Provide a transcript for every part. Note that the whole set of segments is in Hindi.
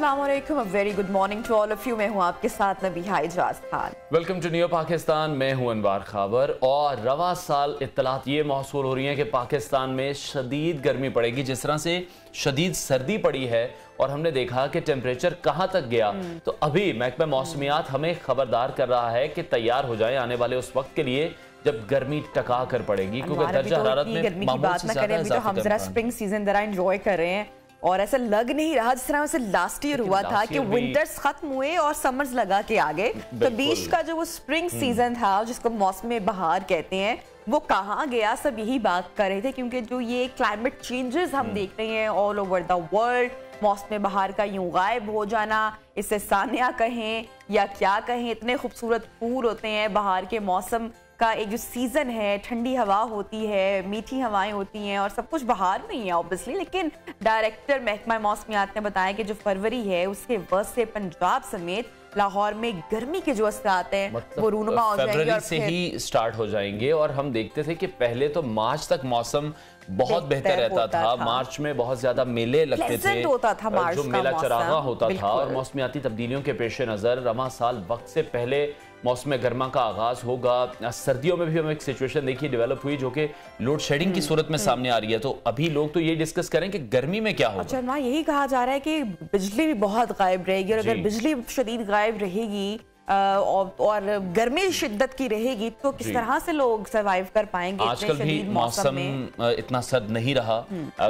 अस्सलामुअलैकुम, very good morning to all of you. मैं हूं आपके साथ Nabiha Ijaz Khan. Welcome to new Pakistan. मैं हूं अनवार खाबर। और रवा साल इत्तलात ये मौसूल हो रही हैं कि पाकिस्तान में शदीद गर्मी पड़ेगी। जिस तरह से शदीद सर्दी पड़ी है और हमने देखा कि टेम्परेचर कहां तक गया, तो अभी महकमा मौसमियात हमें खबरदार कर रहा है कि तैयार हो जाए आने वाले उस वक्त के लिए जब गर्मी टका कर पड़ेगी, क्योंकि दर्जा हरारत में गर्मी की बात ना करें, अभी तो हम जरा स्प्रिंग सीजन जरा एंजॉय कर रहे हैं और ऐसा लग नहीं रहा जिस तरह से लास्ट ईयर हुआ था कि विंटर्स खत्म हुए और समर्स लगा के आ गए। तो बीच का जो वो स्प्रिंग सीजन था जिसको मौसम बहार कहते हैं, वो कहाँ गया, सब यही बात कर रहे थे। क्योंकि जो ये क्लाइमेट चेंजेस हम देख रहे हैं ऑल ओवर द वर्ल्ड, मौसम बहार का यूं गायब हो जाना, इसे सानिया कहें या क्या कहें, इतने खूबसूरत फूल होते हैं बहार के मौसम का। एक जो सीजन है, ठंडी हवा होती है, मीठी हवाएं होती हैं और सब कुछ बहार में ही है ऑब्वियसली। लेकिन डायरेक्टर महकमा मौसमियात ने बताया कि जो फरवरी है उसके वजह से पंजाब समेत लाहौर में गर्मी के जो असरात हैं वो रूनुमा हो जाएंगे फरवरी से ही स्टार्ट हो जाएंगे। और हम देखते थे कि पहले तो मार्च तक मौसम बहुत बेहतर रहता था। मार्च में बहुत ज्यादा मेले लगते थे, होता था मार्च जो मेला चरागा होता था। और मौसमियाती तब्दीलियों के पेश नजर रवा साल वक्त से पहले मौसम गर्मा का आगाज होगा। सर्दियों में भी हमें एक सिचुएशन देखिए डेवलप हुई जो कि लोड शेडिंग की सूरत में सामने आ रही है। तो अभी लोग तो ये डिस्कस करें कि गर्मी में क्या होगा। अच्छा ना, यही कहा जा रहा है कि बिजली भी बहुत गायब रहेगी और अगर बिजली शदीद गायब रहेगी और गर्मी शिद्दत की रहेगी तो किस तरह से लोग सरवाइव कर पाएंगे। आजकल भी मौसम इतना सर्द नहीं रहा,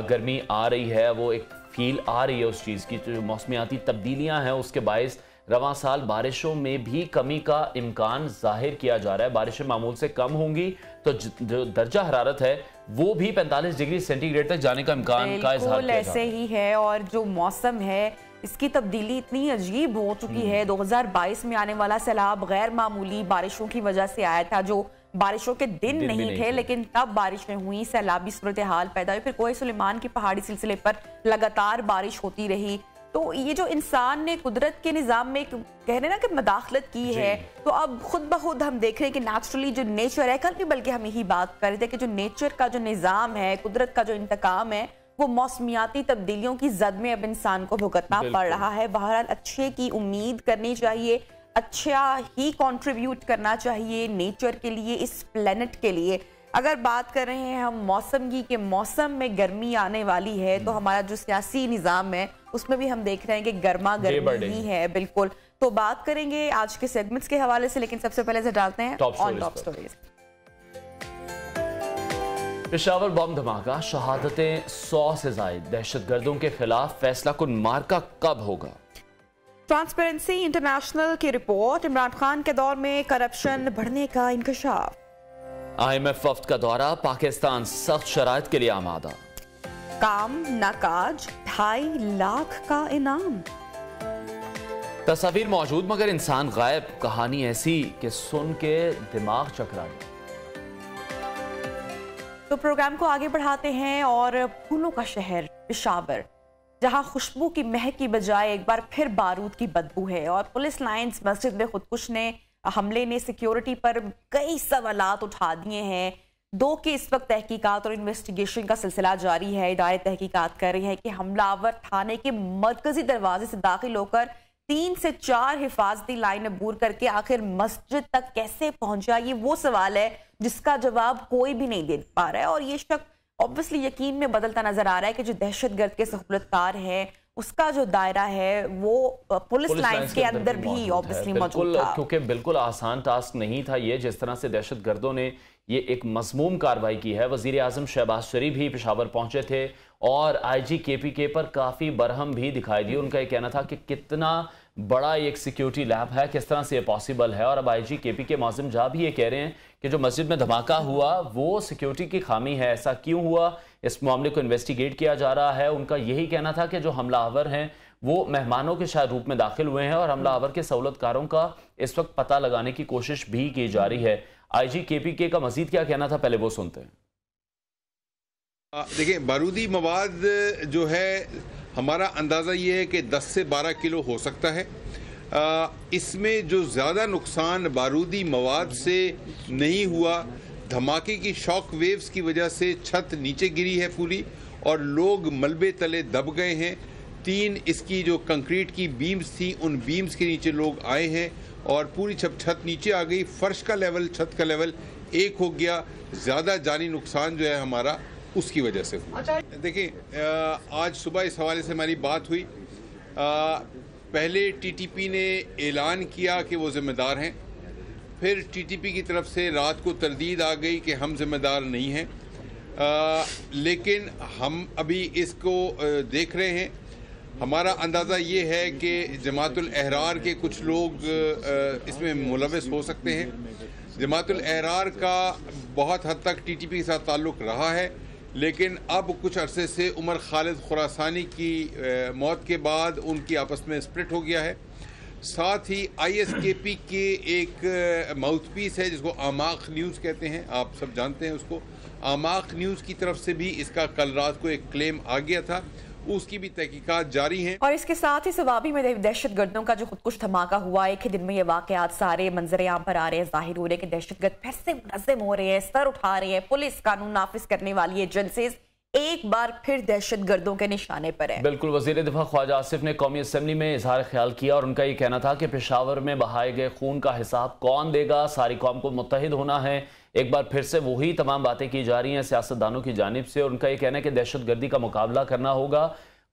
गर्मी आ रही है, वो एक फील आ रही है उस चीज की। जो मौसमियाती तब्दीलियां हैं उसके बायस रवां साल बारिशों में भी कमी का इम्कान जाहिर किया जा रहा है। बारिशें मामूल से कम होंगी तो जो दर्जा हरारत है वो भी 45 डिग्री सेंटीग्रेड तक जाने का इम्कान का इज़हार किया ऐसे ही है। और जो मौसम है इसकी तब्दीली इतनी अजीब हो चुकी है। 2022 में आने वाला सैलाब गैर मामूली बारिशों की वजह से आया था, जो बारिशों के दिन नहीं थे लेकिन तब बारिशें हुई, सैलाबी सूरत हाल पैदा हुई। फिर कोई सुलेमान की पहाड़ी सिलसिले पर लगातार बारिश होती रही। तो ये जो इंसान ने कुदरत के निज़ाम में कह रहे ना कि मदाखलत की है, तो अब खुद ब खुद हम देख रहे हैं कि नेचुरली जो नेचर है, कल भी बल्कि हम यही बात कर रहे थे कि जो नेचर का जो निज़ाम है, कुदरत का जो इंतकाम है, वो मौसमियाती तब्दीलियों की जद में अब इंसान को भुगतना पड़ रहा है। बहरहाल अच्छे की उम्मीद करनी चाहिए, अच्छा ही कंट्रीब्यूट करना चाहिए नेचर के लिए, इस प्लेनेट के लिए। अगर बात कर रहे हैं हम मौसम की कि मौसम में गर्मी आने वाली है, तो हमारा जो सियासी निज़ाम है उसमें भी हम देख रहे हैं कि गर्मा गर्मी ही है। बिल्कुल, तो बात करेंगे आज के सेगमेंट्स के हवाले से, लेकिन सबसे पहले से डालते हैं ऑन टॉप स्टोरीज। पेशावर बम धमाका, शहादतें 100 से जायद, दहशतगर्दों के खिलाफ फैसला कुन मार्का कब होगा। ट्रांसपेरेंसी इंटरनेशनल की रिपोर्ट, इमरान खान के दौर में करप्शन बढ़ने का इंकशाफ। IMF वफ्द का दौरा, पाकिस्तान सख्त शराइत के लिए आमादा। काम नाकाज, 2.5 लाख का इनाम। तस्वीर मौजूद मगर इंसान गायब, कहानी ऐसी कि सुन के दिमाग चकरा गया। तो प्रोग्राम को आगे बढ़ाते हैं और फूलों का शहर पेशावर, जहां खुशबू की महक की बजाय एक बार फिर बारूद की बदबू है। और पुलिस लाइंस मस्जिद में खुदकुश ने हमले ने सिक्योरिटी पर कई सवालात उठा दिए हैं। 2 की इस वक्त तहकीकात और इन्वेस्टिगेशन का सिलसिला जारी है। इदारे तहकीकात कर रही है कि हमलावर थाने के मरकजी दरवाजे से दाखिल होकर 3 से 4 हिफाजती लाइन अबूर करके आखिर मस्जिद तक कैसे पहुंचा, ये वो सवाल है जिसका जवाब कोई भी नहीं दे पा रहा है। और ये शक ऑब्वियसली यकीन में बदलता नजर आ रहा है कि जो दहशतगर्द के सहूलतकार है उसका जो दायरा है वो पुलिस लाइंस के अंदर भी ऑब्वियसली मौजूद था। क्योंकि बिल्कुल आसान टास्क नहीं था ये, जिस तरह से दहशतगर्दों ने ये एक मज़मूम कार्रवाई की है। वज़ीर आज़म शहबाज शरीफ भी पेशावर पहुंचे थे और IG KPK पर काफ़ी बरहम भी दिखाई दी। उनका ये कहना था कि कितना बड़ा एक सिक्योरिटी लैब है, किस तरह से ये पॉसिबल है। और अब IG KPK मौज़म जहाँ भी ये कह रहे हैं कि जो मस्जिद में धमाका हुआ वो सिक्योरिटी की खामी है, ऐसा क्यों हुआ, इस मामले को इन्वेस्टिगेट किया जा रहा है। उनका यही कहना था कि जो हमलावर हैं वो मेहमानों के शायद रूप में दाखिल हुए हैं और हमलावर के सहूलतकारों का इस वक्त पता लगाने की कोशिश भी की जा रही है। IG KPK का मजीद क्या कहना था, पहले वो सुनते हैं। देखिए, बारूदी मवाद जो है, हमारा अंदाज़ा ये है कि 10 से 12 किलो हो सकता है। इसमें जो ज़्यादा नुकसान बारूदी मवाद से नहीं हुआ, धमाके की शॉक वेव्स की वजह से छत नीचे गिरी है पूरी और लोग मलबे तले दब गए हैं। 3 इसकी जो कंक्रीट की बीम्स थी, उन बीम्स के नीचे लोग आए हैं और पूरी छत नीचे आ गई। फर्श का लेवल, छत का लेवल एक हो गया। ज़्यादा जानी नुकसान जो है हमारा उसकी वजह से हुआ। देखिए, आज सुबह इस हवाले से हमारी बात हुई। पहले टीटीपी ने ऐलान किया कि वो ज़िम्मेदार हैं, फिर टीटीपी की तरफ से रात को तरदीद आ गई कि हम ज़िम्मेदार नहीं हैं। लेकिन हम अभी इसको देख रहे हैं। हमारा अंदाज़ा ये है कि जमातुल अहरार के कुछ लोग इसमें मुलविस हो सकते हैं। जमातुल अहरार का बहुत हद तक टीटीपी के साथ ताल्लुक़ रहा है, लेकिन अब कुछ अरसे से उमर खालिद खुरासानी की मौत के बाद उनकी आपस में स्प्लिट हो गया है। साथ ही ISKP के एक माउथपीस है जिसको आमाख न्यूज़ कहते हैं, आप सब जानते हैं उसको। आमाख न्यूज़ की तरफ से भी इसका कल रात को एक क्लेम आ गया था, उसकी भी तहकीकात जारी हैं। और इसके साथ ही सवाबी में दहशत गर्दों का जो खुदकुश धमाका हुआ, एक ही दिन में ये वाकयात सारे मंजर आम पर आ रहे हैं। जाहिर हो रहे हैं कि दहशतगर्द फिर से मुनज़्ज़म हो रहे हैं, सर उठा रहे हैं। पुलिस, कानून नाफिज करने वाली एजेंसीज एक बार फिर दहशत गर्दों के निशाने पर है। बिल्कुल, वज़ीर दिफा ख्वाजा आसिफ ने कौमी असम्बली में इजहार ख्याल किया और उनका ये कहना था कि पेशावर में बहाए गए खून का हिसाब कौन देगा, सारी कौम को मुत्तहिद होना है। एक बार फिर से वही तमाम बातें की जा रही हैं सियासतदानों की जानिब से, और उनका ये कहना है कि दहशत गर्दी का मुकाबला करना होगा।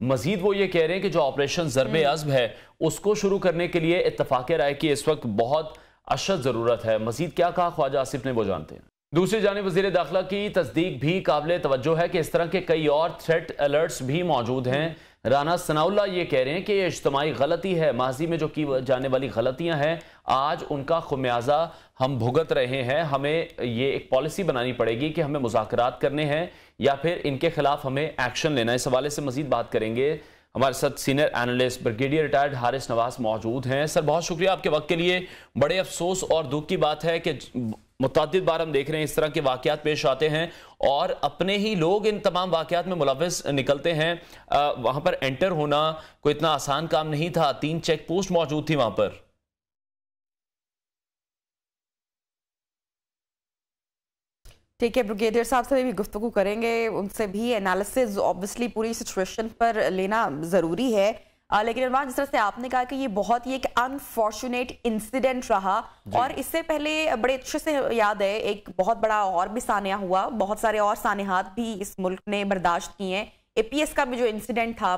मजीद वो ये कह रहे हैं कि जो ऑपरेशन ज़रबे अज़्ब है उसको शुरू करने के लिए इत्तफाक राय की इस वक्त बहुत अशद ज़रूरत है। मजीद क्या कहा ख्वाजा आसिफ ने, वो जानते हैं। दूसरी जानिब वज़ीर दाखिला की तस्दीक भी काबिल तवज्जो है कि इस तरह के कई और थ्रेट अलर्ट्स भी मौजूद हैं। राना सनाउल्लाह ये कह रहे हैं कि ये इज्तमाई गलती है, माजी में जो की जाने वाली गलतियां हैं आज उनका खुमियाजा हम भुगत रहे हैं। हमें ये एक पॉलिसी बनानी पड़ेगी कि हमें मुज़ाकरात करने हैं या फिर इनके खिलाफ हमें एक्शन लेना है। इस हवाले से मजीद बात करेंगे, हमारे साथ senior analyst brigadier retired Haris Nawaz मौजूद हैं। सर, बहुत शुक्रिया आपके वक्त के लिए। बड़े अफसोस और दुख की बात है कि मुतअद्दिद बार हम देख रहे हैं इस तरह के वाकयात पेश आते हैं और अपने ही लोग इन तमाम वाकयात में मुलविस निकलते हैं। वहां पर एंटर होना कोई इतना आसान काम नहीं था, 3 चेक पोस्ट मौजूद थी वहां पर। ठीक है, ब्रिगेडियर साहब से भी गुफ्तगू करेंगे, उनसे भी एनालिसिस ऑब्वियसली पूरी सिचुएशन पर लेना ज़रूरी है। लेकिन अरमान, जिस तरह से आपने कहा कि ये बहुत ही एक अनफॉर्चुनेट इंसिडेंट रहा, और इससे पहले बड़े अच्छे से याद है एक बहुत बड़ा और भी सानिया हुआ, बहुत सारे और सानिहात भी इस मुल्क ने बर्दाश्त किए हैं। APS का भी जो इंसिडेंट था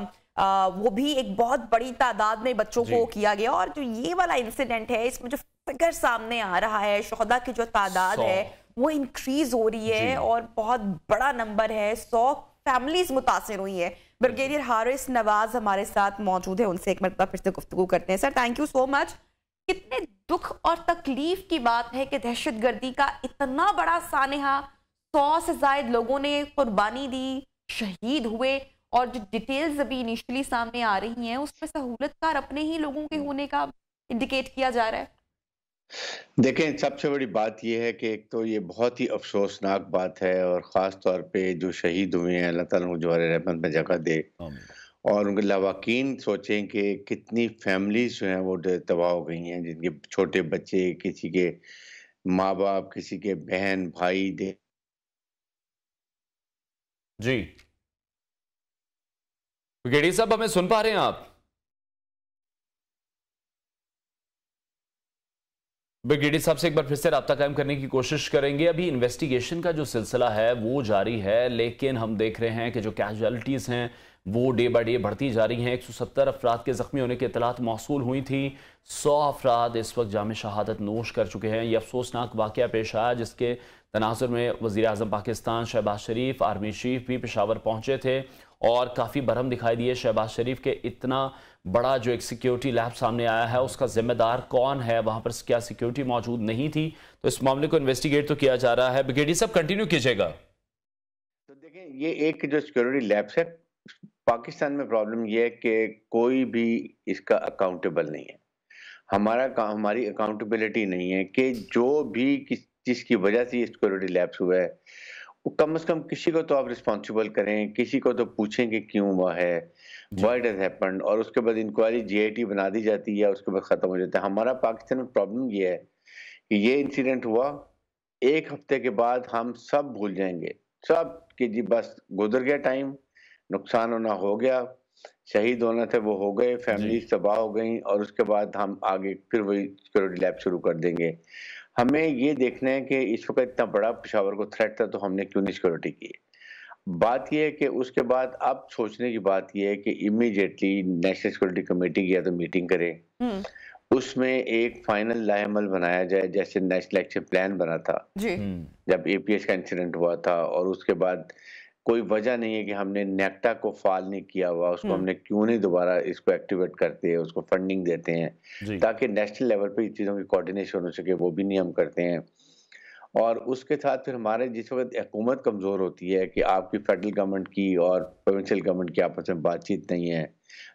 वो भी एक बहुत बड़ी तादाद में बच्चों को किया गया, और जो ये वाला इंसिडेंट है इसमें जो फिगर सामने आ रहा है, शुहदा की जो तादाद है वो इंक्रीज हो रही है और बहुत बड़ा नंबर है, 100 फैमिलीज मुतासिर हुई है। ब्रिगेडियर हारिस नवाज हमारे साथ मौजूद है, उनसे एक मरतबा फिर से गुफ्तगू करते हैं। Sir, thank you so much. कितने दुख और तकलीफ की बात है कि दहशतगर्दी का इतना बड़ा सानिहा, 100 से ज्यादा लोगों ने कुर्बानी दी, शहीद हुए, और जो डिटेल्स अभी इनिशियली सामने आ रही हैं उसमें सहूलतकार अपने ही लोगों के होने का इंडिकेट किया जा रहा है। देखें, सबसे बड़ी बात यह है कि एक तो ये बहुत ही अफसोसनाक बात है, और ख़ास तौर पे जो शहीद हुए हैं अल्लाह ताला उनको जवारे रहमत में जगह दे, और उनके लवाकीन सोचें कि कितनी फैमिलीज जो हैं वो तबाह हो गई हैं, जिनके छोटे बच्चे, किसी के माँ बाप, किसी के बहन भाई दे। जी ब्रिगेडियर साहब, हमें सुन पा रहे हैं आप? ब्रिगेडियर साहब से एक बार फिर से रब्ता कायम करने की कोशिश करेंगे। अभी इन्वेस्टिगेशन का जो सिलसिला है वो जारी है, लेकिन हम देख रहे हैं कि जो कैजुअलिटीज़ हैं वो डे बाय डे बढ़ती जा रही हैं। 170 अफराद के ज़ख्मी होने की इतलात मौसूल हुई थी, 100 अफराद इस वक्त जाम शहादत नोश कर चुके हैं। यह अफसोसनाक वाक़या पेश आया जिसके तनाजुर में वज़ीर आज़म पाकिस्तान शहबाज शरीफ, आर्मी चीफ भी पेशावर पहुँचे थे और काफ़ी बरहम दिखाई दिए शहबाज शरीफ के। इतना बड़ा जो एक सिक्योरिटी लैब सामने आया है उसका जिम्मेदार कौन है, वहाँ पर क्या सिक्योरिटी मौजूद नहीं थी, तो इस मामले को इन्वेस्टिगेट तो किया जा रहा है। ब्रिगेडियर साहब, कंटिन्यू कीजिएगा। तो देखें, ये एक जो सिक्योरिटी लैब्स है पाकिस्तान में, प्रॉब्लम ये है कि कोई भी इसका अकाउंटेबल नहीं है। हमारी अकाउंटेबिलिटी नहीं है कि जो भी जिसकी वजह से ये सिक्योरिटी लैब्स हुआ है वो कम से कम किसी को तो आप रिस्पॉन्सिबल करें, किसी को तो पूछें कि क्यों हुआ है, व्हाट हैज हैपेंड, और उसके बाद इंक्वायरी GIT बना दी जाती है, उसके बाद खत्म हो जाता है। हमारा पाकिस्तान में प्रॉब्लम ये है कि ये इंसिडेंट हुआ, एक हफ्ते के बाद हम सब भूल जाएंगे, सब कि जी बस गुजर गया टाइम, नुकसान होना हो गया, शहीद होना था वो हो गए, फैमिली तबाह हो गई, और उसके बाद हम आगे फिर वही सिक्योरिटी लैब शुरू कर देंगे। हमें ये देखना है कि इस वक्त इतना बड़ा पेशावर को थ्रेट था तो हमने क्यों नहीं सिक्योरिटी की। बात यह है कि उसके बाद अब सोचने की बात यह है कि इमीडिएटली नेशनल सिक्योरिटी कमेटी की या तो मीटिंग करें, उसमें एक फाइनल लाहेमल बनाया जाए, जैसे नेशनल एक्शन प्लान बना था जी। जब एपीएस का इंसिडेंट हुआ था, और उसके बाद कोई वजह नहीं है कि हमने नेक्टा को फाल नहीं किया हुआ, उसको हमने क्यों नहीं दोबारा इसको एक्टिवेट करते हैं, उसको फंडिंग देते हैं ताकि नेशनल लेवल पे चीज़ों की कोऑर्डिनेशन हो सके, वो भी नहीं हम करते हैं। और उसके साथ फिर हमारे जिस वक्त हुकूमत कमज़ोर होती है कि आपकी फेडरल गवर्नमेंट की और प्रोविंशियल गवर्नमेंट की आपस में बातचीत नहीं है,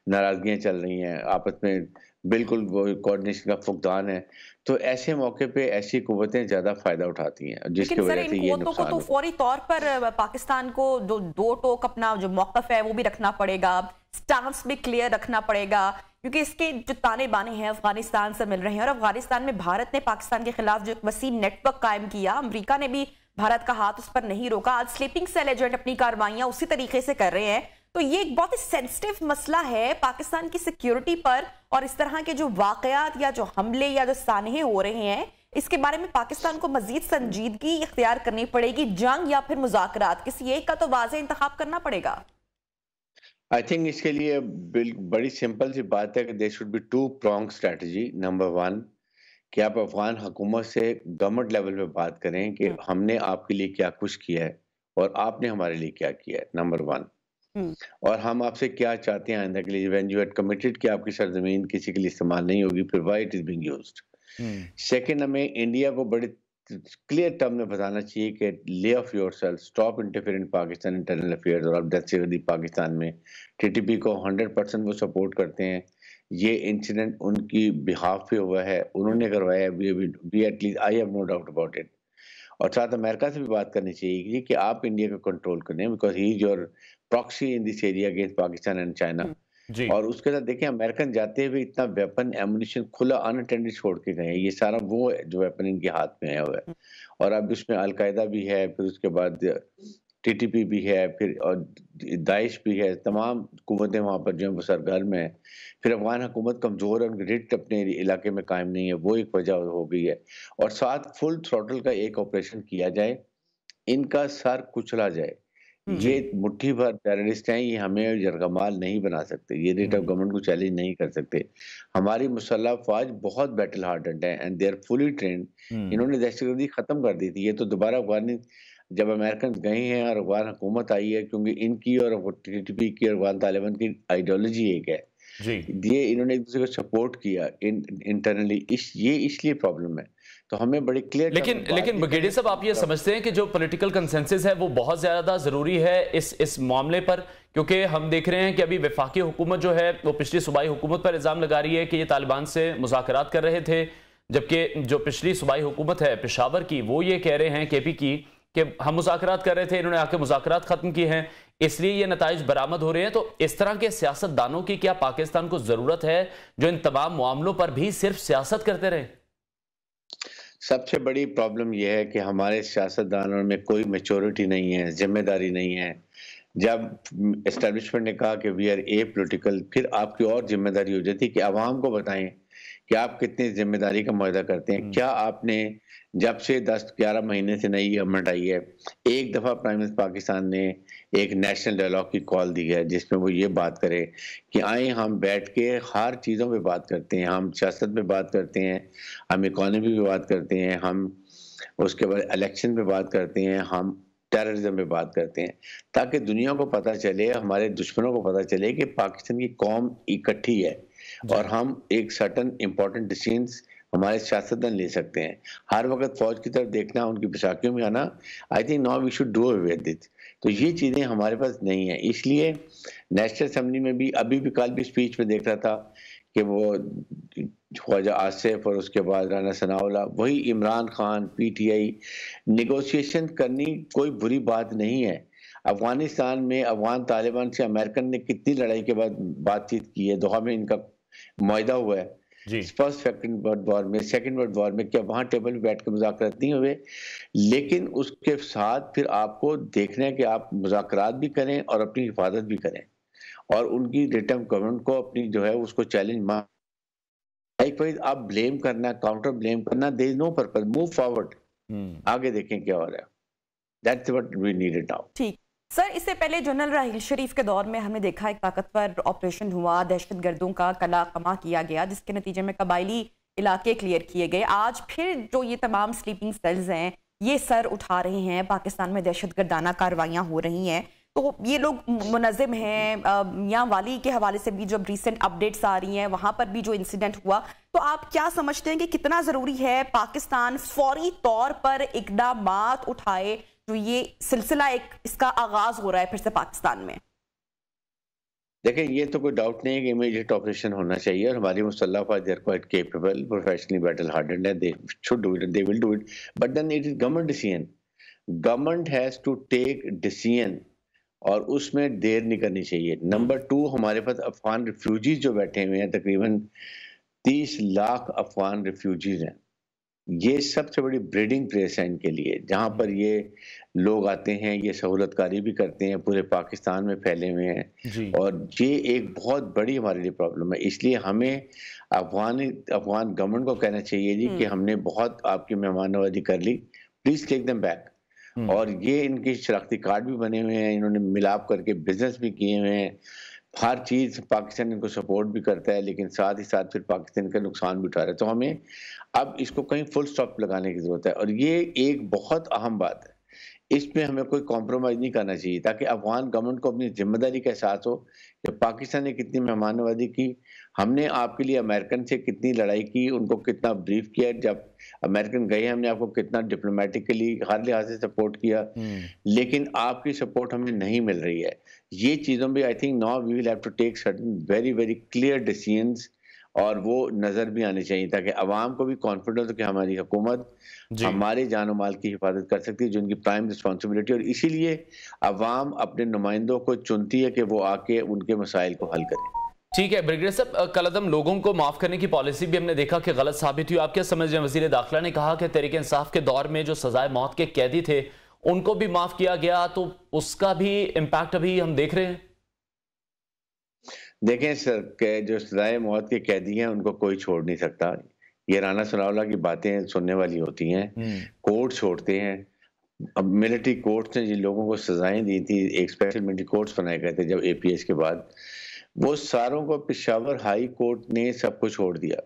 नाराज़गियाँ चल रही हैं, आपस में बिल्कुल वो कोऑर्डिनेशन का फुकदान है, तो ऐसे मौके पे ऐसी कुव्वतें ज़्यादा फ़ायदा उठाती हैं, जिसकी वजह से ये नुकसान तो फौरी तौर पर पाकिस्तान को दो टोक अपना जो मौक़िफ़ है वो भी रखना पड़ेगा, स्टांस भी क्लियर रखना पड़ेगा, क्योंकि इसके जो ताने बाने हैं अफगानिस्तान से मिल रहे हैं, और अफगानिस्तान में भारत ने पाकिस्तान के खिलाफ जो एक वसी नेटवर्क कायम किया, अमेरिका ने भी भारत का हाथ उस पर नहीं रोका। आज स्लीपिंग सेल एजेंट अपनी कार्रवाइयां उसी तरीके से कर रहे हैं, तो ये एक बहुत ही सेंसिटिव मसला है पाकिस्तान की सिक्योरिटी पर, और इस तरह के जो वाकयात या जो हमले या जो सानहे हो रहे हैं, इसके बारे में पाकिस्तान को मजीद संजीदगी इख्तियार करनी पड़ेगी, जंग या फिर मुज़ाकरात, किसी एक का तो वाज़ेह इंतखाब करना पड़ेगा। आई थिंक इसके लिए बड़ी सिंपल सी बात है कि there should be two prong strategy. Number one, कि आप अफगान हुकूमत से गवर्नमेंट लेवल पे बात करें कि हमने आपके लिए क्या कुछ किया है और आपने हमारे लिए क्या किया है, नंबर वन। और हम आपसे क्या चाहते हैं आइंदा के लिए, व्हेन यू हैड कमिटेड कि आपकी सरजमीन किसी के लिए इस्तेमाल नहीं होगी, फिर why it is being used. Second, हमें इंडिया को बड़े क्लियर टर्म में बताना चाहिए कि lay off yourself, stop interfere in Pakistan internal affairs, और अब दहशतगर्दी पाकिस्तान में टीटीपी को 100% वो सपोर्ट करते हैं। ये इंसिडेंट उनकी बिहाफ पे हुआ है, उन्होंने करवाया, we at least I have no doubt about it. और साथ अमेरिका से भी बात करनी चाहिए कि आप इंडिया को कंट्रोल करें, because he is your proxy in this area against Pakistan and China. और उसके साथ देखिए, अमेरिकन जाते हुए इतना वेपन एमुनिशन खुला अनअटेंडेड छोड़ के गए हैं, ये सारा वो है जो वेपन इनके हाथ में आया हुआ है। और अब इसमें अलकायदा भी है, फिर उसके बाद टीटीपी भी है, फिर और दाइश भी है, तमाम कुव्वतें वहाँ पर जो है वो सरगर्म है। फिर अफगान हुकूमत कमज़ोर है, उनकी रिट अपने इलाके में कायम नहीं है, वो एक वजह हो गई है। और साथ फुल थ्रॉटल का एक ऑपरेशन किया जाए, इनका सर कुचला जाए। ये मुट्ठी भर टेररिस्ट हैं, ये हमें यरगमाल नहीं बना सकते, ये रेट ऑफ गवर्नमेंट को चैलेंज नहीं कर सकते। हमारी मुसल्लह अफवाज बहुत बैटल हार्डेड है and they are fully trained. इन्होंने दहशतगर्दी खत्म कर दी थी, ये तो दोबारा अफगानी जब अमेरिकन गए हैं और अफगान हुकूमत आई है, क्योंकि इनकी और टीटीपी की और अफगान तालिबान की आइडियोलॉजी एक है जी, ये इन्होंने एक दूसरे को सपोर्ट किया इंटरनली, ये इसलिए प्रॉब्लम है। तो हमें बड़ी क्लियर, लेकिन ब्रिगेडियर साहब, आप ये समझते हैं कि जो पॉलिटिकल कंसेंसस है वो बहुत ज्यादा जरूरी है इस मामले पर, क्योंकि हम देख रहे हैं कि अभी वफाकी हुकूमत जो है वो पिछली सूबाई हुकूमत पर इल्जाम लगा रही है कि ये तालिबान से मुज़ाकरात कर रहे थे, जबकि जो पिछली सूबाई हुकूमत है पेशावर की, वो ये कह रहे हैं केपी की कि हम मुज़ाकरात कर रहे थे, इन्होंने आके मुज़ाकरात खत्म किए हैं, इसलिए ये नताइज बरामद हो रहे हैं। तो इस तरह के सियासतदानों की क्या पाकिस्तान को जरूरत है जो इन तमाम मामलों पर भी सिर्फ सियासत करते रहे? सबसे बड़ी प्रॉब्लम यह है कि हमारे सियासतदानों में कोई मैच्योरिटी नहीं है, जिम्मेदारी नहीं है। जब एस्टेब्लिशमेंट ने कहा कि वी आर ए पोलिटिकल, फिर आपकी और जिम्मेदारी हो जाती है कि आवाम को बताएं कि आप कितनी जिम्मेदारी का मुआहदा करते हैं। क्या आपने जब से 10-11 महीने से नई गवर्नमेंट आई है, एक दफ़ा प्राइम मिनिस्टर पाकिस्तान ने एक नेशनल डायलॉग की कॉल दी है जिसमें वो ये बात करे कि आए हम बैठ के हर चीज़ों पे बात करते हैं, हम सियासत पे बात करते हैं, हम इकोनॉमी पे बात करते हैं, हम उसके बाद इलेक्शन पे बात करते हैं, हम टेररिज्म पे बात करते हैं, ताकि दुनिया को पता चले, हमारे दुश्मनों को पता चले कि पाकिस्तान की कौम इकट्ठी है और हम एक सर्टन इम्पोर्टेंट डिसीजंस हमारे सियासतदान ले सकते हैं। हर वक्त फौज की तरफ देखना, उनकी बैसाखियों में आना, I think now we should do away with it. तो ये चीज़ें हमारे पास नहीं है, इसलिए नेशनल असेंबली में भी अभी भी कल भी स्पीच में देख रहा था कि वो ख्वाजा आसिफ और उसके बाद राना सनाउल्लाह, वही इमरान खान, पीटीआई, नेगोशिएशन करनी कोई बुरी बात नहीं है। अफगानिस्तान में अफगान तालिबान से अमेरिकन ने कितनी लड़ाई के बाद बातचीत की है, दोहा में इनका मुआहदा हुआ है फर्स्ट सेकंड वर्ल्ड वॉर में, सेकंड वर्ल्ड वॉर में, क्या वहां टेबल पे बैठ के मुज़ाकरात नहीं हुए? लेकिन उसके साथ फिर आपको देखना है कि आप मुज़ाकरात भी करें और अपनी हिफाजत भी करें। और उनकी रिटर्न गवर्नमेंट को अपनी जो है उसको चैलेंज लाइकवाइज आप ब्लेम करना, काउंटर ब्लेम करना, there is no purpose, move forward, आगे देखें क्या हो रहा है। That's what we needed now. ठीक सर, इससे पहले जनरल राहील शरीफ के दौर में हमने देखा एक ताकतवर ऑपरेशन हुआ, दहशतगर्दों का कला कमा किया गया, जिसके नतीजे में कबायली इलाके क्लियर किए गए। आज फिर जो ये तमाम स्लीपिंग सेल्स हैं ये सर उठा रहे हैं, पाकिस्तान में दहशतगर्दाना कार्रवाइयाँ हो रही हैं, तो ये लोग मुनज़्ज़म हैं। मियां वाली के हवाले से भी जब रिसेंट अपडेट्स आ रही हैं, वहां पर भी जो इंसिडेंट हुआ, तो आप क्या समझते हैं कि कितना ज़रूरी है पाकिस्तान फौरी तौर पर इक़दामात उठाए, जो ये सिलसिला एक इसका आगाज हो रहा है फिर से पाकिस्तान में? देखिए, ये तो कोई डाउट नहीं है कि इमीडिएट ऑपरेशन होना चाहिए, और हमारी मुसल्लह अफवाज they are quite capable, professionally battle hardened है, they should do it, they will do it, but then it is government decision. Government has to take decision, और उसमें देर नहीं करनी चाहिए। नंबर 2, हमारे पास अफगान रिफ्यूजीज जो बैठे हुए हैं, तकरीबन 30 लाख अफगान रिफ्यूजीज हैं। ये सबसे बड़ी ब्रीडिंग प्लेस है इनके लिए, जहाँ पर ये लोग आते हैं, ये सहूलतकारी भी करते हैं, पूरे पाकिस्तान में फैले हुए हैं, और ये एक बहुत बड़ी हमारे लिए प्रॉब्लम है। इसलिए हमें अफगान गवर्नमेंट को कहना चाहिए जी कि हमने बहुत आपकी मेहमान नवाजी कर ली, प्लीज टेक देम बैक। और ये इनके शनाख्ती कार्ड भी बने हुए हैं, इन्होंने मिलाप करके बिजनेस भी किए हुए हैं, हर चीज पाकिस्तान इनको सपोर्ट भी करता है, लेकिन साथ ही साथ फिर पाकिस्तान का नुकसान भी उठा रहा है। तो हमें अब इसको कहीं फुल स्टॉप लगाने की जरूरत है, और ये एक बहुत अहम बात है, इसमें हमें कोई कॉम्प्रोमाइज नहीं करना चाहिए, ताकि अफगान गवर्नमेंट को अपनी जिम्मेदारी का एहसास हो कि पाकिस्तान ने कितनी मेहमान नवाजी की, हमने आपके लिए अमेरिकन से कितनी लड़ाई की, उनको कितना ब्रीफ किया, जब अमेरिकन गए हमने आपको कितना डिप्लोमेटिकली हर लिहाज से सपोर्ट किया, लेकिन आपकी सपोर्ट हमें नहीं मिल रही है। ये चीज़ों में I think now we will have to take certain very very clear decisions, और वो नजर भी आने चाहिए, ताकि अवाम को भी कॉन्फिडेंस हो कि हमारी हुकूमत हमारे जान और माल की हिफाजत कर सकती है, जो उनकी प्राइम रिस्पॉन्सिबिलिटी, और इसीलिए अवाम अपने नुमाइंदों को चुनती है कि वो आके उनके मसाइल को हल करें। ठीक है ब्रिगेडियर साहब, कलअदम लोगों को माफ करने की पॉलिसी भी हमने देखा कि गलत साबित हुई। आप क्या समझ रहे हैं? वजीर दाखिला ने कहा कि तहरीक इंसाफ के दौर में जो सजाए मौत के कैदी थे उनको भी माफ किया गया, तो उसका भी इम्पैक्ट अभी हम देख रहे हैं। देखें सर, के जो सजाए मौत के कैदी हैं उनको कोई छोड़ नहीं सकता। ये राना सनाउल्लाह की बातें सुनने वाली होती हैं, कोर्ट छोड़ते हैं। अब मिलिट्री कोर्ट्स ने जिन लोगों को सजाएं दी थी, एक स्पेशल मिलिट्री कोर्ट्स बनाए गए थे जब APS के बाद, वो सारों को पेशावर हाई कोर्ट ने सब कुछ छोड़ दिया।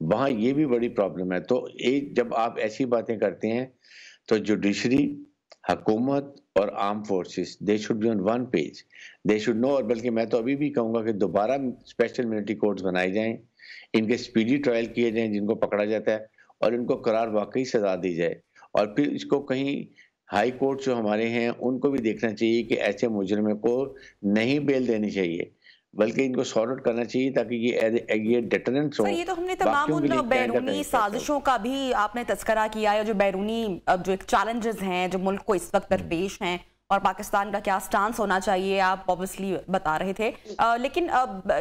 वहां ये भी बड़ी प्रॉब्लम है। तो एक जब आप ऐसी बातें करते हैं तो जुडिशरी, हुकूमत और arm forces, they should be on one page, they should know. और बल्कि मैं तो अभी भी कहूंगा कि दोबारा स्पेशल मिलिट्री कोर्ट्स बनाए जाएं, इनके स्पीडी ट्रायल किए जाएं जिनको पकड़ा जाता है, और इनको करार वाकई सजा दी जाए। और फिर इसको कहीं हाई कोर्ट जो हमारे हैं उनको भी देखना चाहिए कि ऐसे मुजरिम को नहीं बेल देनी चाहिए, बल्कि इनको सॉर्ट आउट करना चाहिए, ताकि ये डिटरेंस हो। ये तो हमने तमाम उन बैरूनी साजिशों का भी आपने तस्करा किया है, जो बैरूनी जो एक चैलेंजेस हैं जो मुल्क को इस वक्त दरपेश हैं, और पाकिस्तान का क्या स्टांस होना चाहिए, आप ऑब्वियसली बता रहे थे। लेकिन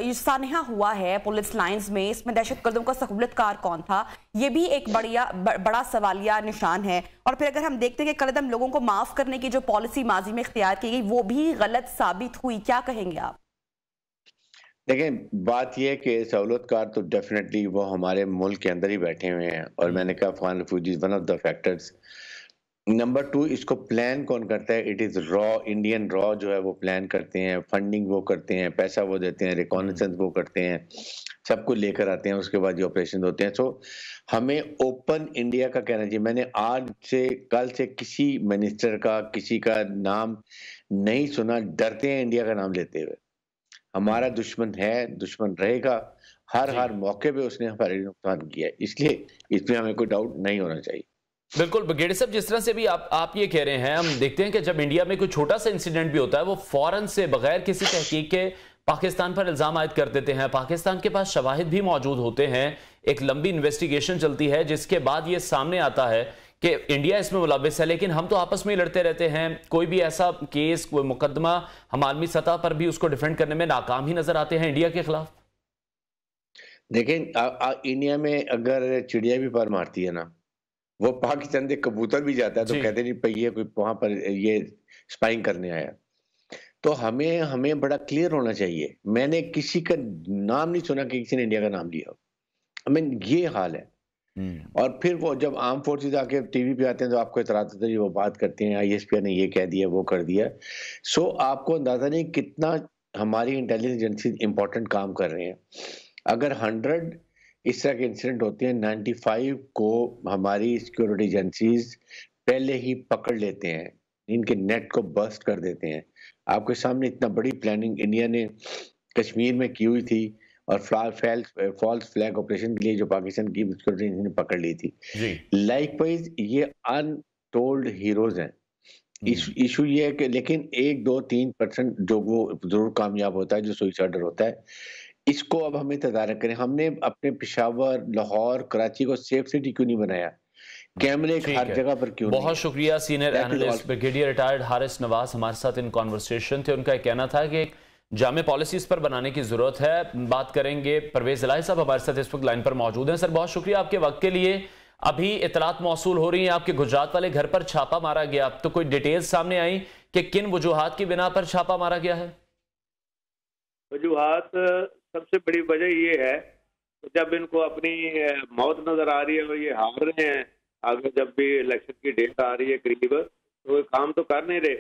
ये सानहा हुआ है पुलिस लाइंस में, इसमें दहशतगर्दों का सहूलतकार कौन था, ये भी एक बड़ा सवालिया निशान है। और फिर अगर हम देखते हैं कि कलअदम लोगों को माफ करने की जो पॉलिसी माजी में इख्तियार की गई वो भी गलत साबित हुई, क्या कहेंगे आप? देखें, बात यह है कि सहूलतकार तो डेफिनेटली वो हमारे मुल्क के अंदर ही बैठे हुए हैं, और मैंने कहा Afghan refugees one of the factors. Number 2, इसको प्लान कौन करता है? It is raw, Indian raw जो है वो प्लान करते हैं, फंडिंग वो करते हैं, पैसा वो देते हैं, रिकॉनेसेंस वो करते हैं, सबको लेकर आते हैं, उसके बाद ये ऑपरेशन होते हैं। तो हमें ओपन इंडिया का कहना चाहिए। मैंने आज से कल से किसी मिनिस्टर का, किसी का नाम नहीं सुना, डरते हैं इंडिया का नाम लेते हुए। हमारा दुश्मन है, दुश्मन रहेगा, हर मौके पे उसने हमारे नुकसान किया है, इसलिए इसमें हमें कोई डाउट नहीं होना चाहिए। बिल्कुल ब्रिगेडियर साहब, जिस तरह से भी आप ये कह रहे हैं, हम देखते हैं कि जब इंडिया में कोई छोटा सा इंसिडेंट भी होता है, वो फौरन से बगैर किसी तहकीक के पाकिस्तान पर इल्जाम आयद कर देते हैं। पाकिस्तान के पास शवाहिद भी मौजूद होते हैं, एक लंबी इन्वेस्टिगेशन चलती है, जिसके बाद ये सामने आता है कि इंडिया इसमें मुलव्विस है, लेकिन हम तो आपस में ही लड़ते रहते हैं। कोई भी ऐसा केस, कोई मुकदमा हम आलमी सतह पर भी उसको डिफेंड करने में नाकाम ही नजर आते हैं इंडिया के खिलाफ। देखें, इंडिया में अगर चिड़िया भी पर मारती है ना, वो पाकिस्तान से कबूतर भी जाता है तो कहते नहीं ये कोई वहां पर ये स्पाइंग करने आया। तो हमें बड़ा क्लियर होना चाहिए। मैंने किसी का नाम नहीं सुना कि किसी ने इंडिया का नाम लिया हो। ये हाल है। और फिर वो जब आर्म फोर्सेस आके टीवी पे आते हैं तो आपको इतरात होता है, वो बात करते हैं ISPR ने ये कह दिया, वो कर दिया। सो आपको अंदाजा नहीं कितना हमारी इंटेलिजेंस एजेंसी इंपॉर्टेंट काम कर रहे हैं। अगर 100 इस तरह के इंसिडेंट होते हैं, 95 को हमारी सिक्योरिटी एजेंसीज पहले ही पकड़ लेते हैं, इनके नेट को बस्ट कर देते हैं। आपके सामने इतना बड़ी प्लानिंग इंडिया ने कश्मीर में की हुई थी, और फॉल्स फ्लैग ऑपरेशन के लिए जो पाकिस्तान की सिक्योरिटी एजेंसी ने पकड़ ली थी। लाइकवाइज ये अनटोल्ड हीरोज हैं। इशू ये है कि लेकिन 1-2-3% जो वो जरूर कामयाब होता है, जो सुइसाइडर होता है, इसको अब हमें तदारक करें। हमने अपने पेशावर, लाहौर, कराची को सेफ सिटी क्यों नहीं बनाया? कैमरे हर जगह पर क्यों? बहुत शुक्रिया। Senior analyst brigadier retired Haris Nawaz हमारे साथ इन कॉन्वर्सेशन थे। उनका कहना था कि जामे पॉलिसीज पर बनाने की जरूरत है। बात करेंगे। परवेज इलाही साहब हमारे साथ इस वक्त लाइन पर मौजूद हैं। सर, बहुत शुक्रिया आपके वक्त के लिए। अभी इतलात मौसूल हो रही है आपके गुजरात वाले घर पर छापा मारा गया, तो कोई डिटेल्स सामने आई कि किन वजूहात की बिना पर छापा मारा गया है? वजूहात सबसे बड़ी वजह ये है, जब इनको अपनी मौत नजर आ रही है और ये हार रहे हैं, आगे जब भी इलेक्शन की डेट आ रही है करीब, तो काम तो कर नहीं रहे,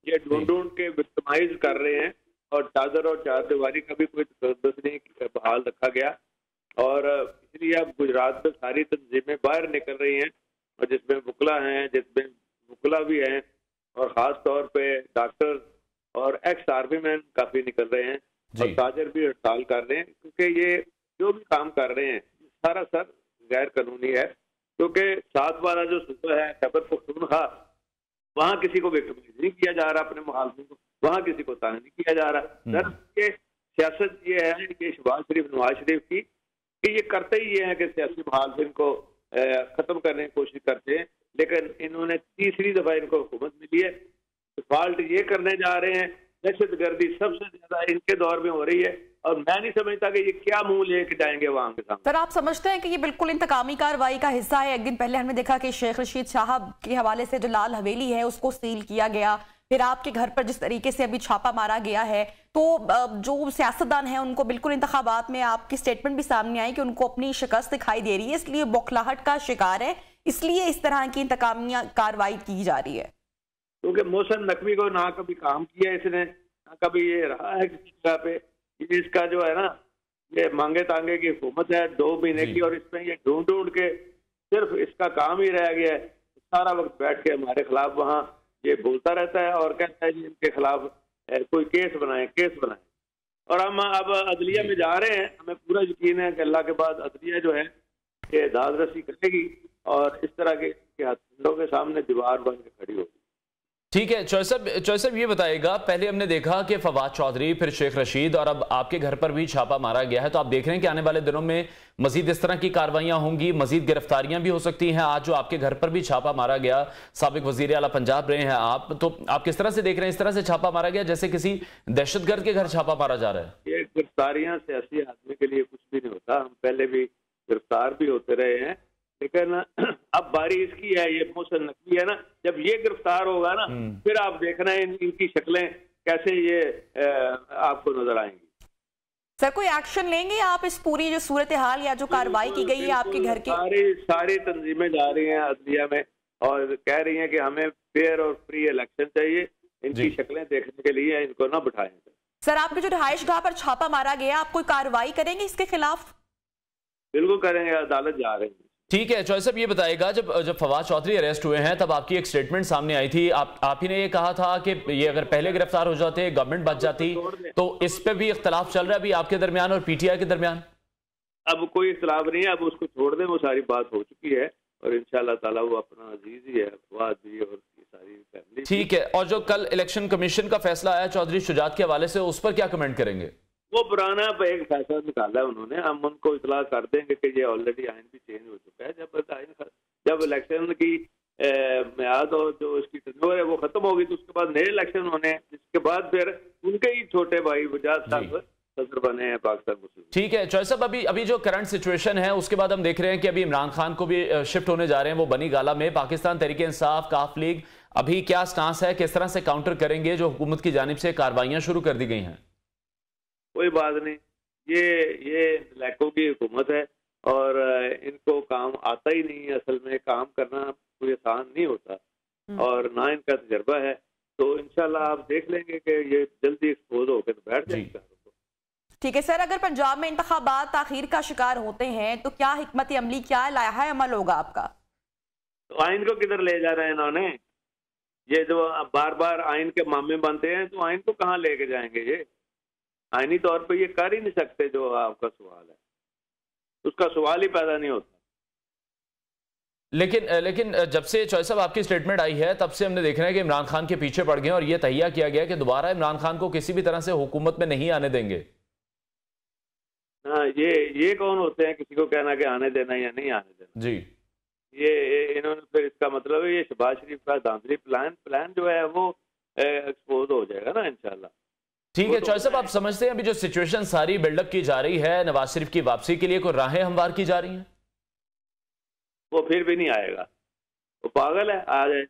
ये ढूंढ के विक्टिमाइज कर रहे हैं। और चादर और चारदीवारी का भी कोई तसद्दुस नहीं बहाल रखा गया, और इसलिए अब गुजरात में सारी तंजीमें बाहर निकल रही हैं, और जिसमें वकला हैं, जिसमें वकला भी हैं, और ख़ास तौर पे डॉक्टर और एक्स आर्मी मैन काफ़ी निकल रहे हैं, और ताजर भी हड़ताल कर रहे हैं, क्योंकि ये जो भी काम कर रहे हैं सारा सर गैर कानूनी है। क्योंकि 7 वाला जो सूबा है खैबर पख्तूनख्वा, वहाँ किसी को विक्टिमाइज नहीं किया जा रहा, अपने मुखालफिन को वहाँ किसी को ताना नहीं किया जा रहा। सर ये सियासत ये है कि शहबाज शरीफ, नवाज शरीफ की, कि ये करते ही ये है कि सियासी मुखालफिन को खत्म करने की कोशिश करते हैं, लेकिन इन्होंने तीसरी दफा इनको हुकूमत मिली है, डिफॉल्ट ये करने जा रहे हैं। दहशतगर्दी सबसे ज्यादा इनके दौर में हो रही है, और मैं नहीं समझता कि ये क्या मुंह लेके जाएंगे वहां के सामने। सर, आप समझते हैं कि ये बिल्कुल इंतकामी कार्रवाई का हिस्सा है? एक दिन पहले हमने देखा कि शेख रशीद साहब के हवाले से जो लाल हवेली है उसको सील किया गया, फिर आपके घर पर जिस तरीके से अभी छापा मारा गया है, तो जो सियासतदान है उनको बिल्कुल इंतखाबात में आपकी स्टेटमेंट भी सामने आई कि उनको अपनी शिकस्त दिखाई दे रही है, इसलिए बौखलाहट का शिकार है, इसलिए इस तरह की इंतकामी कार्रवाई की जा रही है। क्योंकि मोहसिन नकवी को ना कभी काम किया इसने, ना कभी ये रहा है किसी जगह पे। इसका जो है ना, ये मांगे तांगे की हुकूमत है 2 महीने की, और इसमें ये ढूंढ के सिर्फ इसका काम ही रह गया है। सारा वक्त बैठ के हमारे खिलाफ वहाँ ये बोलता रहता है और कहता है जी इनके खिलाफ कोई केस बनाए। और हम अब अदलिया में जा रहे हैं, हमें पूरा यकीन है कि अल्लाह के बाद अदलिया जो है ये दादरसी करेगी, और इस तरह के हथियारों के सामने दीवार बन के खड़ी होगी। ठीक है। चौधरी साहब ये बताइएगा, पहले हमने देखा कि फवाद चौधरी, फिर शेख रशीद, और अब आपके घर पर भी छापा मारा गया है, तो आप देख रहे हैं कि आने वाले दिनों में मजीद इस तरह की कार्रवाइयां होंगी, मजीद गिरफ्तारियां भी हो सकती हैं। आज जो आपके घर पर भी छापा मारा गया, साबिक वजीर आला पंजाब रहे हैं आप, तो आप किस तरह से देख रहे हैं इस तरह से छापा मारा गया जैसे किसी दहशतगर्द के घर छापा मारा जा रहा है? ये गिरफ्तारियां सियासी आदमी के लिए कुछ भी नहीं होता, हम पहले भी गिरफ्तार भी होते रहे हैं, लेकिन अब बारी इसकी है, ये मोहसिन नकवी है ना, जब ये गिरफ्तार होगा ना, फिर आप देखना है इनकी शक्लें कैसे ये आपको नजर आएंगी। सर, कोई एक्शन लेंगे आप इस पूरी जो सूरत हाल या जो कार्रवाई की गई है आपके घर की? सारी तंजीमें जा रही हैं अदलिया में और कह रही हैं कि हमें फेयर और फ्री इलेक्शन चाहिए, इनकी शक्लें देखने के लिए इनको ना बिठाएं। सर, आपके जो रिहाइश गाह पर छापा मारा गया, आप कोई कार्रवाई करेंगे इसके खिलाफ? बिल्कुल करेंगे, अदालत जा रहे हैं। ठीक है। चौधरी साहब ये बताएगा, जब फवाद चौधरी अरेस्ट हुए हैं तब आपकी एक स्टेटमेंट सामने आई थी, आप ही ने ये कहा था कि ये अगर पहले गिरफ्तार हो जाते, गवर्नमेंट बच जाती, तो इस पे भी इख्तलाफ चल रहा है अभी आपके दरमियान और पीटीआई के दरमियान? अब कोई इख्तलाफ नहीं है, अब उसको छोड़ दें, वो सारी बात हो चुकी है, और इंशाल्लाह ताला वो अपना अजीज ही है, फवाद भी और सारी फैमिली। ठीक है। और जो कल इलेक्शन कमीशन का फैसला आया चौधरी शुजात के हवाले से, उस पर क्या कमेंट करेंगे? वो पुराना एक फैसला निकाला है उन्होंने, हम उनको इतला कर देंगे कि ये ऑलरेडी आइन भी चेंज हो चुका है। जब इलेक्शन की मियाद और जो इसकी टर्नओवर है वो खत्म होगी, तो उसके बाद नए इलेक्शन होने हैं, जिसके बाद फिर उनके ही छोटे भाई वजाद साहब सदर बने हैं पाकिस्तान मुस्लिम। ठीक है। चौधरी साहब, अभी जो करंट सिचुएशन है उसके बाद हम देख रहे हैं कि अभी इमरान खान को भी शिफ्ट होने जा रहे हैं, वो बनी गाला में। पाकिस्तान तहरीक इंसाफ, काफ लीग अभी क्या स्टांस है, किस तरह से काउंटर करेंगे जो हुकूमत की जानिब से कार्रवाइयां शुरू कर दी गई हैं? कोई बात नहीं, ये इलाकों की हुकूमत है और इनको काम आता ही नहीं है। असल में काम करना कोई आसान नहीं होता और ना इनका तजर्बा है, तो इंशाल्लाह आप देख लेंगे कि ये जल्दी एक्सपोज होकर तो बैठ जाएगा। ठीक है सर, अगर पंजाब में इंतखाबात ताखीर का शिकार होते हैं तो क्या हिकमत अमली, क्या लाया अमल होगा आपका? तो आइन को किधर ले जा रहे हैं इन्होंने? ये जो बार बार आइन के मामले बनते हैं तो आइन को कहाँ लेके जाएंगे? ये आइनी तौर पे ये कर ही नहीं सकते। जो आपका सवाल है उसका सवाल ही पैदा नहीं होता। लेकिन जब से चौधरी साहब आपकी स्टेटमेंट आई है तब से हमने देखा है कि इमरान खान के पीछे पड़ गए और ये तहिया किया गया कि दोबारा इमरान खान को किसी भी तरह से हुकूमत में नहीं आने देंगे। हाँ, ये कौन होते हैं किसी को कहना कि आने देना या नहीं आने देना? जी, ये इन्होंने फिर इसका मतलब है ये शहबाज शरीफ का धांधली प्लान जो है वो एक्सपोज हो जाएगा ना इंशाल्लाह। ठीक है चौधरी साहब, आप समझते हैं अभी जो सिचुएशन सारी बिल्डअप की जा रही है नवाज शरीफ की वापसी के लिए कोई राहें हमवार की जा रही हैं? वो फिर भी नहीं आएगा, वो पागल है, आ जाए।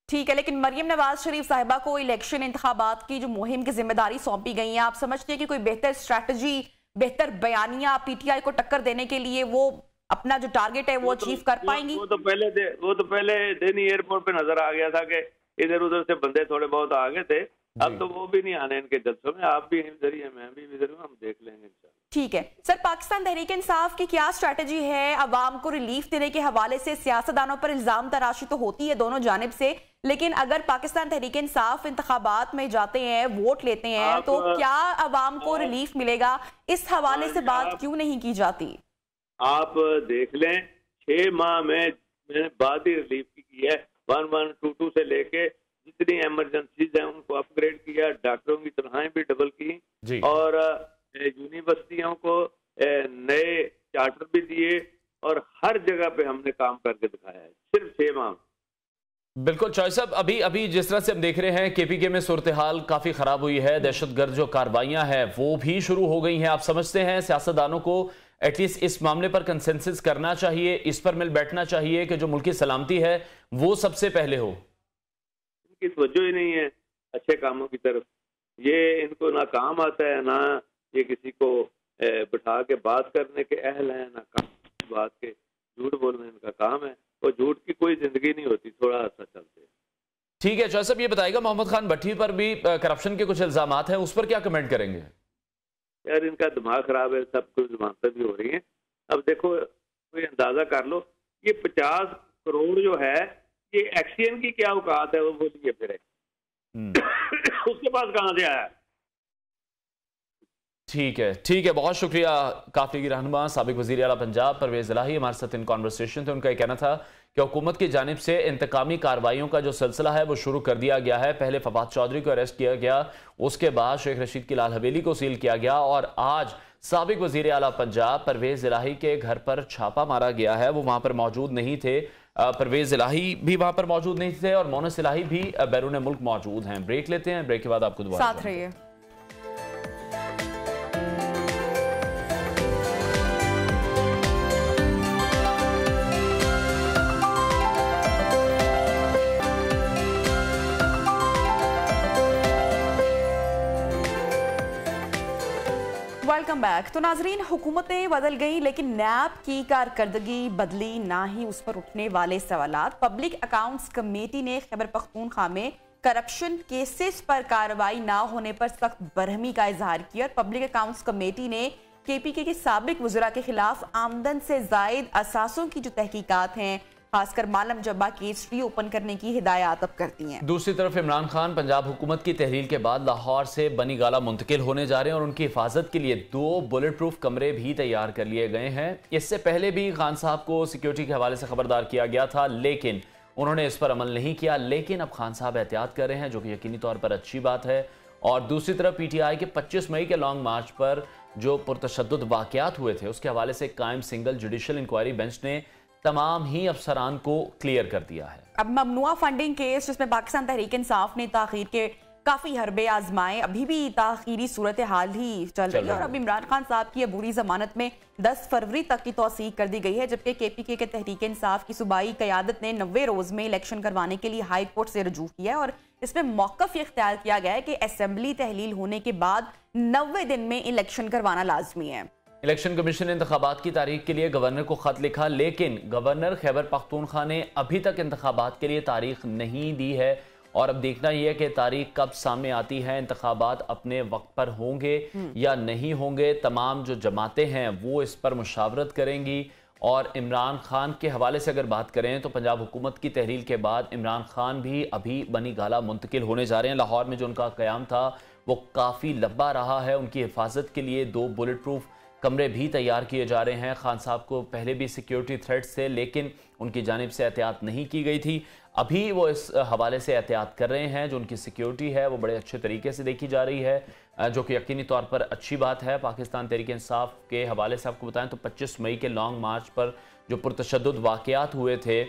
ठीक है, लेकिन मरियम नवाज शरीफ साहिबा को इलेक्शन इंतखाबात की जो मुहिम की जिम्मेदारी सौंपी गई है, आप समझते हैं कि कोई बेहतर स्ट्रैटेजी, बेहतर बयानिया पीटीआई को टक्कर देने के लिए वो अपना जो टारगेट है वो अचीव कर पाएंगी? वो तो पहले दिन ही एयरपोर्ट पे नजर आ गया था कि इधर उधर से बंदे थोड़े बहुत आ गए थे। अब तो वो भी नहीं आने इनके जलसों में। आप भी इधर ही हैं, मैं भी इधर हूं, हम देख लेंगे इंशाल्लाह। ठीक है सर, पाकिस्तान तहरीक इंसाफ की क्या स्ट्रैटेजी है अवाम को रिलीफ देने के हवाले से? सियासतदानों पर इल्जाम तराशी तो होती है दोनों जानिब से, लेकिन अगर पाकिस्तान तहरीक इंसाफ इंतखाबात में जाते हैं, वोट लेते हैं, तो क्या अवाम को रिलीफ मिलेगा? इस हवाले से बात क्यों नहीं की जाती? आप देख लें, 6 माह में मैंने बात ही रिलीफ की है। 1122 से लेके जितनी इमरजेंसीज हैं उनको अपग्रेड किया, डॉक्टरों की तनख्वाहें भी डबल की और यूनिवर्सिटियों को नए चार्टर भी दिए और हर जगह पे हमने काम करके दिखाया है सिर्फ 6 माह। बिल्कुल चौधरी साहब, अभी जिस तरह से हम देख रहे हैं केपीके में सूरत हाल काफी खराब हुई है, दहशतगर्द जो कार्रवाइयां हैं वो भी शुरू हो गई हैं। आप समझते हैं सियासतदानों को एटलीस्ट इस मामले पर कंसेंसस करना चाहिए, इस पर मिल बैठना चाहिए कि जो मुल्क की सलामती है वो सबसे पहले हो? इनकी तवज्जो ही नहीं है अच्छे कामों की तरफ। ये इनको ना काम आता है, ना ये किसी को बिठा के बात करने के अहल हैं, ना काम बात के। झूठ बोलना इनका काम है और झूठ की कोई जिंदगी नहीं होती, थोड़ा सा चलते हैं। ठीक है चौधरी साहब, ये बताइएगा मोहम्मद खान भट्टी पर भी करप्शन के कुछ इल्जामात हैं, उस पर क्या कमेंट करेंगे? यार इनका दिमाग खराब है, सब कुछ जमानतें भी हो रही हैं। अब देखो कोई अंदाजा कर लो, ये 50 करोड़ जो है ये एक्सियन की क्या औकात है वो बोलिए फिर उसके पास कहां से आया? ठीक है, बहुत शुक्रिया काफी की रहनुमा साबिक वजीर आला पंजाब परवेज इलाही हमारे साथ इन कॉन्वर्सेशन थे। उनका ये कहना था कि हुकूमत की जानिब से इंतकामी कार्रवाइयों का जो सिलसिला है वो शुरू कर दिया गया है। पहले फवाद चौधरी को अरेस्ट किया गया, उसके बाद शेख रशीद की लाल हवेली को सील किया गया और आज साबिक वजीर आला पंजाब परवेज इलाही के घर पर छापा मारा गया है। वो वहां पर मौजूद नहीं थे, परवेज इलाही भी वहां पर मौजूद नहीं थे और मोनस इलाही भी बैरून मुल्क मौजूद हैं। ब्रेक लेते हैं, ब्रेक के बाद आपको दोबारा साथ रहिए। Welcome back. तो नाजरीन, हुकूमतें बदल गई लेकिन नैब की कारकर्दगी बदली ना ही उस पर उठने वाले सवालात। पब्लिक अकाउंट्स कमेटी ने खैबर पख्तूनख्वा में करप्शन केसेस पर कार्रवाई ना होने पर सख्त बरहमी का इजहार किया। पब्लिक अकाउंट्स कमेटी ने केपीके के साबिक वज़रा के खिलाफ आमदन से जायद असासों की जो तहकीकात हैं, खासकर मालम जब्बा केस रीओपन करने की हिदायत अब करती हैं। दूसरी तरफ इमरान खान पंजाब हुकूमत की तहरीर के बाद लाहौर से बनी गाला मुंतकिल होने जा रहे हैं और उनकी हिफाजत के लिए 2 बुलेट प्रूफ कमरे भी तैयार कर लिए गए हैं। इससे पहले भी खान साहब को सिक्योरिटी के हवाले से खबरदार किया गया था लेकिन उन्होंने इस पर अमल नहीं किया। लेकिन अब खान साहब एहतियात कर रहे हैं जो कि यकीनी तौर पर अच्छी बात है। और दूसरी तरफ पीटीआई के 25 मई के लॉन्ग मार्च पर जो पुरतशद्दुद वाकयात हुए थे उसके हवाले से कायम सिंगल जुडिशल इंक्वायरी बेंच ने तमाम ही अफसरान को क्लियर कर दिया है। अब ममनुआ फंडिंग केस जिसमें पाकिस्तान तहरीक इंसाफ ने ताखीर के काफी हरबे आजमाए, अभी भी ताखीरी सूरत हाल ही चल रही है और अब इमरान खान साहब की अबूरी जमानत में 10 फरवरी तक की तौसीक कर दी गई है, जबकि KPK के तहरीक इंसाफ की सूबाई क़यादत ने 90 रोज में इलेक्शन करवाने के लिए हाई कोर्ट से रजू किया है और इसमें मौक़िफ़ इख्तियार किया गया है कि असेंबली तहलील होने के बाद 90 दिन में इलेक्शन करवाना लाजमी है। इलेक्शन कमीशन ने इंतखाबात की तारीख के लिए गवर्नर को खत लिखा, लेकिन गवर्नर खैबर पख्तूनख्वा ने अभी तक इंतखाबात के लिए तारीख नहीं दी है और अब देखना यह है कि तारीख कब सामने आती है, इंतखाबात अपने वक्त पर होंगे या नहीं होंगे। तमाम जो जमातें हैं वो इस पर मुशावरत करेंगी और इमरान खान के हवाले से अगर बात करें तो पंजाब हुकूमत की तहरील के बाद इमरान खान भी अभी बनी गाला मुंतकिल होने जा रहे हैं। लाहौर में जो उनका क़याम था वो काफ़ी लंबा रहा है, उनकी हिफाजत के लिए 2 बुलेट प्रूफ कमरे भी तैयार किए जा रहे हैं। खान साहब को पहले भी सिक्योरिटी थ्रेट्स थे लेकिन उनकी जानिब से एहतियात नहीं की गई थी, अभी वो इस हवाले से एहतियात कर रहे हैं। जो उनकी सिक्योरिटी है वो बड़े अच्छे तरीके से देखी जा रही है, जो कि यकीनी तौर पर अच्छी बात है। पाकिस्तान तहरीक इंसाफ के हवाले से आपको बताएं तो 25 मई के लॉन्ग मार्च पर जो पुरतशद्दुद वाक़यात हुए थे,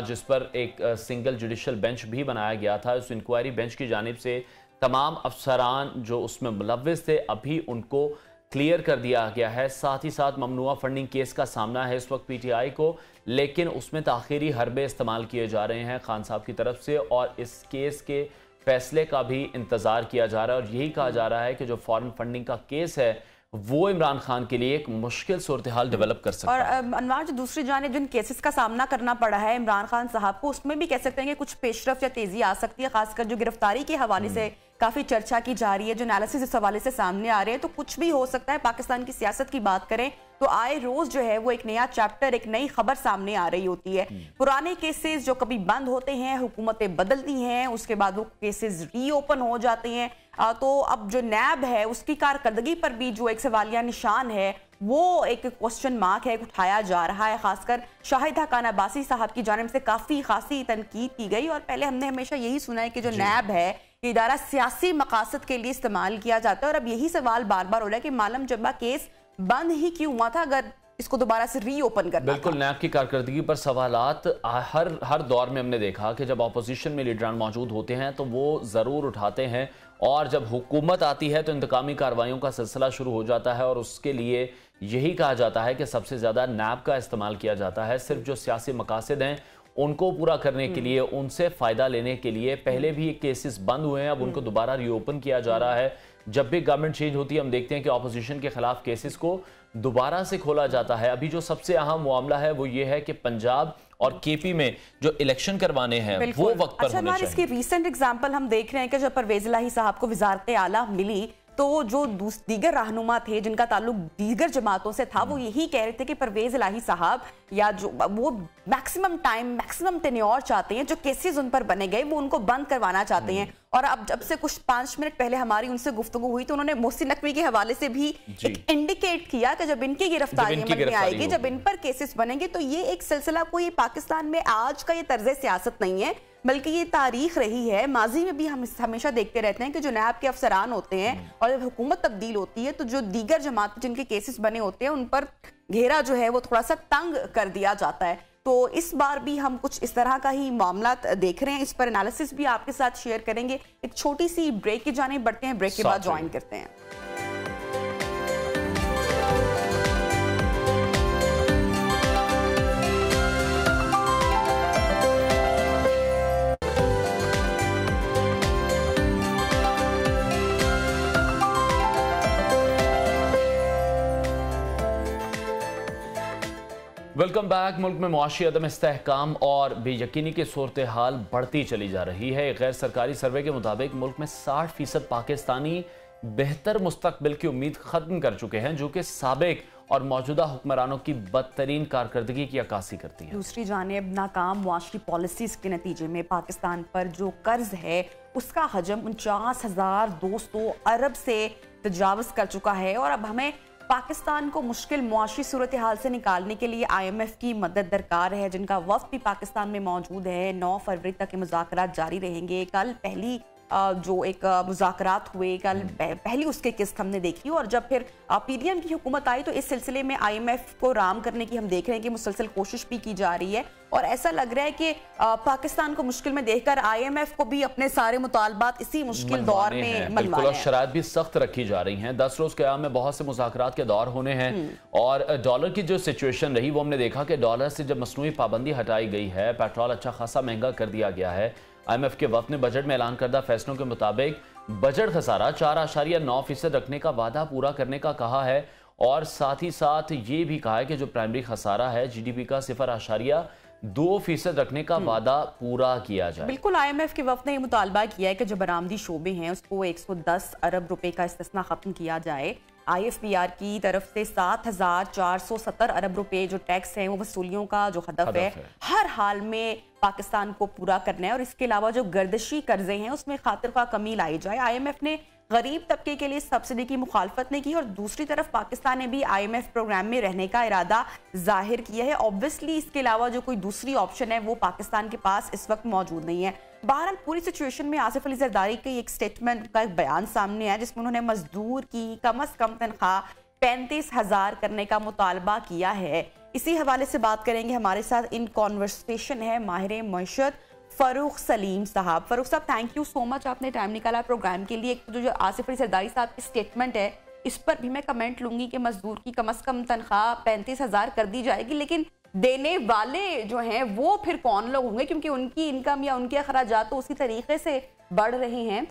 जिस पर एक सिंगल जुडिशल बेंच भी बनाया गया था, उस इंक्वायरी बेंच की जानिब से तमाम अफसरान जो उसमें मुलव्विस थे अभी उनको क्लियर कर दिया गया है। साथ ही साथ ममनुआ फंडिंग केस का सामना है इस वक्त PTI को, लेकिन उसमें ताखीरी हरबे इस्तेमाल किए जा रहे हैं खान साहब की तरफ से और इस केस के फैसले का भी इंतज़ार किया जा रहा है और यही कहा जा रहा है कि जो फॉरेन फंडिंग का केस है वो इमरान खान के लिए एक मुश्किल सूरत हाल डेवलप कर सकता है। और अनवार, जो दूसरी जानिब जिन केसेस का सामना करना पड़ा है इमरान खान साहब को, उसमें भी कह सकते हैं कि कुछ पेशरफ या तेजी आ सकती है, खासकर जो गिरफ्तारी के हवाले से काफी चर्चा की जा रही है, जो एनालिसिस इस हवाले से सामने आ रहे हैं, तो कुछ भी हो सकता है। पाकिस्तान की सियासत की बात करें तो आए रोज जो है वो एक नया चैप्टर, एक नई खबर सामने आ रही होती है। पुराने केसेस जो कभी बंद होते हैं, हुकूमतें बदलती हैं, उसके बाद वो केसेस रीओपन हो जाते हैं, तो अब जो नैब है उसकी कारकर्दगी पर भी जो एक सवालिया निशान है वो एक क्वेश्चन मार्क है, उठाया जा रहा है। खासकर शाहिद हकान अब्बासी साहब की जानिब से काफी खासी तनकीद की गई और पहले हमने हमेशा यही सुना है कि जो नैब है ये इदारा सियासी मकासद के लिए इस्तेमाल किया जाता है और अब यही सवाल बार बार हो रहा है कि मालम जब्बा केस बंद ही क्यों हुआ था अगर इसको दोबारा से रीओपन करना। बिल्कुल, नैब की कारकर्दगी पर सवालात हर दौर में हमने देखा कि जब अपोजिशन में लीडरान मौजूद होते हैं तो वो ज़रूर उठाते हैं और जब हुकूमत आती है तो इंतकामी कार्रवाइयों का सिलसिला शुरू हो जाता है और उसके लिए यही कहा जाता है कि सबसे ज़्यादा नैब का इस्तेमाल किया जाता है। सिर्फ जो सियासी मकासद हैं उनको पूरा करने के लिए, उनसे फ़ायदा लेने के लिए। पहले भी केसेस बंद हुए हैं, अब उनको दोबारा रीओपन किया जा रहा है। जब भी गवर्नमेंट चेंज होती है हम देखते हैं कि ऑपोजिशन के खिलाफ केसेस को दोबारा से खोला जाता है। अभी जो सबसे अहम मामला है वो ये है कि पंजाब और KP में जो इलेक्शन करवाने हैं वो वक्त पर होने चाहिए। इसकी रीसेंट एग्जांपल हम देख रहे हैं कि जब परवेज इलाही साहब को वजारत आला मिली तो जो दीगर रहनुमा थे जिनका ताल्लुक दीगर जमातों से था वो यही कह रहे थे कि परवेज इलाही साहब या जो वो मैक्सिमम टाइम, मैक्सिमम टेन्योर चाहते हैं, जो केसेस उन पर बने गए वो उनको बंद करवाना चाहते हैं। और अब जब से कुछ 5 मिनट पहले हमारी उनसे गुफ्तगू हुई तो उन्होंने मोहसिन नकवी के हवाले से भी एक इंडिकेट किया कि जब इनकी गिरफ्तारी अमल में आएगी, जब इन पर केसेस बनेंगे, तो ये एक सिलसिला कोई पाकिस्तान में आज का ये तर्ज सियासत नहीं है बल्कि ये तारीख रही है। माजी में भी हम हमेशा देखते रहते हैं कि जो नैब के अफसरान होते हैं और जब हुकूमत तब्दील होती है तो जो दीगर जमात जिनके केसेस बने होते हैं उन पर घेरा जो है वो थोड़ा सा तंग कर दिया जाता है। तो इस बार भी हम कुछ इस तरह का ही मामला देख रहे हैं, इस पर एनालिसिस भी आपके साथ शेयर करेंगे। एक छोटी सी ब्रेक की जाने बढ़ते हैं, ब्रेक के बाद ज्वाइन करते हैं। Welcome back. मुल्क में मुआशी अदम इस्तेहकाम और बेयकीनी की सूरत हाल बढ़ती चली जा रही है। एक गैर सरकारी सर्वे के मुताबिक मुल्क में 60% पाकिस्तानी बेहतर मुस्तकबिल की उम्मीद खत्म कर चुके हैं, जो कि साबिक और मौजूदा हुक्मरानों की बदतरीन कारकर्दगी की अक्कासी करती है। दूसरी जानिब नाकाम मुआशी पॉलिसीज के नतीजे में पाकिस्तान पर जो कर्ज है उसका हजम 49,200 अरब से तजावज़ कर चुका है और अब हमें पाकिस्तान को मुश्किल मुआशी सूरत हाल से निकालने के लिए IMF की मदद दरकार है, जिनका वफ्द भी पाकिस्तान में मौजूद है। 9 फरवरी तक के मुज़ाकरात जारी रहेंगे। कल पहली जो एक मुज़ाकरात हुए कल, पहली उसकी किस्त हमने देखी, और जब फिर पीडीएम की हुकूमत आई तो इस सिलसिले में आईएमएफ को राम करने की हम देख रहे हैं कि मुसलसल कोशिश भी की जा रही है, और ऐसा लग रहा है कि पाकिस्तान को मुश्किल में देखकर आईएमएफ को भी अपने सारे मुतालबात इसी मुश्किल दौर में बिल्कुल, और शराइत भी सख्त रखी जा रही हैं। 10 रोज क़याम में बहुत से मुज़ाकरात के दौर होने हैं, और डॉलर की जो सिचुएशन रही वो हमने देखा कि डॉलर से जब मसनूई पाबंदी हटाई गई है, पेट्रोल अच्छा खासा महंगा कर दिया गया है। आईएमएफ के वक्त ने बजट में ऐलान करदा फैसलों के मुताबिक बजट खसारा 4.9% रखने का वादा पूरा करने का कहा है, और साथ ही साथ ये भी कहा है कि जो प्राइमरी खसारा है जीडीपी का 0.2% रखने का वादा पूरा किया जाए। बिल्कुल, आईएमएफ के वक्त ने यह मुतालबा किया है कि जो बरामदी शोबे हैं उसको 110 अरब रुपए का इस्तिस्ना खत्म किया जाए। आईएफपीआर की तरफ से 7,470 अरब रुपए जो टैक्स है वो वसूलियों का जो हदफ है हर हाल में पाकिस्तान को पूरा करना है, और इसके अलावा जो गर्दिशी कर्जे हैं उसमें खातिर ख्वाह कमी लाई जाए। आईएमएफ ने गरीब तबके के लिए सब्सिडी की मुखालफत नहीं की, और दूसरी तरफ पाकिस्तान ने भी आईएमएफ प्रोग्राम में रहने का इरादा जाहिर किया है। ऑब्वियसली इसके अलावा जो कोई दूसरी ऑप्शन है वो पाकिस्तान के पास इस वक्त मौजूद नहीं है। बहरहाल पूरी सिचुएशन में आसिफ अली जरदारी के एक स्टेटमेंट का एक बयान सामने आया जिसमें उन्होंने मजदूर की कम अज कम तनख्वाह 35,000 करने का मुतालबा किया है। इसी हवाले से बात करेंगे, हमारे साथ इन कॉन्वर्सेशन है माहिर मईशत फ़ारूक सलीम साहब। फ़ारूक साहब, थैंक यू सो मच, आपने टाइम निकाला प्रोग्राम के लिए। जो आसिफ अली जरदारी साहब की स्टेटमेंट है इस पर भी मैं कमेंट लूंगी कि मजदूर की कम अज कम तनख्वाह 35,000 कर दी जाएगी, लेकिन देने वाले जो हैं वो फिर कौन लोग होंगे, क्योंकि उनकी इनकम या उनके अखराजात तो उसी तरीके से बढ़ रहे हैं।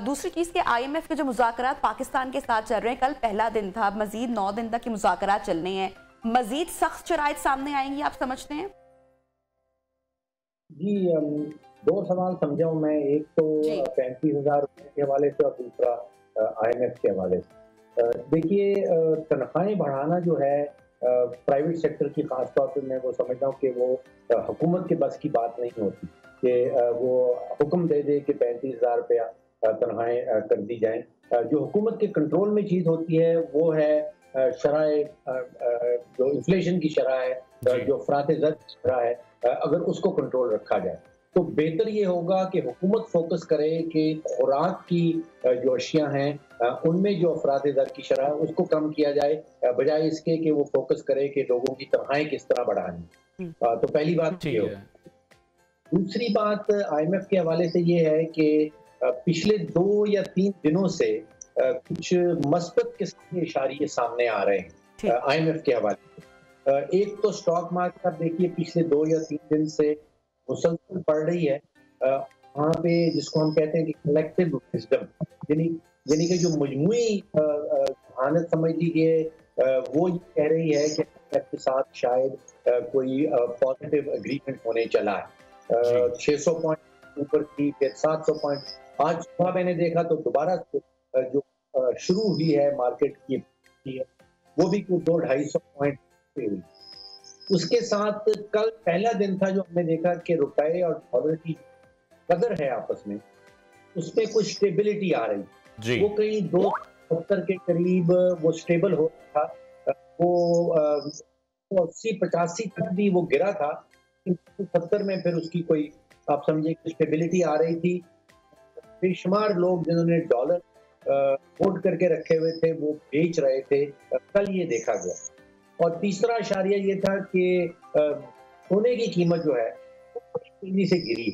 दूसरी चीज़ के आईएमएफ के जो मुज़ाकरात पाकिस्तान के साथ चल रहे हैं, कल पहला दिन था, मजीद 9 दिन तक के मुज़ाकरात चलने हैं, मजीद सख्त शराइत सामने आएंगी आप समझते हैं? जी, 2 सवाल समझा हूँ मैं, एक तो 35,000 रुपये के हवाले से और दूसरा आईएमएफ के हवाले से। देखिए, तनख्वाहें बढ़ाना जो है प्राइवेट सेक्टर की, खासतौर पर मैं वो समझता हूँ कि वो हुकूमत के बस की बात नहीं होती कि वो हुक्म दे दे कि 35,000 रुपया तनख्वाहें कर दी जाएं। जो हुकूमत के कंट्रोल में चीज़ होती है वो है शराय, जो इन्फ्लेशन की शरह है, जो अफरात ज़र की शरह है, अगर उसको कंट्रोल रखा जाए तो बेहतर ये होगा कि हुकूमत फोकस करे कि खुराक की जो अशियाँ हैं उनमें जो अफरात ज़र की शरह है उसको कम किया जाए, बजाय इसके कि वो फोकस करे कि लोगों की तनख्वाहें किस तरह बढ़ानी। तो पहली बात ये हो। दूसरी बात आईएमएफ के हवाले से ये है कि पिछले 2 या 3 दिनों से कुछ मस्बत किस्म के इशारे सामने आ रहे हैं आईएमएफ के हवाले से। एक तो स्टॉक मार्केट आप देखिए पिछले 2 या 3 दिन से मुसलसल बढ़ रही है, वहाँ पे जिसको हम कहते हैं कि कलेक्टिव विजडम, यानी कि जो मजमूई जहानत समझ लीजिए, वो ये कह रही है कि के साथ शायद कोई पॉजिटिव एग्रीमेंट होने चला है। 600 पॉइंट ऊपर की, फिर 700 पॉइंट, आज सुबह मैंने देखा तो दोबारा जो शुरू हुई है मार्केट की वो भी कुछ 200-250 पॉइंट हुई। उसके साथ कल पहला दिन था जो हमने देखा कि रुपए और डॉलर की कदर है आपस में, उसमें कुछ स्टेबिलिटी आ रही, वो कहीं 270 के करीब वो स्टेबल हो रहा था। वो 80-85 तक भी वो गिरा था, 70 में फिर उसकी कोई आप समझिए कि स्टेबिलिटी आ रही थी। बेशुमार लोग जिन्होंने डॉलर होल्ड करके रखे हुए थे वो बेच रहे थे, कल ये देखा गया। और तीसरा इशारिया ये था कि सोने की कीमत जो है वो तेजी से गिरी।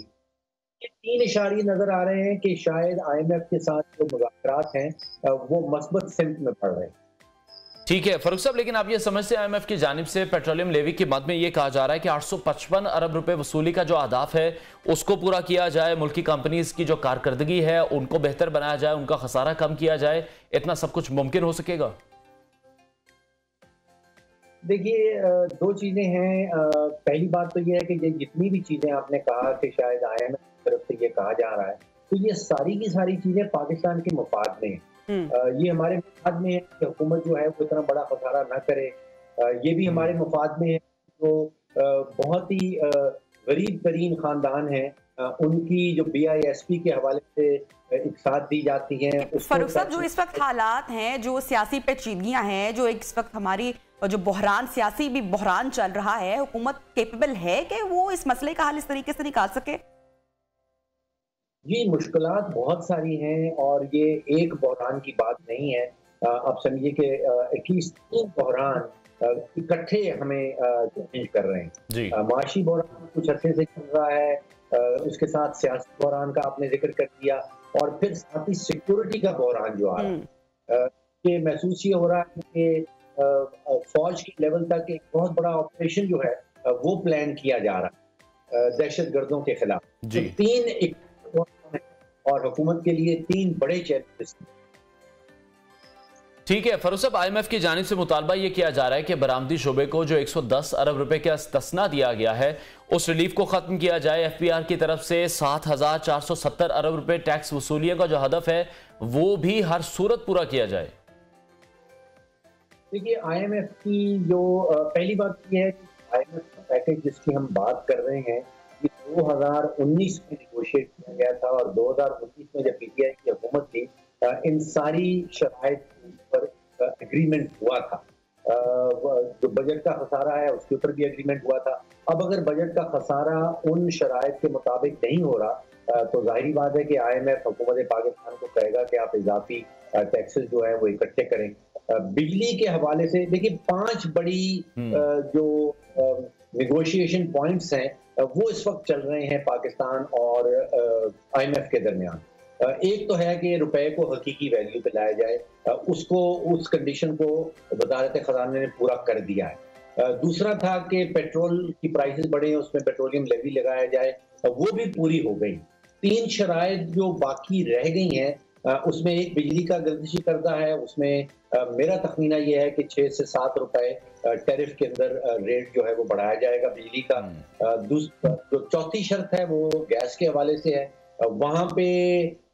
ये 3 इशारे नजर आ रहे हैं कि शायद आईएमएफ के साथ जो मुज़ाकरात हैं वो मस्बत सिमत में बढ़ रहे हैं। ठीक है फारूक साहब, लेकिन आप ये समझते हैं आईएमएफ की जानिब से पेट्रोलियम लेवी की मद में ये कहा जा रहा है कि 855 अरब रुपए वसूली का जो अहदाफ है उसको पूरा किया जाए, मुल्की कंपनीज की जो कारकर्दगी है उनको बेहतर बनाया जाए, उनका खसारा कम किया जाए, इतना सब कुछ मुमकिन हो सकेगा? देखिए, 2 चीजें हैं। पहली बात तो ये है कि जितनी भी चीजें आपने कहा कि शायद आईएमएफ की तरफ से ये कहा जा रहा है, तो ये सारी की सारी चीजें पाकिस्तान के मफाद में हैं। ये हमारे मफाद में है कि हुकूमत जो है वो इतना बड़ा खसारा ना करे। ये भी हमारे मफाद में है जो बहुत ही गरीब तरीन खानदान है, उनकी जो BISP के हवाले से इकसाद दी जाती हैं। फारूक साहब, जो इस वक्त हालात हैं, जो सियासी पेचीदगियां हैं, जो इस वक्त हमारी जो बहरान, सियासी भी बहरान चल रहा है, हुकूमत कैपेबल है कि वो इस मसले का हल इस तरीके से निकाल सके? जी, मुश्किलात बहुत सारी हैं और ये एक बहरान की बात नहीं है। आप समझिए कि एटलीस्ट 3 बहरान इकट्ठे हमें चैलेंज कर रहे हैं। जी। माशी बहरान कुछ अरसे से चल रहा है, उसके साथ सियासी बहरान का आपने जिक्र कर दिया, और फिर साथ ही सिक्योरिटी का बहरान जो आ रहा है। ये महसूस ये हो रहा है कि फौज के लेवल तक एक बहुत बड़ा ऑपरेशन जो है वो प्लान किया जा रहा है दहशतगर्दों के खिलाफ। जी। तो 3 और हुकूमत के लिए 3 बड़े चैलेंजेस। ठीक है फरूख साहब, IMF की जानिब से मुतालबा ये किया जा रहा है कि बरामदी शोबे को जो 110 अरब रुपए का इस्तस्ना दिया गया है उस रिलीफ को खत्म किया जाए। FBR की तरफ से 7,470 अरब रुपए टैक्स वसूलियों का जो हदफ है वो भी हर सूरत पूरा किया जाए। देखिए, IMF की जो पहली बात यह है कि IMF का पैकेज जिसकी हम बात कर रहे हैं ये 2019 में निगोशिएट किया गया था, और 2019 में जब PTI की हुकूमत थी इन सारी शराइत पर एग्रीमेंट हुआ था। जो बजट का खसारा है उसके ऊपर भी एग्रीमेंट हुआ था। अब अगर बजट का खसारा उन शराइत के मुताबिक नहीं हो रहा तो जाहिर बात है कि IMF हुकूमत पाकिस्तान को कहेगा कि आप इजाफी टैक्सेस जो है वो इकट्ठे करें। बिजली के हवाले से देखिए 5 बड़ी जो निगोशिएशन पॉइंट्स हैं वो इस वक्त चल रहे हैं पाकिस्तान और IMF के दरमियान। एक तो है कि रुपए को हकीकी वैल्यू पे लाया जाए, उसको उस कंडीशन को वजारत खजाना ने पूरा कर दिया है। दूसरा था कि पेट्रोल की प्राइसेस बढ़े, उसमें पेट्रोलियम लेवी लगाया जाए, वो भी पूरी हो गई। 3 शराइत जो बाकी रह गई हैं उसमें एक बिजली का गर्दिशी करदा है, उसमें मेरा तखमीना यह है कि 6 से 7 रुपए टैरिफ के अंदर रेट जो है वो बढ़ाया जाएगा बिजली का। जो चौथी शर्त है वो गैस के हवाले से है, वहां पे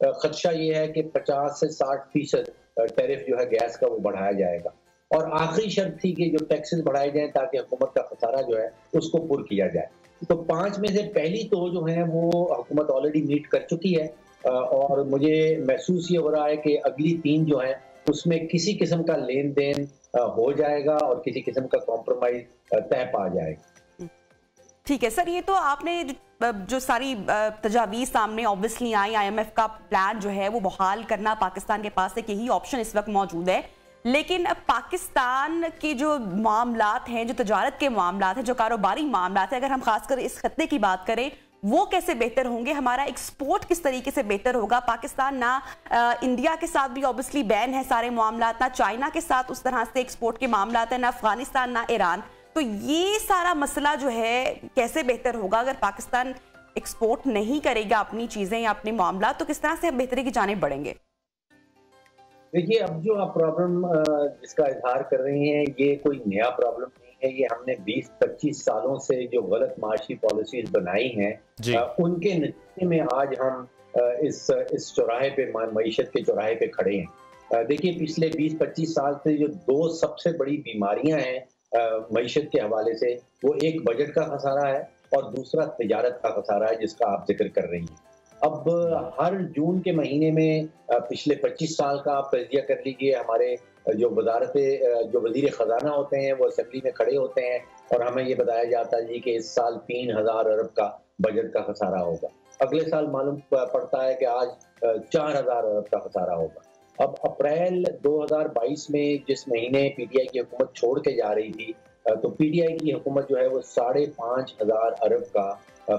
खदशा ये है कि 50 से 60% टैरिफ जो है गैस का वो बढ़ाया जाएगा। और आखिरी शर्त थी कि जो टैक्सेस बढ़ाए जाएं ताकि हुकूमत का खसारा जो है उसको पूरा किया जाए। तो 5 में से पहली तो जो है वो हुकूमत ऑलरेडी मीट कर चुकी है, और मुझे महसूस ये हो रहा है कि अगली 3 जो है उसमें किसी किस्म का लेन देन हो जाएगा और किसी किस्म का कॉम्प्रोमाइज तय पा जाएगा। ठीक है सर, ये तो आपने जो सारी तजावीज़ सामने ऑब्वियसली आई, IMF का प्लान जो है वो बहाल करना, पाकिस्तान के पास एक यही ऑप्शन इस वक्त मौजूद है। लेकिन पाकिस्तान के जो मामलात हैं, जो तजारत के मामलात हैं, जो कारोबारी मामलात हैं, अगर हम खासकर इस खत्ते की बात करें वो कैसे बेहतर होंगे? हमारा एक्सपोर्ट किस तरीके से बेहतर होगा? पाकिस्तान ना इंडिया के साथ भी ऑब्वियसली बैन है सारे मामलात, ना चाइना के साथ उस तरह से एक्सपोर्ट के मामलात हैं, ना अफगानिस्तान ना ईरान। तो ये सारा मसला जो है कैसे बेहतर होगा? अगर पाकिस्तान एक्सपोर्ट नहीं करेगा अपनी चीजें या अपने मामला, तो किस तरह से हम बेहतरी की जानिब बढ़ेंगे? देखिए, अब जो आप प्रॉब्लम जिसका इजहार कर रही हैं ये कोई नया प्रॉब्लम नहीं है। ये हमने 20-25 सालों से जो गलत माशी पॉलिसीज बनाई हैं उनके नतीजे में आज हम इस चौराहे पे, मईशत के चौराहे पे खड़े हैं। देखिए, पिछले 20-25 साल से जो 2 सबसे बड़ी बीमारियां हैं मईशत के हवाले से, वो एक बजट का खसारा है और दूसरा तिजारत का खसारा है जिसका आप जिक्र कर रही हैं। अब हर जून के महीने में पिछले 25 साल का आप तजिया कर लीजिए, हमारे जो वजीर खजाना होते हैं वो असेंबली में खड़े होते हैं और हमें ये बताया जाता है जी कि इस साल 3000 अरब का बजट का खसारा होगा। अगले साल मालूम पड़ता है कि आज 4000 अरब का खसारा होगा। अब अप्रैल 2022 में जिस महीने PTI की हुकूमत छोड़ के जा रही थी, तो PTI की हुकूमत जो है वो 5500 अरब का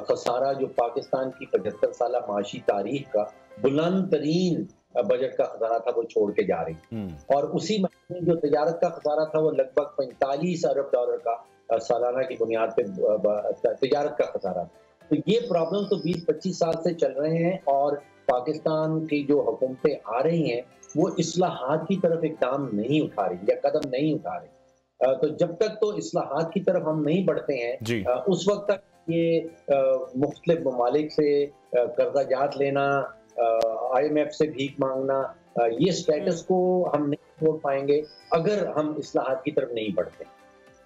खसारा, जो पाकिस्तान की 75 साल माशी तारीख का बुलंद तरीन बजट का खसारा था, वो छोड़ के जा रही। और उसी महीने जो तजारत का खसारा था वो लगभग 45 अरब डॉलर का सालाना की बुनियाद पे तजारत का खसारा था। तो ये प्रॉब्लम तो 20-25 साल से चल रहे हैं और पाकिस्तान की जो हुकूमतें आ रही हैं वो इस्लाहात की तरफ इकदाम नहीं उठा रही या कदम नहीं उठा रही। तो जब तक तो इस्लाहात की तरफ हम नहीं बढ़ते हैं उस वक्त तक ये मुख्तलिफ ममालिक से कर्जा जात लेना, IMF से भीख मांगना, ये स्टेटस को हम नहीं छोड़ पाएंगे अगर हम इस्लाहात की तरफ नहीं बढ़ते।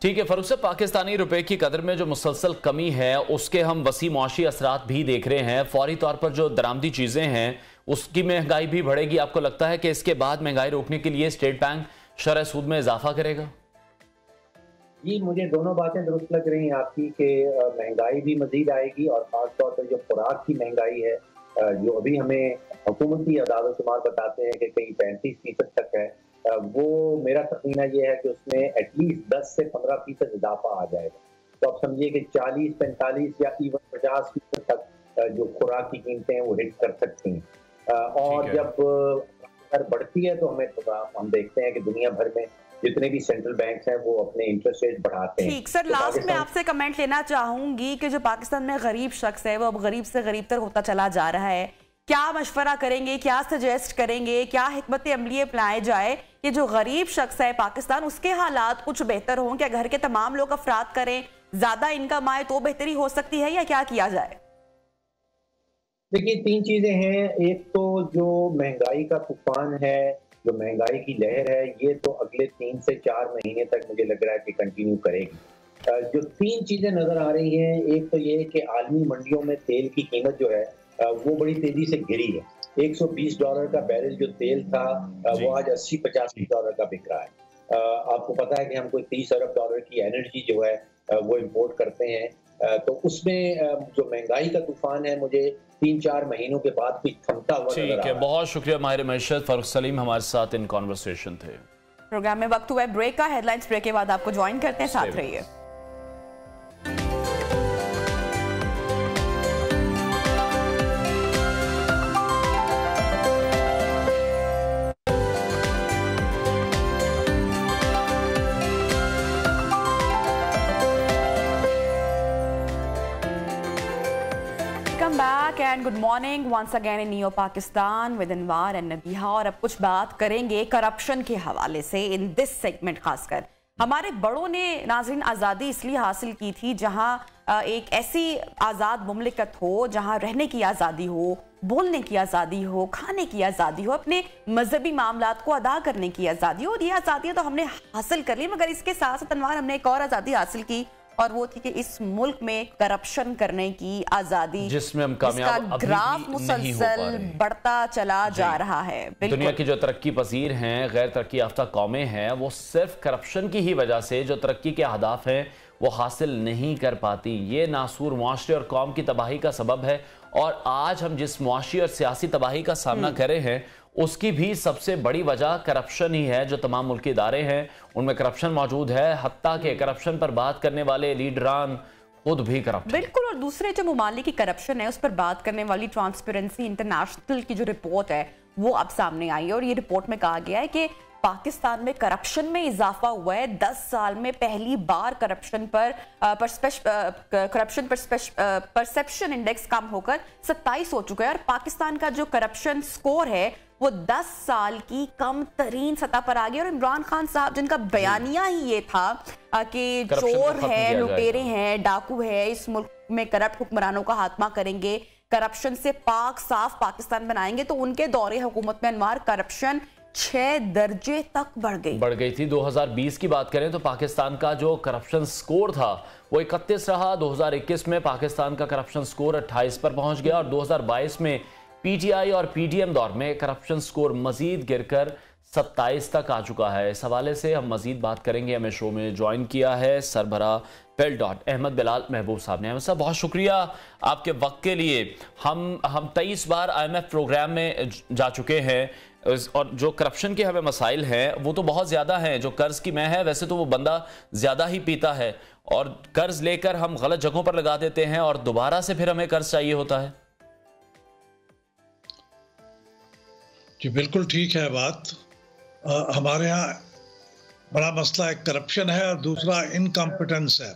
ठीक है फरूख साहब, पाकिस्तानी रुपए की कदर में जो मुसलसल कमी है उसके हम वसी मुआशी असरात भी देख रहे हैं। फौरी तौर पर जो दरामदी चीजें हैं उसकी महंगाई भी बढ़ेगी। आपको लगता है कि इसके बाद महंगाई रोकने के लिए स्टेट बैंक शरह सूद में इजाफा करेगा? जी, मुझे दोनों बातें दुरुस्त लग रही हैं आपकी कि महंगाई भी मजीद आएगी और खासतौर पर जो खुराक की महंगाई है जो अभी हमें हुकूमती आदाद-ओ-शुमार बताते हैं कि कहीं 35% तक है, वो मेरा तखमीना ये है कि उसमें एटलीस्ट 10 से 15% इजाफा आ जाएगा। तो आप समझिए कि 40, 45 या इवन 50% तक जो खुराक की कीमतें हैं वो हिट कर सकती हैं। और जब बढ़ती है तो हम देखते हैं कि दुनिया भर में जितने भी सेंट्रल बैंक्स हैं वो अपने इंटरेस्ट रेट बढ़ाते हैं। ठीक सर, लास्ट में आपसे कमेंट लेना चाहूंगी कि जो पाकिस्तान में गरीब शख्स है वो अब गरीब से गरीब तक होता चला जा रहा है, क्या मशवरा करेंगे, क्या सजेस्ट करेंगे, क्या हिकमत अमली अपनाए जाए कि जो गरीब शख्स है पाकिस्तान उसके हालात कुछ बेहतर हों? क्या घर के तमाम लोग अफराद करें, ज्यादा इनकम आए तो बेहतरी हो सकती है, या क्या किया जाए? देखिए, 3 चीजें हैं। एक तो जो महंगाई का तूफान है, जो महंगाई की लहर है, ये तो अगले 3 से 4 महीने तक मुझे लग रहा है कि कंटिन्यू करेगी। जो 3 चीजें नजर आ रही हैं, एक तो ये कि आलमी मंडियों में तेल की कीमत जो है वो बड़ी तेजी से गिरी है। $120 का बैरल जो तेल था वो आज $80-85 का बिक रहा है। आपको पता है कि हम कोई $30 अरब की एनर्जी जो है वो इम्पोर्ट करते हैं। तो उसमें जो महंगाई का तूफान है, मुझे 3-4 महीनों के बाद भी थमता हुआ नजर आ रहा है। बहुत शुक्रिया माहिर मैशत फारूक सलीम हमारे साथ इन कॉन्वर्सेशन थे। प्रोग्राम में वक्त हुआ है ब्रेक का। हेडलाइंस ब्रेक के बाद आपको ज्वाइन करते हैं, साथ रहिए। And good morning once again in new Pakistan with Anwar and Nabiha. और अब कुछ बात करेंगे करप्शन के हवाले से इन दिस सेगमेंट। खासकर हमारे बड़ों ने नाज़रीन आज़ादी इसलिए हासिल की थी जहां एक ऐसी आज़ाद मुमलिकत हो जहां रहने की आज़ादी हो, बोलने की आज़ादी हो, खाने की आज़ादी हो, अपने मजहबी मामलात को अदा करने की आज़ादी हो। और ये आज़ादियाँ तो हमने हासिल कर ली, मगर इसके साथ साथ अनवार हमने एक और आज़ादी हासिल की, और वो थी कि इस मुल्क में करप्शन करने की आज़ादी, जिसमें हम कामयाब अभी ग्राफ मुसलसल बढ़ता चला जा रहा है। दुनिया की जो तरक्की पजीर हैं, गैर तरक्की याफ्ता कौमें हैं, वो सिर्फ करप्शन की ही वजह से जो तरक्की के अहदाफ हैं वो हासिल नहीं कर पाती। ये नासूर मुआशरे और कौम की तबाही का सबब है। और आज हम जिस मुआशी और सियासी तबाही का सामना कर रहे हैं उसकी भी सबसे बड़ी वजह करप्शन ही है। जो तमाम मुल्की इदारे हैं उनमें करप्शन मौजूद है, हत्ता के करप्शन पर बात करने वाले लीडरान खुद भी करप्ट। बिल्कुल। और दूसरे जो ममालिक की करप्शन है उस पर बात करने वाली ट्रांसपेरेंसी इंटरनेशनल की जो रिपोर्ट है वो अब सामने आई है, और ये रिपोर्ट में कहा गया है कि पाकिस्तान में करप्शन में इजाफा हुआ है। 10 साल में पहली बार करप्शन परसेप्शन इंडेक्स कम होकर 27 हो चुका है। और पाकिस्तान का जो करप्शन स्कोर है वो 10 साल की कम तरीन सतह पर आ गया। और इमरान खान साहब जिनका बयानिया ही ये था कि चोर है, लुटेरे हैं, डाकू है, इस मुल्क में करप्ट हुक्मरानों का खात्मा करेंगे, करप्शन से पाक साफ पाकिस्तान बनाएंगे, तो उनके दौरे हुकूमत में अनवार करप्शन 6 दर्जे तक बढ़ गई थी। 2020 की बात करें तो पाकिस्तान का जो करप्शन स्कोर था वो 31 रहा। 2021 में पाकिस्तान का करप्शन स्कोर 28 पर पहुंच गया, और 2022 में पीटीआई और पीडीएम दौर में करप्शन स्कोर मजीद गिरकर 27 तक आ चुका है। इस हवाले से हम मजीद बात करेंगे। हमें शो में ज्वाइन किया है सरबरा पेल डॉट अहमद बिलाल महबूब साहब ने। अहमद साहब, बहुत शुक्रिया आपके वक्त के लिए। हम 23 बार IMF प्रोग्राम में जा चुके हैं, और जो करप्शन के हमें मसाइल हैं वो तो बहुत ज़्यादा हैं। जो कर्ज की मैं है, वैसे तो वो बंदा ज़्यादा ही पीता है, और कर्ज लेकर हम गलत जगहों पर लगा देते हैं और दोबारा से फिर हमें कर्ज चाहिए होता है। जी बिल्कुल ठीक है बात। हमारे यहाँ बड़ा मसला एक करप्शन है और दूसरा इनकम्पिटेंस है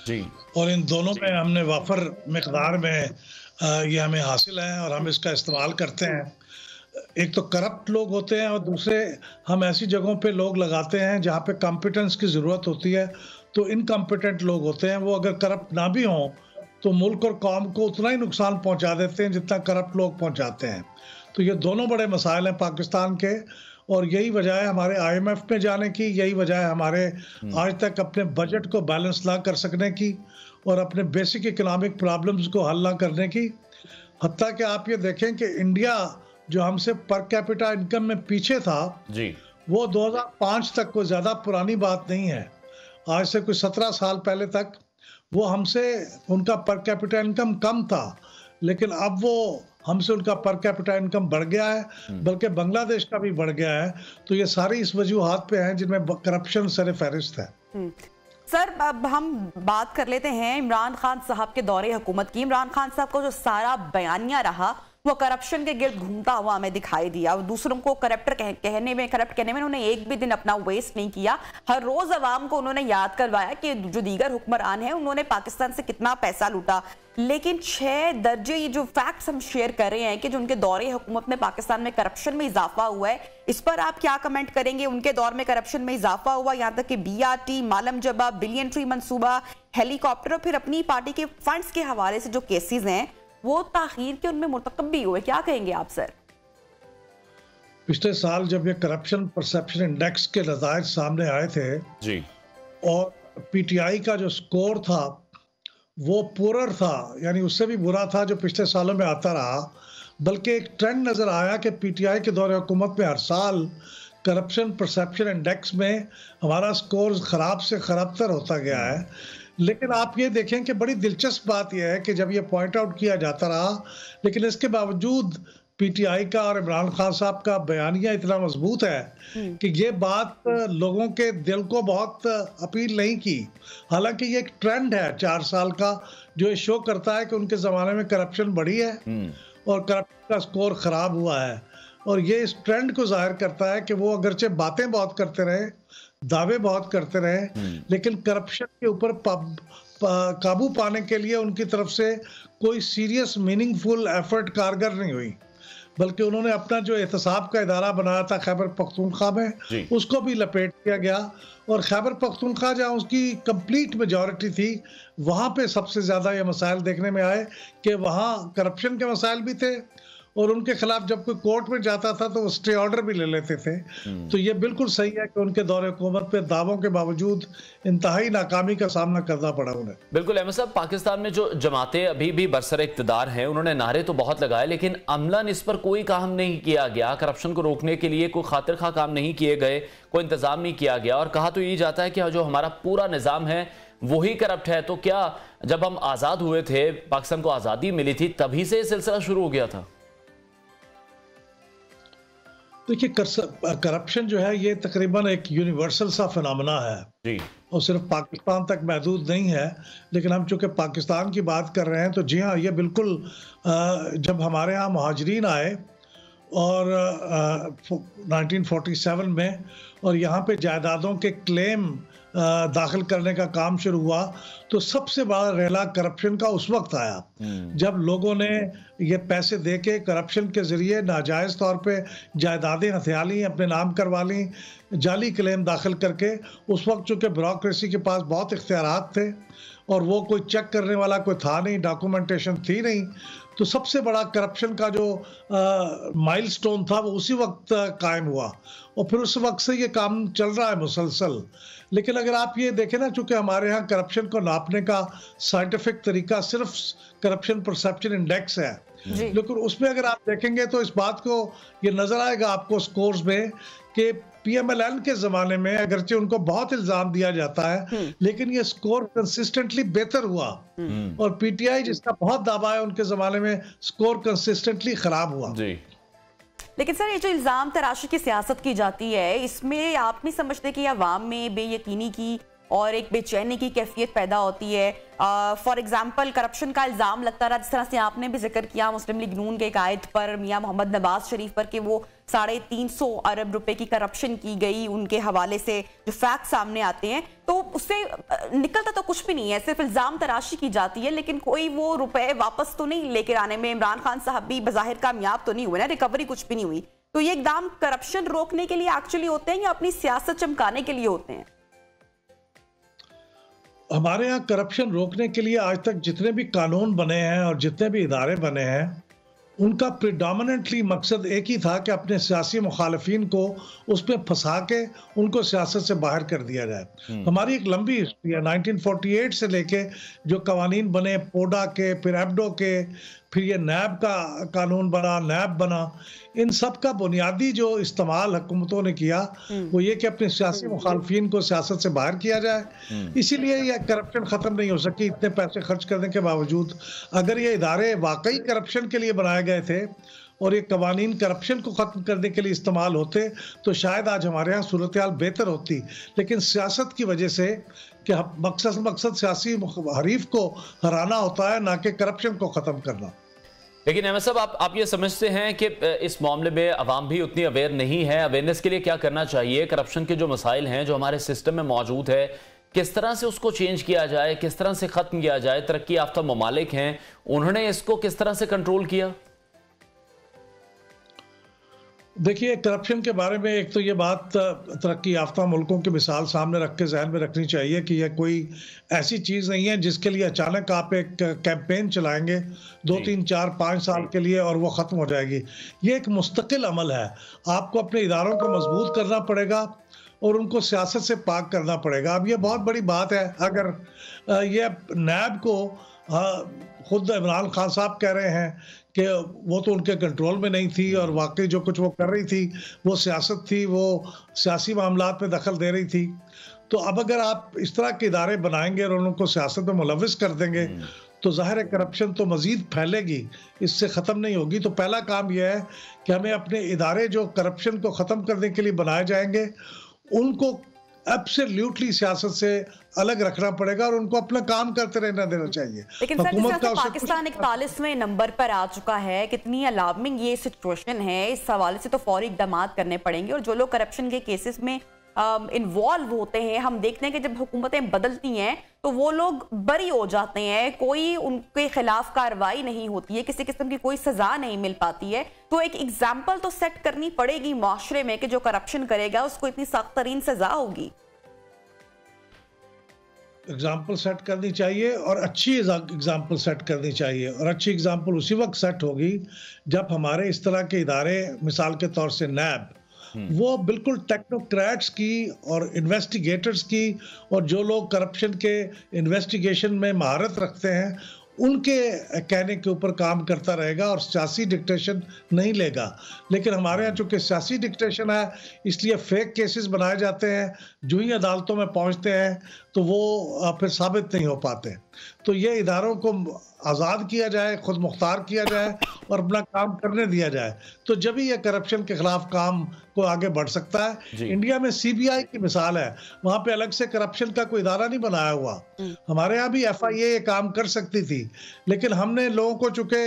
जी, और इन दोनों में हमने वाफर मिकदार में ये हमें हासिल है और हम इसका इस्तेमाल करते हैं। एक तो करप्ट लोग होते हैं और दूसरे हम ऐसी जगहों पे लोग लगाते हैं जहाँ पे कॉम्पिटेंस की ज़रूरत होती है, तो इनकम्पिटेंट लोग होते हैं। वो अगर करप्ट ना भी हों तो मुल्क और कौम को उतना ही नुकसान पहुँचा देते हैं जितना करप्ट लोग पहुँचाते हैं। तो ये दोनों बड़े मसाइल हैं पाकिस्तान के, और यही वजह है हमारे IMF में जाने की, यही वजह है हमारे आज तक अपने बजट को बैलेंस ना कर सकने की और अपने बेसिक इकोनॉमिक प्रॉब्लम्स को हल ना करने की। हत्ता कि आप ये देखें कि इंडिया जो हमसे पर कैपिटा इनकम में पीछे था जी, वो 2005 तक कोई ज़्यादा पुरानी बात नहीं है, आज से कुछ 17 साल पहले तक वो हमसे, उनका पर कैपिटा इनकम कम था, लेकिन अब वो हमसे उनका पर कैपिटा इनकम बढ़ गया है, बल्कि बांग्लादेश का भी बढ़ गया है। तो ये सारी इस वजूहात पे हैं जिनमें करप्शन सर फहरिस्त है। सर अब हम बात कर लेते हैं इमरान खान साहब के दौरे हुकूमत की। इमरान खान साहब का जो सारा बयानिया रहा वो करप्शन के गिर्द घूमता हुआ हमें दिखाई दिया। दूसरों को करप्ट कहने में उन्होंने एक भी दिन अपना वेस्ट नहीं किया। हर रोज अवाम को उन्होंने याद करवाया कि जो दीगर हुक्मरान हैं उन्होंने पाकिस्तान से कितना पैसा लूटा। लेकिन 6 दर्जे ये जो फैक्ट्स हम शेयर कर रहे हैं कि जो उनके दौरे हुकूमत में पाकिस्तान में करप्शन में इजाफा हुआ है, इस पर आप क्या कमेंट करेंगे? उनके दौर में करप्शन में इजाफा हुआ, यहाँ तक कि BRT, मालम जबा, बिलियन ट्री मंसूबा, हेलीकॉप्टर और फिर अपनी पार्टी के फंड्स के हवाले से जो केसेस हैं वो ताखीर के उनमें मुर्तकब भी हुए। क्या कहेंगे आप सर? पिछले साल जब ये करप्शन परसेप्शन इंडेक्स के नतायज सामने आए थे जी, और PTI का जो स्कोर था वो पुअर था, यानी उससे भी बुरा था जो पिछले सालों में आता रहा, बल्कि एक ट्रेंड नजर आया कि PTI के दौरे हुकूमत में हर साल करप्शन परसेप्शन इंडेक्स में हमारा स्कोर खराब से खराबतर होता गया है। लेकिन आप ये देखें कि बड़ी दिलचस्प बात यह है कि जब ये पॉइंट आउट किया जाता रहा, लेकिन इसके बावजूद PTI का और इमरान खान साहब का बयानिया इतना मजबूत है कि ये बात लोगों के दिल को बहुत अपील नहीं की। हालांकि ये एक ट्रेंड है 4 साल का जो ये शो करता है कि उनके ज़माने में करप्शन बढ़ी है और करप्शन का स्कोर ख़राब हुआ है। और ये इस ट्रेंड को जाहिर करता है कि वो अगरचे बातें बहुत करते रहे, दावे बहुत करते रहे, लेकिन करप्शन के ऊपर काबू पाने के लिए उनकी तरफ से कोई सीरियस मीनिंगफुल एफर्ट कारगर नहीं हुई। बल्कि उन्होंने अपना जो एहतसाब का इदारा बनाया था खैबर पख्तूनख्वा में, उसको भी लपेट दिया गया। और खैबर पख्तूनख्वा जहाँ उसकी कंप्लीट मेजॉरिटी थी, वहाँ पे सबसे ज़्यादा ये मसाइल देखने में आए कि वहाँ करप्शन के मसाइल भी थे और उनके खिलाफ जब कोई कोर्ट में जाता था तो वो स्टे ऑर्डर भी ले लेते थे। तो ये बिल्कुल सही है कि उनके दौरे हुकूमत पे दावों के बावजूद इंतहाई नाकामी का सामना करना पड़ा उन्हें। बिल्कुल अहमद साहब, पाकिस्तान में जो जमातें अभी भी बरसर इक़्तिदार हैं, उन्होंने नारे तो बहुत लगाए, लेकिन अमलन इस पर कोई काम नहीं किया गया। करप्शन को रोकने के लिए कोई खातिर खा काम नहीं किए गए, कोई इंतजाम नहीं किया गया। और कहा तो ये जाता है कि जो हमारा पूरा निज़ाम है वही करप्ट है। तो क्या जब हम आज़ाद हुए थे, पाकिस्तान को आज़ादी मिली थी, तभी से ये सिलसिला शुरू हो गया था? देखिए, करप्शन जो है ये तकरीबन एक यूनिवर्सल सा फिनोमेना है जी, और सिर्फ पाकिस्तान तक महदूद नहीं है। लेकिन हम चूंकि पाकिस्तान की बात कर रहे हैं तो जी हाँ, ये बिल्कुल जब हमारे यहाँ मुहाजिरीन आए और 1947 में और यहाँ पे जायदादों के क्लेम दाखिल करने का काम शुरू हुआ, तो सबसे बड़ा रेला करप्शन का उस वक्त आया जब लोगों ने ये पैसे देके करप्शन के जरिए नाजायज तौर पे जायदादें हथिया ली, अपने नाम करवा ली, जाली क्लेम दाखिल करके। उस वक्त चूंकि ब्यूरोक्रेसी के पास बहुत इख्तियारात थे और वो कोई चेक करने वाला कोई था नहीं, डॉक्यूमेंटेशन थी नहीं, तो सबसे बड़ा करप्शन का जो माइलस्टोन था वो उसी वक्त कायम हुआ और फिर उस वक्त से ये काम चल रहा है मुसलसल। लेकिन अगर आप ये देखें ना, चूंकि हमारे यहाँ करप्शन को नापने का साइंटिफिक तरीका सिर्फ करप्शन परसेप्शन इंडेक्स है, लेकिन उसमें अगर आप देखेंगे तो इस बात को ये नजर आएगा आपको स्कोर्स में कि PMLN के जमाने में अगरचे उनको बहुत इल्जाम दिया जाता है, लेकिन ये स्कोर कंसिस्टेंटली बेहतर हुआ। और PTI जिसका बहुत दावा है, उनके जमाने में स्कोर कंसिस्टेंटली खराब हुआ जी। लेकिन सर, ये जो इल्जाम तराशी की सियासत की जाती है, इसमें आप नहीं समझते कि अवाम में बेयकीनी की और एक बेचैनी की कैफियत पैदा होती है? फॉर एग्जाम्पल, करप्शन का इल्जाम लगता रहा, जिस तरह से आपने भी जिक्र किया मुस्लिम लीग नून के कायद पर, मियां मोहम्मद नवाज शरीफ पर, कि वो 350 अरब रुपए की करप्शन की गई उनके हवाले से जो फैक्ट सामने आते हैं, तो उससे निकलता तो कुछ भी नहीं है, सिर्फ इल्जाम तराशी की जाती है, लेकिन कोई वो रुपए वापस तो नहीं लेकर आने में इमरान खान साहब भी बज़ाहिर कामयाब तो नहीं हुए ना, रिकवरी कुछ भी नहीं हुई। तो ये इकदाम करप्शन रोकने के लिए एक्चुअली होते हैं या अपनी सियासत चमकाने के लिए होते हैं? हमारे यहाँ करप्शन रोकने के लिए आज तक जितने भी कानून बने हैं और जितने भी इदारे बने हैं, उनका प्रिडोमिनेंटली मकसद एक ही था कि अपने सियासी मुखालिफिन को उसमें फंसा के उनको सियासत से बाहर कर दिया जाए। हमारी एक लंबी हिस्ट्री है, 1948 से लेके जो कवानीन बने, पोडा के, फिर एब्डो के, फिर ये नैब का कानून बना, नैब बना, इन सब का बुनियादी जो इस्तेमाल हुकूमतों ने किया वो ये कि अपने सियासी मुखालफिन को सियासत से बाहर किया जाए। इसीलिए ये करप्शन ख़त्म नहीं हो सकी इतने पैसे खर्च करने के बावजूद। अगर ये इदारे वाकई करप्शन के लिए बनाए गए थे और ये कवानीन करप्शन को ख़त्म करने के लिए इस्तेमाल होते तो शायद आज हमारे यहाँ सूरत हाल बेहतर होती। लेकिन सियासत की वजह से कि मकसद सियासी हरीफ को हराना होता है, ना कि करप्शन को ख़त्म करना। लेकिन अहमद साहब, आप ये समझते हैं कि इस मामले में अवाम भी उतनी अवेयर नहीं है? अवेयरनेस के लिए क्या करना चाहिए? करप्शन के जो मसाइल हैं जो हमारे सिस्टम में मौजूद है, किस तरह से उसको चेंज किया जाए, किस तरह से ख़त्म किया जाए? तरक्की याफ्ता ममालिक हैं, उन्होंने इसको किस तरह से कंट्रोल किया? देखिए, करप्शन के बारे में एक तो ये बात तरक्की याफ्ता मुल्कों की मिसाल सामने रख के जहन में रखनी चाहिए कि यह कोई ऐसी चीज़ नहीं है जिसके लिए अचानक आप एक कैंपेन चलाएंगे 2, 3, 4, 5 साल के लिए और वो ख़त्म हो जाएगी। ये एक मुस्तकिल अमल है। आपको अपने इदारों को मजबूत करना पड़ेगा और उनको सियासत से पाक करना पड़ेगा। अब ये बहुत बड़ी बात है। अगर ये नैब को खुद इमरान खान साहब कह रहे हैं कि वो तो उनके कंट्रोल में नहीं थी और वाकई जो कुछ वो कर रही थी वो सियासत थी, वो सियासी मामलात में दखल दे रही थी, तो अब अगर आप इस तरह के इदारे बनाएंगे और उनको सियासत में मुलविस कर देंगे तो ज़ाहिर है करप्शन तो मज़ीद फैलेगी, इससे ख़त्म नहीं होगी। तो पहला काम यह है कि हमें अपने इदारे जो करप्शन को ख़त्म करने के लिए बनाए जाएंगे उनको एब्सोल्युटली सियासत से अलग रखना पड़ेगा और उनको अपना काम करते रहना देना चाहिए। लेकिन सर, तो पाकिस्तान 41वें नंबर पर आ चुका है। कितनी अलार्मिंग ये सिचुएशन है, इस हवाले से तो फौरी इक़दाम करने पड़ेंगे। और जो लोग करप्शन के केसेस में इन्वॉल्व होते हैं, हम देखते हैं कि जब हुकूमतें बदलती हैं तो वो लोग बरी हो जाते हैं, कोई उनके खिलाफ कार्रवाई नहीं होती है, किसी किस्म की कोई सजा नहीं मिल पाती है। तो एक एग्जाम्पल तो सेट करनी पड़ेगी माशरे में कि जो करप्शन करेगा उसको इतनी सख्त तरीन सजा होगी। एग्जाम्पल सेट करनी चाहिए और अच्छी एग्जाम्पल सेट करनी चाहिए। और अच्छी एग्जाम्पल उसी वक्त सेट होगी जब हमारे इस तरह के इदारे, मिसाल के तौर से नैब, वो बिल्कुल टेक्नोक्रेट्स की और इन्वेस्टिगेटर्स की और जो लोग करप्शन के इन्वेस्टिगेशन में महारत रखते हैं उनके कहने के ऊपर काम करता रहेगा और सियासी डिक्टेशन नहीं लेगा। लेकिन हमारे यहाँ चूँकि सियासी डिक्टेशन है इसलिए फेक केसेस बनाए जाते हैं, जो ही अदालतों में पहुँचते हैं तो वो फिर साबित नहीं हो पाते। तो ये इदारों को आज़ाद किया जाए, खुद मुख्तार किया जाए और अपना काम करने दिया जाए, तो जब ही ये करप्शन के खिलाफ काम को आगे बढ़ सकता है। इंडिया में सीबीआई की मिसाल है, वहाँ पे अलग से करप्शन का कोई इदारा नहीं बनाया हुआ। हमारे यहाँ भी एफआईए ये काम कर सकती थी, लेकिन हमने लोगों को चूँकि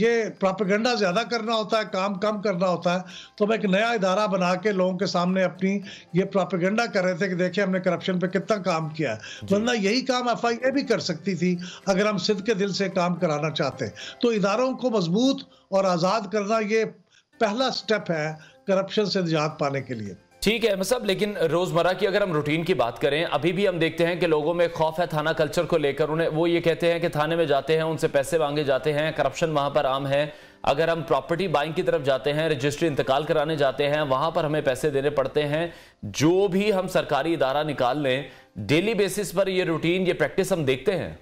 ये प्रोपेगेंडा ज़्यादा करना होता है, काम कम करना होता है, तो हम एक नया इदारा बना के लोगों के सामने अपनी ये प्रोपेगेंडा कर रहे थे कि देखिए हमने करप्शन पे कितना काम किया है। वरना यही काम एफआईए भी कर सकती थी अगर हम सिद्ध के दिल से काम कराना चाहते। तो इदारों को मजबूत और आज़ाद करना ये पहला स्टेप है करप्शन से निजात पाने के लिए। ठीक है मतलब, लेकिन रोजमर्रा की अगर हम रूटीन की बात करें, अभी भी हम देखते हैं कि लोगों में खौफ है थाना कल्चर को लेकर। उन्हें वो ये कहते हैं कि थाने में जाते हैं, उनसे पैसे मांगे जाते हैं, करप्शन वहां पर आम है। अगर हम प्रॉपर्टी बाइंग की तरफ जाते हैं, रजिस्ट्री इंतकाल कराने जाते हैं, वहां पर हमें पैसे देने पड़ते हैं। जो भी हम सरकारी इदारा निकाल लें, डेली बेसिस पर ये रूटीन, ये प्रैक्टिस हम देखते हैं।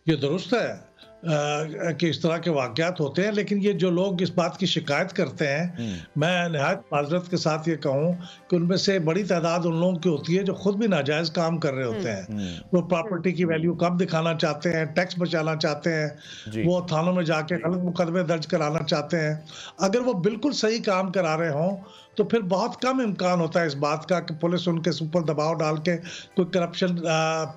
ये दुरुस्त है कि इस तरह के वाक़यात होते हैं, लेकिन ये जो लोग इस बात की शिकायत करते हैं, मैं निहायत माजरत के साथ ये कहूँ कि उनमें से बड़ी तादाद उन लोगों की होती है जो खुद भी नाजायज़ काम कर रहे होते हैं। वो प्रॉपर्टी की वैल्यू कम दिखाना चाहते हैं, टैक्स बचाना चाहते हैं, वो थानों में जाके गलत मुकदमे दर्ज कराना चाहते हैं। अगर वो बिल्कुल सही काम करा रहे हों तो फिर बहुत कम इम्कान होता है इस बात का कि पुलिस उनके ऊपर दबाव डाल के कोई करप्शन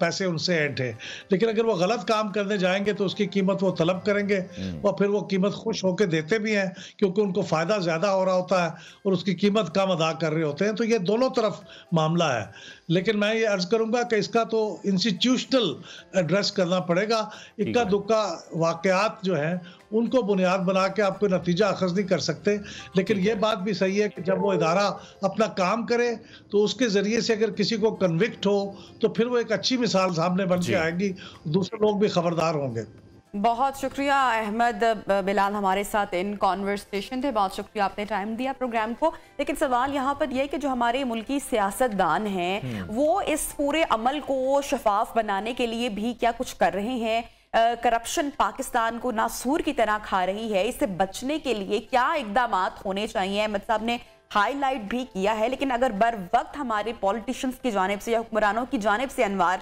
पैसे उनसे ऐंठे। लेकिन अगर वो गलत काम करने जाएंगे तो उसकी कीमत वो तलब करेंगे और फिर वो कीमत खुश होकर देते भी हैं क्योंकि उनको फ़ायदा ज़्यादा हो रहा होता है और उसकी कीमत कम अदा कर रहे होते हैं। तो ये दोनों तरफ मामला है। लेकिन मैं ये अर्ज़ करूँगा कि इसका तो इंस्टीट्यूशनल एड्रेस करना पड़ेगा। इक्का दुक्का वाक़यात जो हैं उनको बुनियाद बना के आप कोई नतीजा अखज़ नहीं कर सकते। लेकिन ये बात भी सही है कि जब वो इदारा अपना काम करे तो उसके ज़रिए से अगर किसी को कन्विक्ट हो तो फिर वो एक अच्छी मिसाल सामने बन के आएगी, दूसरे लोग भी खबरदार होंगे। बहुत शुक्रिया अहमद बिलाल, हमारे साथ इन कॉन्वर्सेशन थे। बहुत शुक्रिया, आपने टाइम दिया प्रोग्राम को। लेकिन सवाल यहाँ पर यह है कि जो हमारे मुल्की सियासतदान हैं वो इस पूरे अमल को शफाफ बनाने के लिए भी क्या कुछ कर रहे हैं? करप्शन पाकिस्तान को नासूर की तरह खा रही है, इससे बचने के लिए क्या इकदाम होने चाहिए? अहमद साहब ने हाईलाइट भी किया है, लेकिन अगर बर वक्त हमारे पॉलिटिशियंस की जानिब से या हुक्मरानों की जानिब से अनवार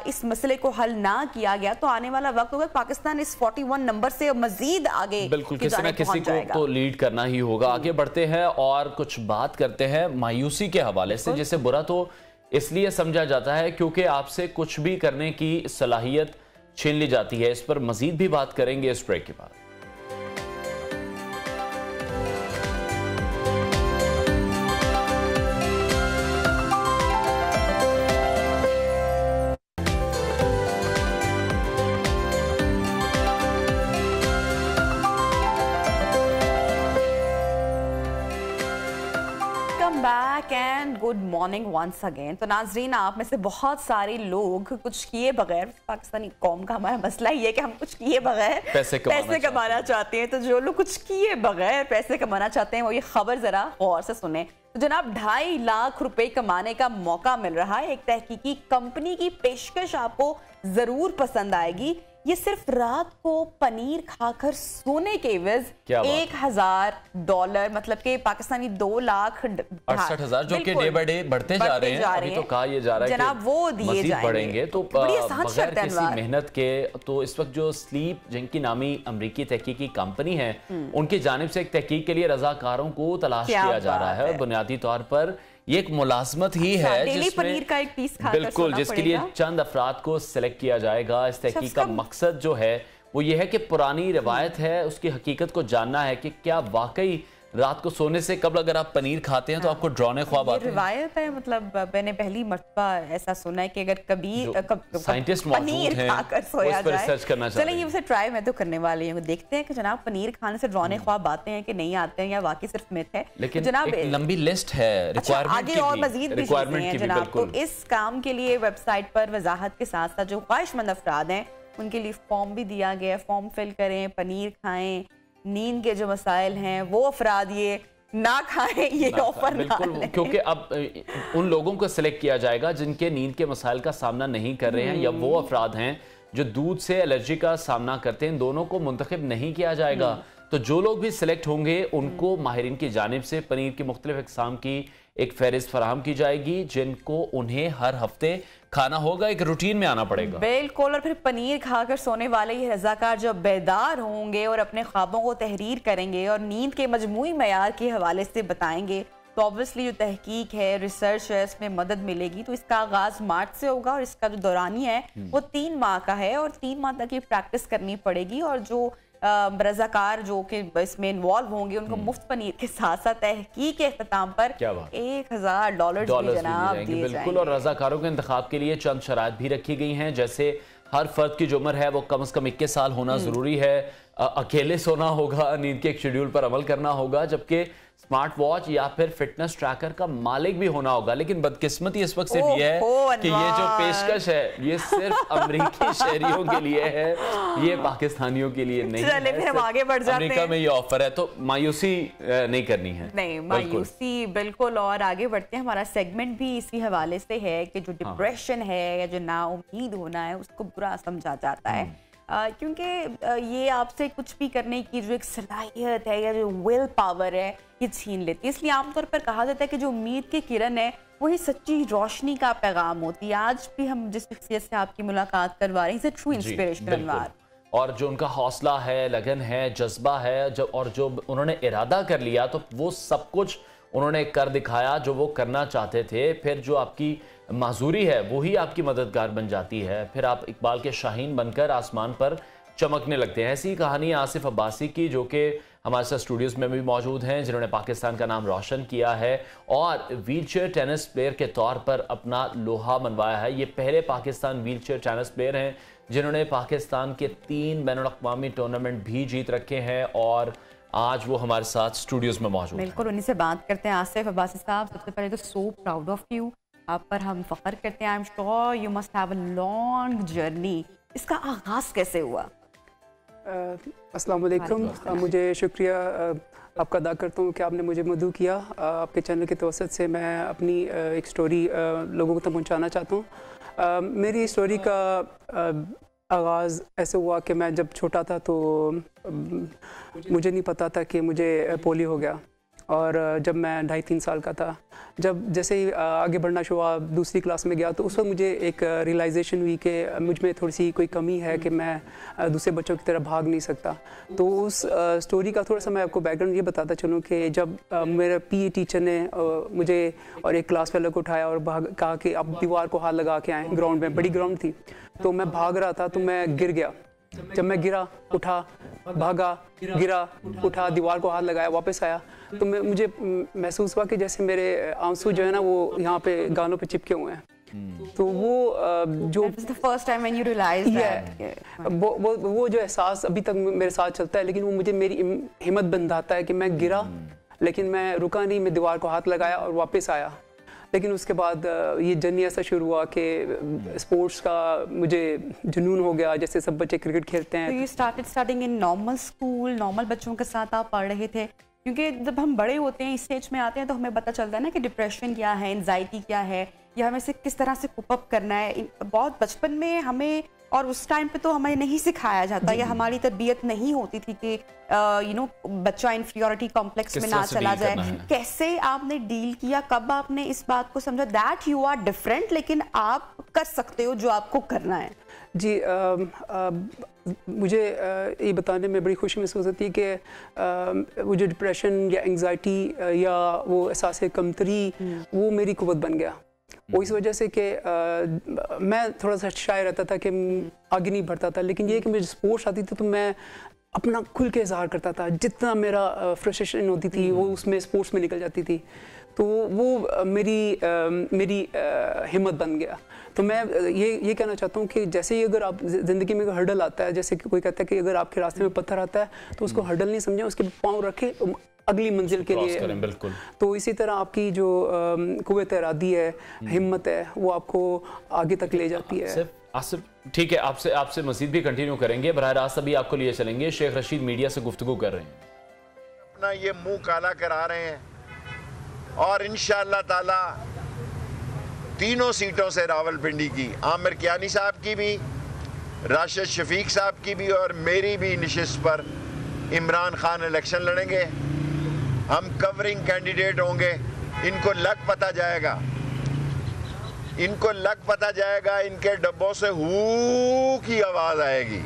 इस मसले को हल ना किया गया तो आने वाला वक्त होगा पाकिस्तान इस 41 नंबर से मजीद आगे बिल्कुल किसी न किसी को तो लीड करना ही होगा। आगे बढ़ते हैं और कुछ बात करते हैं मायूसी के हवाले से, जिसे बुरा तो इसलिए समझा जाता है क्योंकि आपसे कुछ भी करने की सलाहियत छीन ली जाती है। इस पर मजीद भी बात करेंगे इस ब्रेक के बाद। Good morning once again. तो नाजरीन, आप में से बहुत सारे लोग कुछ किए बगैर, पाकिस्तानी कौम का हमारा मसला ये है कि हम कुछ किए बगैर पैसे कमाना चाहते हैं। तो जो लोग कुछ किए बगैर पैसे कमाना चाहते हैं वो ये खबर जरा गौर से सुने। तो जनाब 2.5 लाख रुपए कमाने का मौका मिल रहा है। एक तहकीकी कंपनी की पेशकश आपको जरूर पसंद आएगी। ये सिर्फ रात को पनीर खाकर सोने के एवज $1,000, मतलब कि पाकिस्तानी 2,68,000, जो कि डे बाय डे बढ़ते जा रहे हैं। अभी तो कहा यह जा रहा है जनाब वो दिए जाएंगे, बढ़ेंगे तो बगैर किसी मेहनत के। तो इस वक्त जो स्लीप जिनकी नामी अमरीकी तहकीकी कंपनी है, उनकी जानिब से एक तहकीक के लिए रजाकारों को तलाश किया जा रहा है और बुनियादी तौर पर ये एक मुलाजमत ही है जिसमें पनीर का एक पीस बिल्कुल जिसके लिए चंद अफराद को सिलेक्ट किया जाएगा। इस तहकीक का मकसद जो है वो ये है कि पुरानी रिवायत है उसकी हकीकत को जानना है कि क्या वाकई रात को सोने से कब अगर आप पनीर खाते हैं तो आपको डरावने ख्वाब आते हैं। रिवायत है, मतलब मैंने पहली मर्तबा ऐसा सुना है कि अगर कभी साइंटिस्ट पनीर खाकर सोया जाए, रिसर्च करना चाहिए। चलिए ये उसे ट्राई मैं तो करने वाली हूँ। देखते हैं कि जनाब पनीर खाने से डरावने ख्वाब आते हैं कि नहीं आते हैं या वाकई सिर्फ मिथ है। लेकिन जनाब एक लंबी लिस्ट है आगे और मजीद भी चीजें हैं जनाब। तो इस काम के लिए वेबसाइट पर वजाहत के साथ साथ जो ख्वाहिशमंद अफराद हैं उनके लिए फॉर्म भी दिया गया। फॉर्म फिल करें, पनीर खाएं, नींद के जो मसाइल हैं वो अफराद ये ना खाएं, ये ऑफर बिल्कुल, क्योंकि अब उन लोगों को सिलेक्ट किया जाएगा जिनके नींद के मसाइल का सामना नहीं कर रहे हैं या वो अफराद हैं जो दूध से एलर्जी का सामना करते हैं। दोनों को मुंतखब नहीं किया जाएगा। तो जो लोग भी सिलेक्ट होंगे उनको माहिरीन की जानिब से पनीर की मुख्तलिफ इकसाम की एक फहरिस्त फराहम की जाएगी जिनको उन्हें हर हफ्ते खाना होगा, एक रूटीन में आना पड़ेगा। बिल्कुल। और फिर पनीर खाकर सोने वाले ये रजाकार जब बेदार होंगे और अपने ख्वाबों को तहरीर करेंगे और नींद के मजमूई मयार के हवाले से बताएंगे तो ऑब्वियसली जो तहकीक है, रिसर्च है, इसमें मदद मिलेगी। तो इसका आगाज मार्च से होगा और इसका जो दौरानी है वो 3 माह का है और 3 माह तक ये प्रैक्टिस करनी पड़ेगी। और जो रजाकार जो कि इसमें इन्वॉल्व होंगे उनको मुफ्त पनीर के साथ साथ तहकीक के इख्तिताम पर $1,000 भी जनाब दिए बिल्कुल। और रजाकारों के इंतखाब के लिए चंद शराइत भी रखी गई हैं, जैसे हर फर्द की जो उम्र है वो कम से कम 21 साल होना जरूरी है। अकेले सोना होगा, नींद के एक शेड्यूल पर अमल करना होगा, जबकि स्मार्ट वॉच या फिर फिटनेस ट्रैकर का मालिक भी होना होगा। लेकिन बदकिस्मती इस वक्त सिर्फ ये है कि ये जो पेशकश है ये सिर्फ अमरीकी शहरियों के लिए है, ये पाकिस्तानियों के लिए नहीं है। फिर हम आगे बढ़ जाते हैं। अमेरिका में ये ऑफर है तो मायूसी नहीं करनी है। नहीं मायूसी बिल्कुल। और आगे बढ़ते हैं। हमारा सेगमेंट भी इसी हवाले से है कि जो डिप्रेशन है या जो नाउम्मीद होना है उसको बुरा समझा जाता है क्योंकि ये आपसे कुछ भी करने की जो एक सलाहियत है या जो विल पावर है ये छीन लेती है। इसलिए आमतौर पर कहा जाता है कि जो उम्मीद की किरण है वही सच्ची रोशनी का पैगाम होती है। आज भी हम जिस शख्सियत से आपकी मुलाकात करवा रहे हैं ट्रू इंस्पिरेशनल और जो उनका हौसला है, लगन है, जज्बा है और जो उन्होंने इरादा कर लिया तो वो सब कुछ उन्होंने कर दिखाया जो वो करना चाहते थे। फिर जो आपकी माजूरी है वही आपकी मददगार बन जाती है। फिर आप इकबाल के शाहीन बनकर आसमान पर चमकने लगते हैं। ऐसी कहानी आसिफ अब्बासी की जो कि हमारे साथ स्टूडियोज़ में भी मौजूद हैं, जिन्होंने पाकिस्तान का नाम रोशन किया है और व्हीलचेयर टेनिस प्लेयर के तौर पर अपना लोहा मनवाया है। ये पहले पाकिस्तान व्हीलचेयर टेनिस प्लेयर हैं जिन्होंने पाकिस्तान के 3 बैनुल-अक़वामी टूर्नामेंट भी जीत रखे हैं और आज वो हमारे साथ स्टूडियोज़ में मौजूद हैं। बिल्कुल, उन्हीं से बात करते हैं। आसिफ अब्बासी साहब, सबसे पहले तो सो प्राउड ऑफ यू, आप पर हम फख्र करते हैं। I am sure you must have a long journey. इसका आगाज़ कैसे हुआ? अस्सलाम वालेकुम। मुझे शुक्रिया आपका अदा करता हूँ कि आपने मुझे मदऊ किया। आपके चैनल की तवसत से मैं अपनी एक स्टोरी लोगों तक पहुँचाना चाहता हूँ। मेरी स्टोरी का आगाज़ ऐसे हुआ कि मैं जब छोटा था तो मुझे नहीं पता था कि मुझे पोलियो हो गया, और जब मैं 2.5-3 साल का था, जब जैसे ही आगे बढ़ना शुरू हुआ, दूसरी क्लास में गया, तो उस वक्त मुझे एक रियलाइजेशन हुई कि मुझ में थोड़ी सी कोई कमी है कि मैं दूसरे बच्चों की तरह भाग नहीं सकता। तो उस स्टोरी का थोड़ा सा मैं आपको बैकग्राउंड ये बताता चलूँ कि जब मेरे PE टीचर ने मुझे और एक क्लास वाले को उठाया और कहा कि आप दीवार को हाथ लगा के आएँ, ग्राउंड में, बड़ी ग्राउंड थी, तो मैं भाग रहा था, तो मैं गिर गया। जब मैं गिरा, उठा, भागा, गिरा, उठा, दीवार को हाथ लगाया, वापस आया, तो मुझे महसूस हुआ कि जैसे मेरे आंसू जो है ना वो यहाँ पे गालों पे चिपके हुए हैं। तो वो जो first time when you realized that, वो जो एहसास अभी तक मेरे साथ चलता है, लेकिन वो मुझे मेरी हिम्मत बंधाता है कि मैं गिरा, लेकिन मैं रुका नहीं, मैं दीवार को हाथ लगाया और वापस आया। लेकिन उसके बाद ये जर्नी ऐसा शुरू हुआ कि स्पोर्ट्स का मुझे जुनून हो गया, जैसे सब बच्चे क्रिकेट खेलते हैं। तो you started studying in normal school, normal बच्चों के साथ आप पढ़ रहे थे? क्योंकि जब हम बड़े होते हैं, इस स्टेज में आते हैं, तो हमें पता चलता है ना कि डिप्रेशन क्या है, एंजाइटी क्या है, या हमें से किस तरह से कोप अप करना है। बहुत बचपन में हमें, और उस टाइम पे तो हमें नहीं सिखाया जाता, या हमारी तरबियत नहीं होती थी कि बच्चा इंफीरियरिटी कॉम्प्लेक्स में ना चला जाए। कैसे आपने डील किया, कब आपने इस बात को समझा दैट यू आर डिफरेंट, लेकिन आप कर सकते हो जो आपको करना है? जी, मुझे ये बताने में बड़ी खुशी महसूस होती है कि वो जो डिप्रेशन या एंजाइटी या वो एहसास कमतरी, वो मेरी कुव्वत बन गया। वो इस वजह से कि मैं थोड़ा सा शाय रहता था कि आगे नहीं बढ़ता था, लेकिन ये कि मुझे स्पोर्ट्स आती थी तो मैं अपना खुल के इजहार करता था। जितना मेरा फ्रस्ट्रेशन होती थी वो उसमें स्पोर्ट्स में निकल जाती थी, तो वो मेरी हिम्मत बन गया। तो मैं ये कहना चाहता हूँ कि जैसे ही अगर आप ज़िंदगी में हर्डल आता है, जैसे कि कोई कहता है कि अगर आपके रास्ते में पत्थर आता है तो उसको हर्डल नहीं समझें, उसके पाँव रखें अगली मंजिल के लिए। बिल्कुल। तो इसी तरह आपकी जो कुव्वत इरादी है, हिम्मत है, वो आपको आगे तक ले जाती है। आसिफ, ठीक है, आपसे मज़ीद भी कंटिन्यू करेंगे। बराह रास्त अभी आपको लिए चलेंगे, शेख रशीद मीडिया से गुफ्तगू कर रहे हैं। अपना ये मुंह काला करा रहे हैं, और इंशाअल्लाह ताला तीनों सीटों से रावलपिंडी की, आमिर कियानी साहब की भी, राशिद शफीक साहब की भी, और मेरी भी निशिस्त पर इमरान खान इलेक्शन लड़ेंगे। हम कवरिंग कैंडिडेट होंगे। इनको लग पता जाएगा, इनको लग पता जाएगा, इनके डब्बों से हू की आवाज आएगी।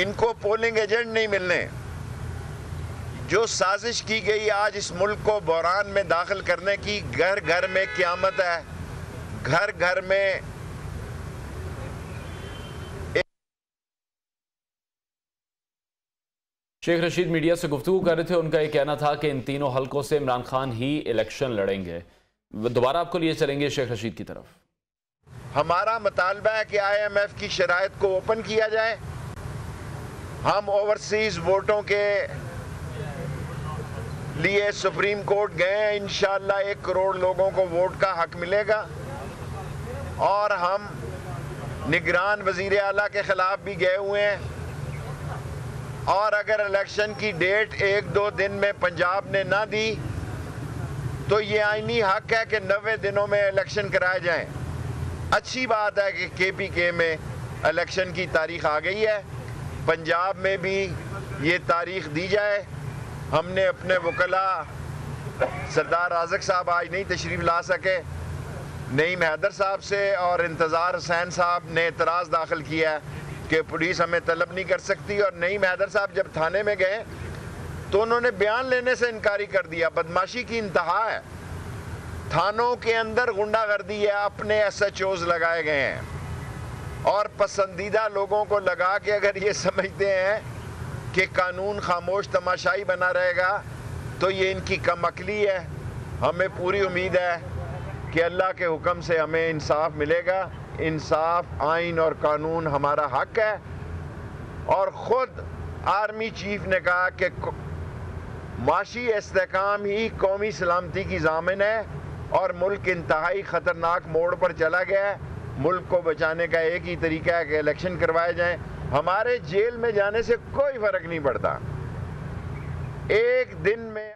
इनको पोलिंग एजेंट नहीं मिलने। जो साजिश की गई आज इस मुल्क को बहरान में दाखिल करने की, घर घर में क़यामत है, घर घर में। शेख रशीद मीडिया से गुफ्तगू कर रहे थे। उनका ये कहना था कि इन तीनों हलकों से इमरान खान ही इलेक्शन लड़ेंगे। दोबारा आपको लिए चलेंगे शेख रशीद की तरफ। हमारा मुतालबा है कि IMF की शराइत को ओपन किया जाए। हम ओवरसीज वोटों के लिए सुप्रीम कोर्ट गए हैं। इंशाअल्लाह 1 करोड़ लोगों को वोट का हक मिलेगा, और हम निगरान वजीर आला के खिलाफ भी गए हुए हैं। और अगर इलेक्शन की डेट 1-2 दिन में पंजाब ने ना दी तो ये आईनी हक है कि 90 दिनों में इलेक्शन कराए जाएं। अच्छी बात है कि KPK में इलेक्शन की तारीख आ गई है, पंजाब में भी ये तारीख दी जाए। हमने अपने वकला सरदार राज़क साहब आज नहीं तशरीफ़ ला सके, नईम हैदर साहब से और इंतज़ार हुसैन साहब ने एतराज़ दाखिल किया है कि पुलिस हमें तलब नहीं कर सकती। और नईम हैदर साहब जब थाने में गए तो उन्होंने बयान लेने से इनकारी कर दिया। बदमाशी की इंतहा है। थानों के अंदर गुंडागर्दी है, अपने SHOs लगाए गए हैं, और पसंदीदा लोगों को लगा के अगर ये समझते हैं कि कानून खामोश तमाशाई बना रहेगा तो ये इनकी कमअक्ली है। हमें पूरी उम्मीद है कि अल्लाह के हुक्म से हमें इंसाफ मिलेगा। इंसाफ, आइन और कानून हमारा हक है। और ख़ुद आर्मी चीफ ने कहा कि माशी इस्तेहकाम ही कौमी सलामती की ज़ामिन है, और मुल्क इंतहाई ख़तरनाक मोड़ पर चला गया है। मुल्क को बचाने का एक ही तरीका है कि इलेक्शन करवाए जाएं। हमारे जेल में जाने से कोई फ़र्क नहीं पड़ता। एक दिन में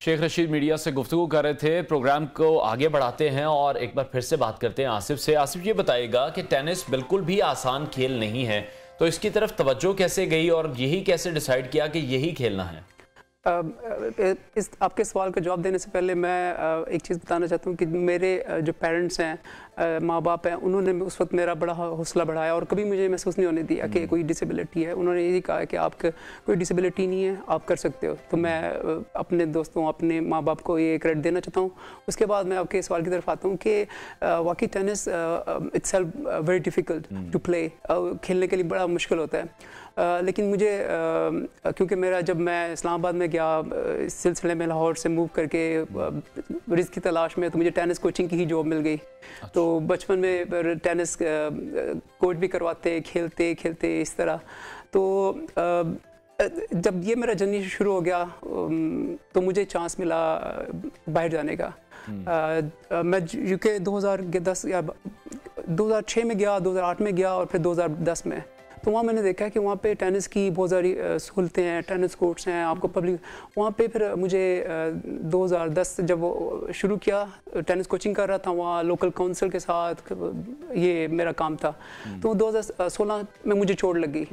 शेख रशीद मीडिया से गुफ्तगू कर रहे थे। प्रोग्राम को आगे बढ़ाते हैं और एक बार फिर से बात करते हैं आसिफ से। आसिफ, ये बताएगा कि टेनिस बिल्कुल भी आसान खेल नहीं है, तो इसकी तरफ तवज्जो कैसे गई और यही कैसे डिसाइड किया कि यही खेलना है? इस आपके सवाल का जवाब देने से पहले मैं एक चीज़ बताना चाहता हूँ कि मेरे जो पेरेंट्स हैं, माँ बाप हैं, उन्होंने उस वक्त मेरा बड़ा हौसला बढ़ाया और कभी मुझे महसूस नहीं होने दिया कि कोई डिसेबिलिटी है। उन्होंने यही कहा कि आपका कोई डिसेबिलिटी नहीं है, आप कर सकते हो। तो मैं अपने दोस्तों, अपने माँ बाप को ये क्रेडिट देना चाहता हूँ। उसके बाद मैं आपके सवाल की तरफ आता हूँ कि वाकई tennis itself very difficult to play, खेलने के लिए बड़ा मुश्किल होता है। लेकिन मुझे क्योंकि मेरा जब मैं इस्लामाबाद में गया इस सिलसिले में, लाहौर से मूव करके रिस्क की तलाश में, तो मुझे टेनिस कोचिंग की ही जॉब मिल गई। तो बचपन में टेनिस कोच भी करवाते, खेलते इस तरह। तो जब ये मेरा जर्नी शुरू हो गया तो मुझे चांस मिला बाहर जाने का। मैं यूके 2010 या 2006 में गया, 2008 में गया और फिर 2010 में। तो वहाँ मैंने देखा कि वहाँ पे टेनिस की बहुत सारी सहूलतें हैं, टेनिस कोर्ट्स हैं, आपको पब्लिक वहाँ पे। फिर मुझे 2010 जब वो शुरू किया, टेनिस कोचिंग कर रहा था वहाँ लोकल काउंसिल के साथ, ये मेरा काम था। तो 2016 में मुझे चोट लग गई,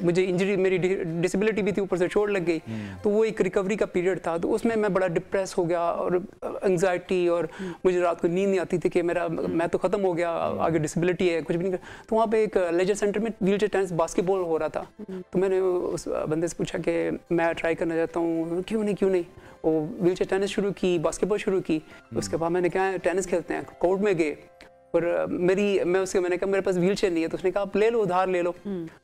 मुझे इंजरी, मेरी डिसेबिलिटी भी थी, ऊपर से चोट लग गई। तो वो एक रिकवरी का पीरियड था। तो उसमें मैं बड़ा डिप्रेस हो गया और एंग्जाइटी, और मुझे रात को नींद नहीं आती थी कि मैं तो ख़त्म हो गया, आगे डिसेबिलिटी है, कुछ भी नहीं कर। तो वहाँ पे एक लेजर सेंटर में व्हीलचेयर टेनिस बास्केटबॉल हो रहा था। तो मैंने उस बंदे से पूछा कि मैं ट्राई करना चाहता हूँ। क्यों नहीं। वो व्हीलचेयर टेनिस शुरू की, बास्केटबॉल शुरू की। उसके बाद मैंने कहा टेनिस खेलते हैं, कोर्ट में गए। और मैंने कहा मेरे पास व्हीलचेयर नहीं है। तो उसने कहा आप ले लो, उधार ले लो।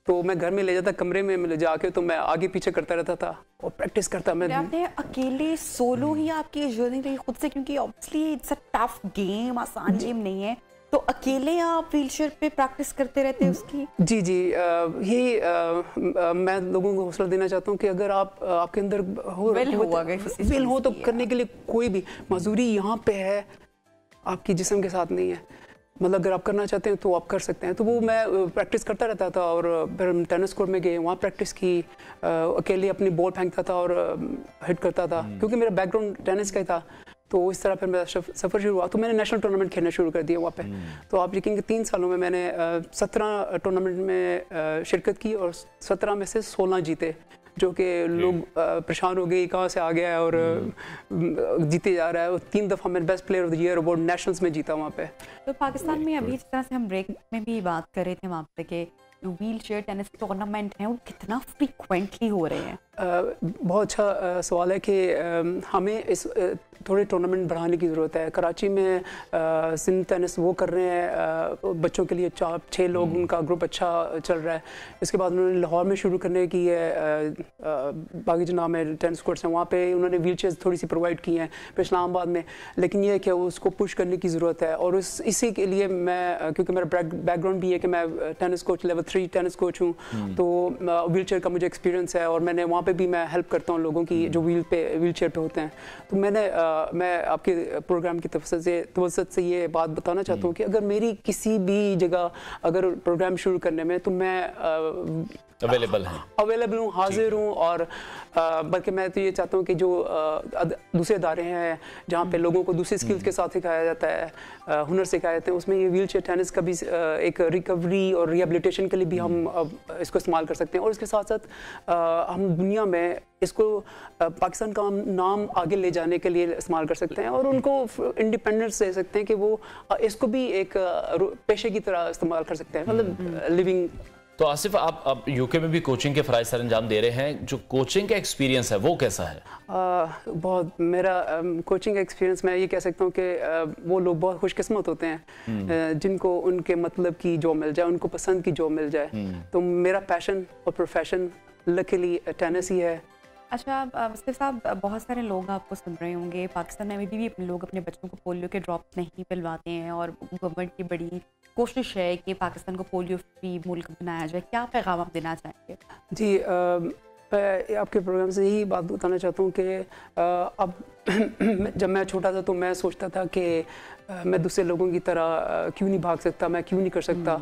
तो मैं घर में ले जाता, कमरे में ले जाके, तो मैं आगे पीछे करता रहता था और प्रैक्टिस करता। मैं आपने अकेले सोलो ही आपकी जर्नी रही खुद से, क्योंकि obviously it's a tough game, आसान गेम नहीं है। तो अकेले आप व्हीलचेयर पे प्रैक्टिस करते रहते हैं उसकी? जी मैं लोगों को हौसला देना चाहता हूँ कि अगर आपके अंदर विल हो तो करने के लिए कोई भी मजदूरी यहाँ पे है, आपकी जिस्म के साथ नहीं है। मतलब अगर आप करना चाहते हैं तो आप कर सकते हैं। तो वो मैं प्रैक्टिस करता रहता था और फिर हम टेनिस कोर्ट में गए, वहाँ प्रैक्टिस की, अकेले अपनी बॉल फेंकता था और हिट करता था, क्योंकि मेरा बैकग्राउंड टेनिस का ही था। तो इस तरह फिर मेरा सफ़र शुरू हुआ। तो मैंने नेशनल टूर्नामेंट खेलना शुरू कर दिया वहाँ पे। तो आप यकीन 3 सालों में मैंने 17 टूर्नामेंट में शिरकत की और 17 में से 16 जीते, जो कि लोग परेशान हो गए कहाँ से आ गया है और जीते जा रहा है। और 3 दफ़ा मैंने best player of the year award nationals में जीता वहाँ पे। तो पाकिस्तान में अभी जिस तरह से हम ब्रेक में भी बात कर रहे थे वहाँ पे कि व्हीलचेयर टेनिस टूर्नामेंट हैं, वो कितना फ्रीक्वेंटली हो रहे हैं? बहुत अच्छा सवाल है कि हमें इस थोड़े टूर्नामेंट बढ़ाने की ज़रूरत है। कराची में सिंध टेनिस वो कर रहे हैं, बच्चों के लिए 4-6 लोग, उनका ग्रुप अच्छा चल रहा है। इसके बाद उन्होंने लाहौर में शुरू करने की है, बागी जनाब में टेनिस कोर्ट्स हैं, वहाँ पे उन्होंने व्हीलचेयर्स थोड़ी सी प्रोवाइड की हैं फिर इस्लामाबाद में। लेकिन ये है कि उसको पुश करने की ज़रूरत है। और इसी के लिए मैं, क्योंकि मेरा बैकग्राउंड भी है कि मैं tennis coach, level 3 tennis coach हूँ, तो व्हीलचेयर का मुझे एक्सपीरियंस है और मैंने वहाँ पे भी मैं हेल्प करता हूँ लोगों की जो व्हीलचेयर पे होते हैं। तो मैं आपके प्रोग्राम की तवज्जुह से ये बात बताना चाहता हूँ कि अगर मेरी किसी भी जगह अगर प्रोग्राम शुरू करने में, तो मैं अवेलेबल हूँ, हाजिर हूँ। और बल्कि मैं तो ये चाहता हूँ कि जो दूसरे अदारे हैं जहाँ पे लोगों को दूसरे स्किल्स के साथ सिखाया जाता है, हुनर सिखाए जाते हैं, उसमें ये व्हीलचेयर टेनिस का भी एक रिकवरी और रिहेबिलिटेशन के लिए भी हम इसको इस्तेमाल कर सकते हैं। और इसके साथ साथ हम दुनिया में इसको पाकिस्तान का नाम आगे ले जाने के लिए इस्तेमाल कर सकते हैं और उनको इंडिपेंडेंस दे सकते हैं कि वो इसको भी एक पेशे की तरह इस्तेमाल कर सकते हैं, मतलब लिविंग। तो आसिफ, आप यूके में भी कोचिंग के फ़राइज़ सर अंजाम दे रहे हैं, जो कोचिंग का एक्सपीरियंस है वो कैसा है? बहुत, मेरा कोचिंग का एक्सपीरियंस मैं ये कह सकता हूँ कि वो लोग बहुत खुशकिस्मत होते हैं जिनको उनके मतलब की जॉब मिल जाए, उनको पसंद की जॉब मिल जाए। तो मेरा पैशन और प्रोफेशन लकीली टेनिस ही है। अच्छा मुस्तफ़ा साहब, बहुत सारे लोग आपको सुन रहे होंगे, पाकिस्तान में अभी भी लोग अपने बच्चों को पोलियो के ड्रॉप्स नहीं पिलवाते हैं और गवर्नमेंट की बड़ी कोशिश है कि पाकिस्तान को पोलियो फ्री मुल्क बनाया जाए। क्या पैगाम आप देना चाहेंगे? जी, मैं आपके प्रोग्राम से यही बात बताना चाहता हूँ कि अब जब मैं छोटा था तो मैं सोचता था कि मैं दूसरे लोगों की तरह क्यों नहीं भाग सकता, मैं क्यों नहीं कर सकता।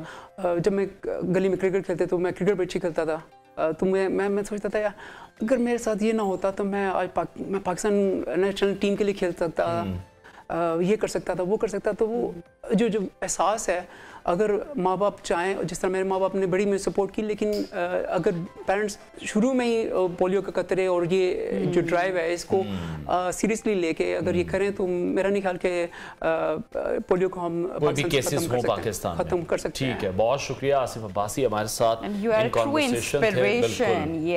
जब मैं गली में क्रिकेट खेलते तो मैं क्रिकेट भी अच्छी खेलता था, तो मैं सोचता था यार अगर मेरे साथ ये ना होता तो मैं आज मैं पाकिस्तान नेशनल टीम के लिए खेल सकता, ये कर सकता था, वो कर सकता। तो वो जो एहसास है, अगर माँ बाप चाहें, जिस तरह मेरे माँ बाप ने बड़ी मेरी सपोर्ट की, लेकिन अगर पेरेंट्स शुरू में ही पोलियो के कतरे और ये जो ड्राइव है इसको सीरियसली लेके अगर ये करें तो मेरा नहीं ख्याल के पोलियो को हम खत्म कर सकते हैं। ठीक है, बहुत शुक्रिया आसिफ अब्बासी हमारे साथ इन कॉन्वर्सेशन थे।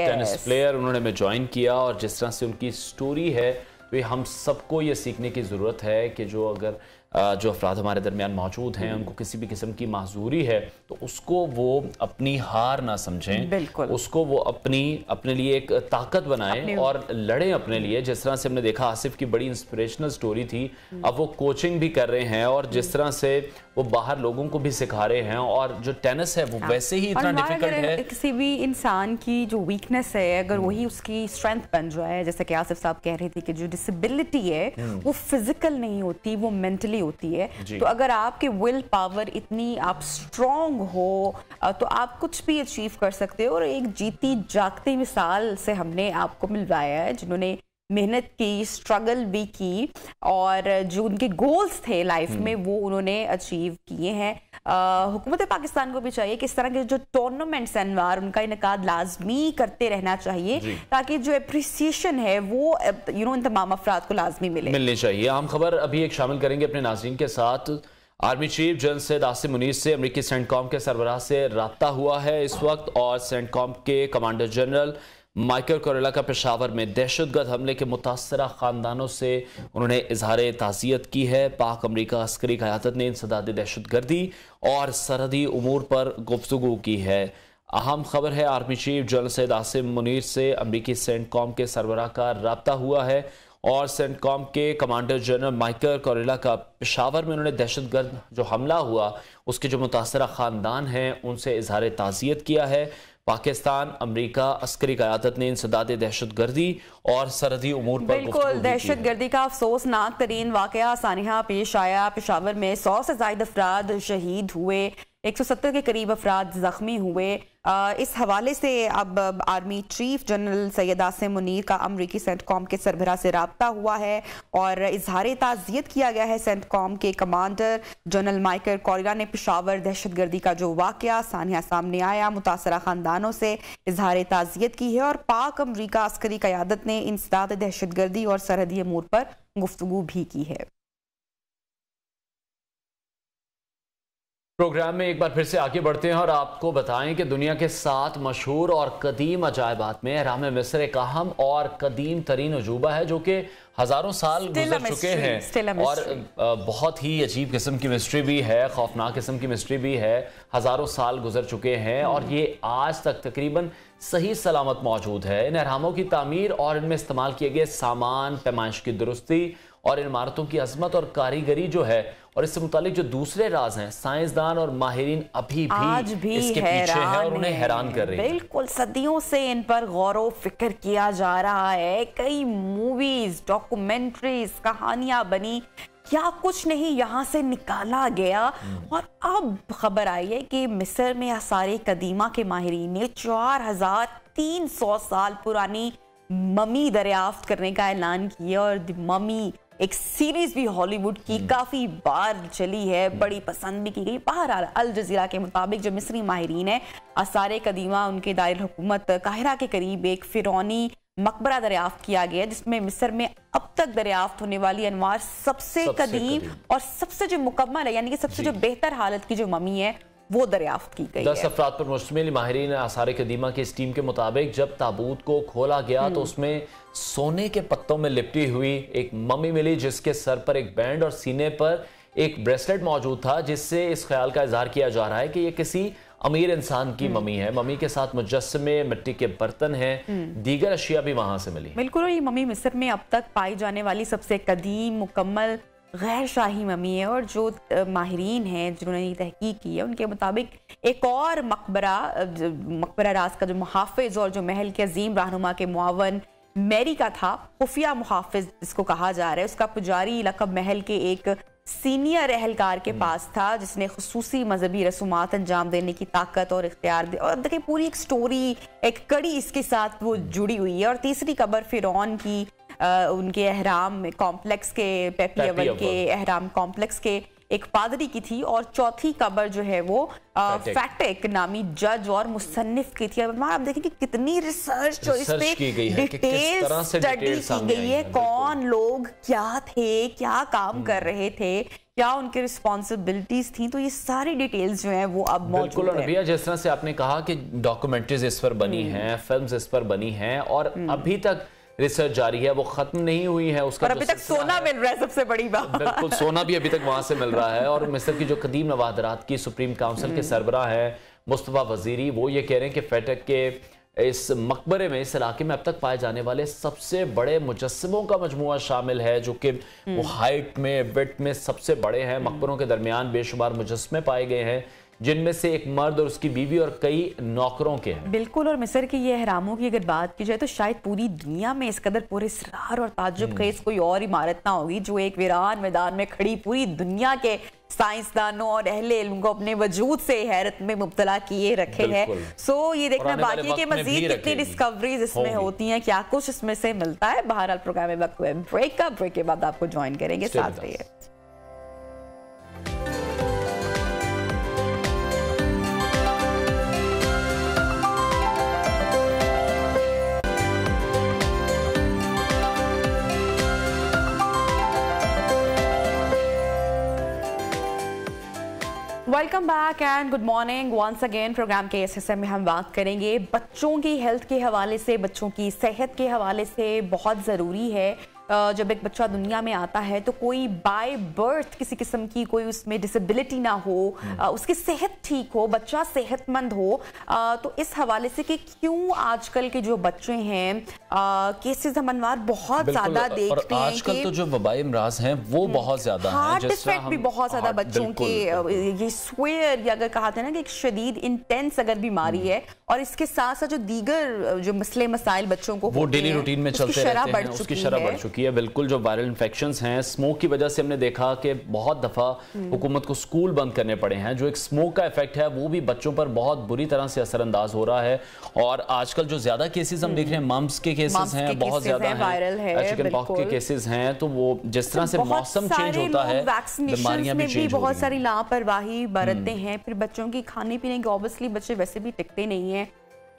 टेनिस प्लेयर, उन्होंने हमें ज्वाइन किया और जिस तरह से उनकी स्टोरी है तो हम सबको ये सीखने की ज़रूरत है कि जो अगर जो अफराद हमारे दरमियान मौजूद हैं उनको किसी भी किस्म की माजूरी है तो उसको वो अपनी हार ना समझें, उसको वो अपने लिए एक ताकत बनाएं और लड़ें अपने लिए। जिस तरह से हमने देखा आसिफ की बड़ी इंस्पिरेशनल स्टोरी थी, अब वो कोचिंग भी कर रहे हैं और जिस तरह से वो बाहर लोगों को भी सिखा रहे हैं और जो टेनिस है वो वैसे ही इतना डिफिकल्ट है। किसी भी इंसान की जो वीकनेस है अगर वही उसकी स्ट्रेंथ बन जाए, जैसे कि आसिफ साहब कह रहे थे कि जो डिसेबिलिटी है वो फिजिकल नहीं होती, वो मेंटली होती है। तो अगर आपके विल पावर इतनी आप स्ट्रॉन्ग हो तो आप कुछ भी अचीव कर सकते हो। और एक जीती जागती मिसाल से हमने आपको मिलवाया है जिन्होंने मेहनत की, स्ट्रगल भी की और जो उनके गोल्स थे लाइफ में वो उन्होंने अचीव किए हैं। हुकूमत पाकिस्तान को भी चाहिए कि इस तरह के जो टूर्नामेंट्स हैं उनका इनकाद लाजमी करते रहना चाहिए ताकि जो एप्रिसिएशन है वो इन तमाम अफराद को लाजमी मिलनी चाहिए। आम खबर अभी एक शामिल करेंगे अपने नाज़रीन के साथ। Army chief general Syed Asim Munir से अमरीकी सेंटकॉम के सरबराह से रब्ता हुआ है इस वक्त और सेंटकॉम के कमांडर जनरल माइकल कोरेला का पेशावर में दहशतगर्द हमले के मुतासरा ख़ानदानों से उन्होंने इजहार ताज़ियत की है। पाक अमरीका अस्करी क़यादत ने इंसदाद दहशतगर्दी और सरहदी उमूर पर गुफ्तगू की है। अहम खबर है, army chief general Syed Asim Munir से अमरीकी सेंटकॉम के सरबराह का रब्ता हुआ है और सेंटकॉम के कमांडर जनरल माइकल कोरेला का पेशावर में उन्होंने दहशतगर्द जो हमला हुआ उसके जो मुतासरा ख़ानदान हैं उनसे इजहार ताज़ियत किया है। पाकिस्तान अमरीका अस्करी क़यादत ने इंसदाद दहशतगर्दी और सरहदी उमूर पर बिल्कुल दहशतगर्दी का अफसोसनाक तरीन वाक़या सानिहा पेश आया। पेशावर में 100 से ज़ायद अफराद शहीद हुए, 170 के करीब अफराद ज़ख्मी हुए। इस हवाले से अब army chief general Syed Asim Munir का अमरीकी सेंटकॉम के सरबराह से रब्ता हुआ है और इजहार ताज़ियत किया गया है। सेंटकॉम के कमांडर जनरल माइकल कोरेला ने पेशावर दहशतगर्दी का जो वाक़या सानिया सामने आया मुतासरा ख़ानदानों से इजहार ताज़ियत की है और पाक अमरीका अस्करी क़यादत ने इंसदाद दहशतगर्दी और सरहदी अमूर पर गुफ्तगू भी की है। प्रोग्राम में एक बार फिर से आगे बढ़ते हैं और आपको बताएं कि दुनिया के 7 मशहूर और कदीम अजायबात में अहराम मिस्र एक अहम और कदीम तरीन अजूबा है जो कि हज़ारों साल गुजर चुके हैं और बहुत ही अजीब किस्म की मिस्ट्री भी है, खौफनाक किस्म की मिस्ट्री भी है। हज़ारों साल गुजर चुके हैं और ये आज तक तकरीबन सही सलामत मौजूद है। इन अहरामों की तामीर और इनमें इस्तेमाल किए गए सामान, पैमाइश की दुरुस्ती और इन इमारतों की अजमत और कारीगरी जो है और इससे मुतालिक जो दूसरे राज हैं, साइंसदान और माहिरीन अभी भी इसके पीछे हैं और उन्हें हैरान कर रहे हैं। बिल्कुल सदियों से इन पर गौर फिक्र किया जा रहा है। कई मूवीज, डॉक्यूमेंट्रीज, कहानियां बनी, क्या कुछ नहीं यहाँ से निकाला गया। और अब खबर आई है कि मिस्र में आसार कदीमा के माहिरीन ने 4300 साल पुरानी ममी दरियाफ्त करने का ऐलान किया और ममी एक सीरीज भी हॉलीवुड की काफी बार चली है, बड़ी पसंद भी की गई। बहरहाल अल जजीरा के मुताबिक जो मिस्री माहिरीन है आसार कदीमा उनके दायरे हुकूमत काहिरा के करीब एक फिरौनी मकबरा दरियाफ्त किया गया जिसमें मिस्र में अब तक दरियाफ्त होने वाली अनवार सबसे कदीम और सबसे जो मुकम्मल है यानी कि सबसे जो बेहतर हालत की जो ममी है वो दरियाफ्त की गई 10 अफराद पर मुश्तमिल माहिरीन आसार कदीमा की इस टीम के मुताबिक जब ताबूत को खोला गया तो उसमें सोने के पत्तों में लिपटी हुई एक मम्मी मिली जिसके सर पर एक बैंड और सीने पर एक ब्रेसलेट मौजूद था, जिससे इस ख्याल का इजहार किया जा रहा है कि ये किसी अमीर इंसान की मम्मी है। मम्मी के साथ मुजस्समे, मिट्टी के बर्तन हैं, दीगर अशिया भी वहां से मिली। बिल्कुल, ये मम्मी मिस्र में अब तक पाई जाने वाली सबसे कदीम मुकम्मल गैर शाही ममी है। और जो माहिरीन हैं जिन्होंने तहकीक की है उनके मुताबिक एक और मकबरा राज का जो मुहाफिज और जो महल के अजीम रहनुमा के मुआवन मैरी का था, खुफिया मुहाफिज जिसको कहा जा रहा है, उसका पुजारी लकब महल के एक सीनियर एहलकार के पास था जिसने खुसूसी मजहबी रसूमात अंजाम देने की ताकत और इख्तियार दे। और देखिए पूरी एक स्टोरी, एक कड़ी इसके साथ वो जुड़ी हुई है। और तीसरी कब्र फिरौन की उनके एहराम कॉम्प्लेक्स के पेपी अव्वल के एहराम कॉम्प्लेक्स के एक पादरी की थी। और चौथी कब्र जो है वो फैटेक नामी जज और मुसन्निफ की थी। अब आप देखें कि कितनी रिसर्च और इस पे डिटेल स्टडी की गई है, कौन लोग क्या थे, क्या काम कर रहे थे, क्या उनकी रिस्पॉन्सिबिलिटीज थी, तो ये सारी डिटेल्स जो हैं वो अब मौजूद है। भैया जिस तरह से आपने कहा कि डॉक्यूमेंट्रीज इस पर बनी हैं, फिल्म्स इस पर बनी हैं और अभी तक रिसर्च जारी है, वो खत्म नहीं हुई है। उसका अभी तक सोना मिल रहा है, सबसे बड़ी बात। बिल्कुल, सोना भी अभी तक वहां से मिल रहा है। और मिस्र की जो कदीम नवादरात की सुप्रीम काउंसिल के सरबराह है मुस्तफा वजीरी, वो ये कह रहे हैं कि फेटक के इस मकबरे में, इस इलाके में अब तक पाए जाने वाले सबसे बड़े मुजस्समों का मजमुआ शामिल है, जो कि वो हाइट में, विड्थ में सबसे बड़े हैं। मकबरों के दरमियान बेशुमार मुजस्समे पाए गए हैं, जिनमें से एक मर्द और उसकी बीवी और कई नौकरों के हैं। बिल्कुल। और मिस्र के ये अहरामों की अगर बात की जाए तो शायद पूरी दुनिया में इस कदर पुरस्कार और ताज्जुब खेज कोई और इमारत ना होगी जो एक वीरान मैदान में खड़ी पूरी दुनिया के साइंसदानों और अहले इल्म को अपने वजूद से हैरत में मुब्तला किए रखे है। सो ये देखना बाकी है कि मजीद कितनी डिस्कवरीज इसमें होती हैं, क्या कुछ इसमें से मिलता है। बहरहाल प्रोग्राम में वक्त ब्रेक का, ब्रेक के बाद आपको ज्वाइन करेंगे, साथ रहिए। Welcome back and good morning once again. Programme के इस हिस्से में हम बात करेंगे बच्चों की हेल्थ के हवाले से, बच्चों की सेहत के हवाले से। बहुत ज़रूरी है जब एक बच्चा दुनिया में आता है तो कोई बाय बर्थ किसी किस्म की कोई उसमें डिसेबिलिटी ना हो, उसकी सेहत ठीक हो, बच्चा सेहतमंद हो। तो इस हवाले से कि क्यों आजकल के जो बच्चे हैं केसेस हम अनवार बहुत ज्यादा देखते हैं। आजकल तो जो वबाई अमराज हैं वो बहुत ज्यादा हैं, हार्ट डिफेक्ट भी बहुत ज्यादा बच्चों के, ये स्वेयर या अगर कहा था ना कि एक शदीद इंटेंस अगर बीमारी है और इसके साथ साथ जो दीगर जो मसले मसाइल बच्चों को वो डेली रूटीन में चलते रहते हैं, उसकी शरह बढ़ चुकी है। बिल्कुल, जो वायरल इन्फेक्शंस हैं स्मोक की वजह से, हमने देखा कि बहुत दफा हुकूमत को स्कूल बंद करने पड़े हैं। जो एक स्मोक का इफेक्ट है वो भी बच्चों पर बहुत बुरी तरह से असरअंदाज हो रहा है। और आजकल जो ज्यादा केसेस हम देख रहे हैं, मम्स के केसेस हैं, बहुत ज्यादा हैं, चिकन पॉक्स के केसेस हैं। तो वो जिस तरह से मौसम चेंज होता है, बीमारियां भी चेंज बहुत सारी लापरवाही बरतते हैं। फिर बच्चों की खाने पीने की, ऑब्वियसली बच्चे वैसे भी टिकते नहीं है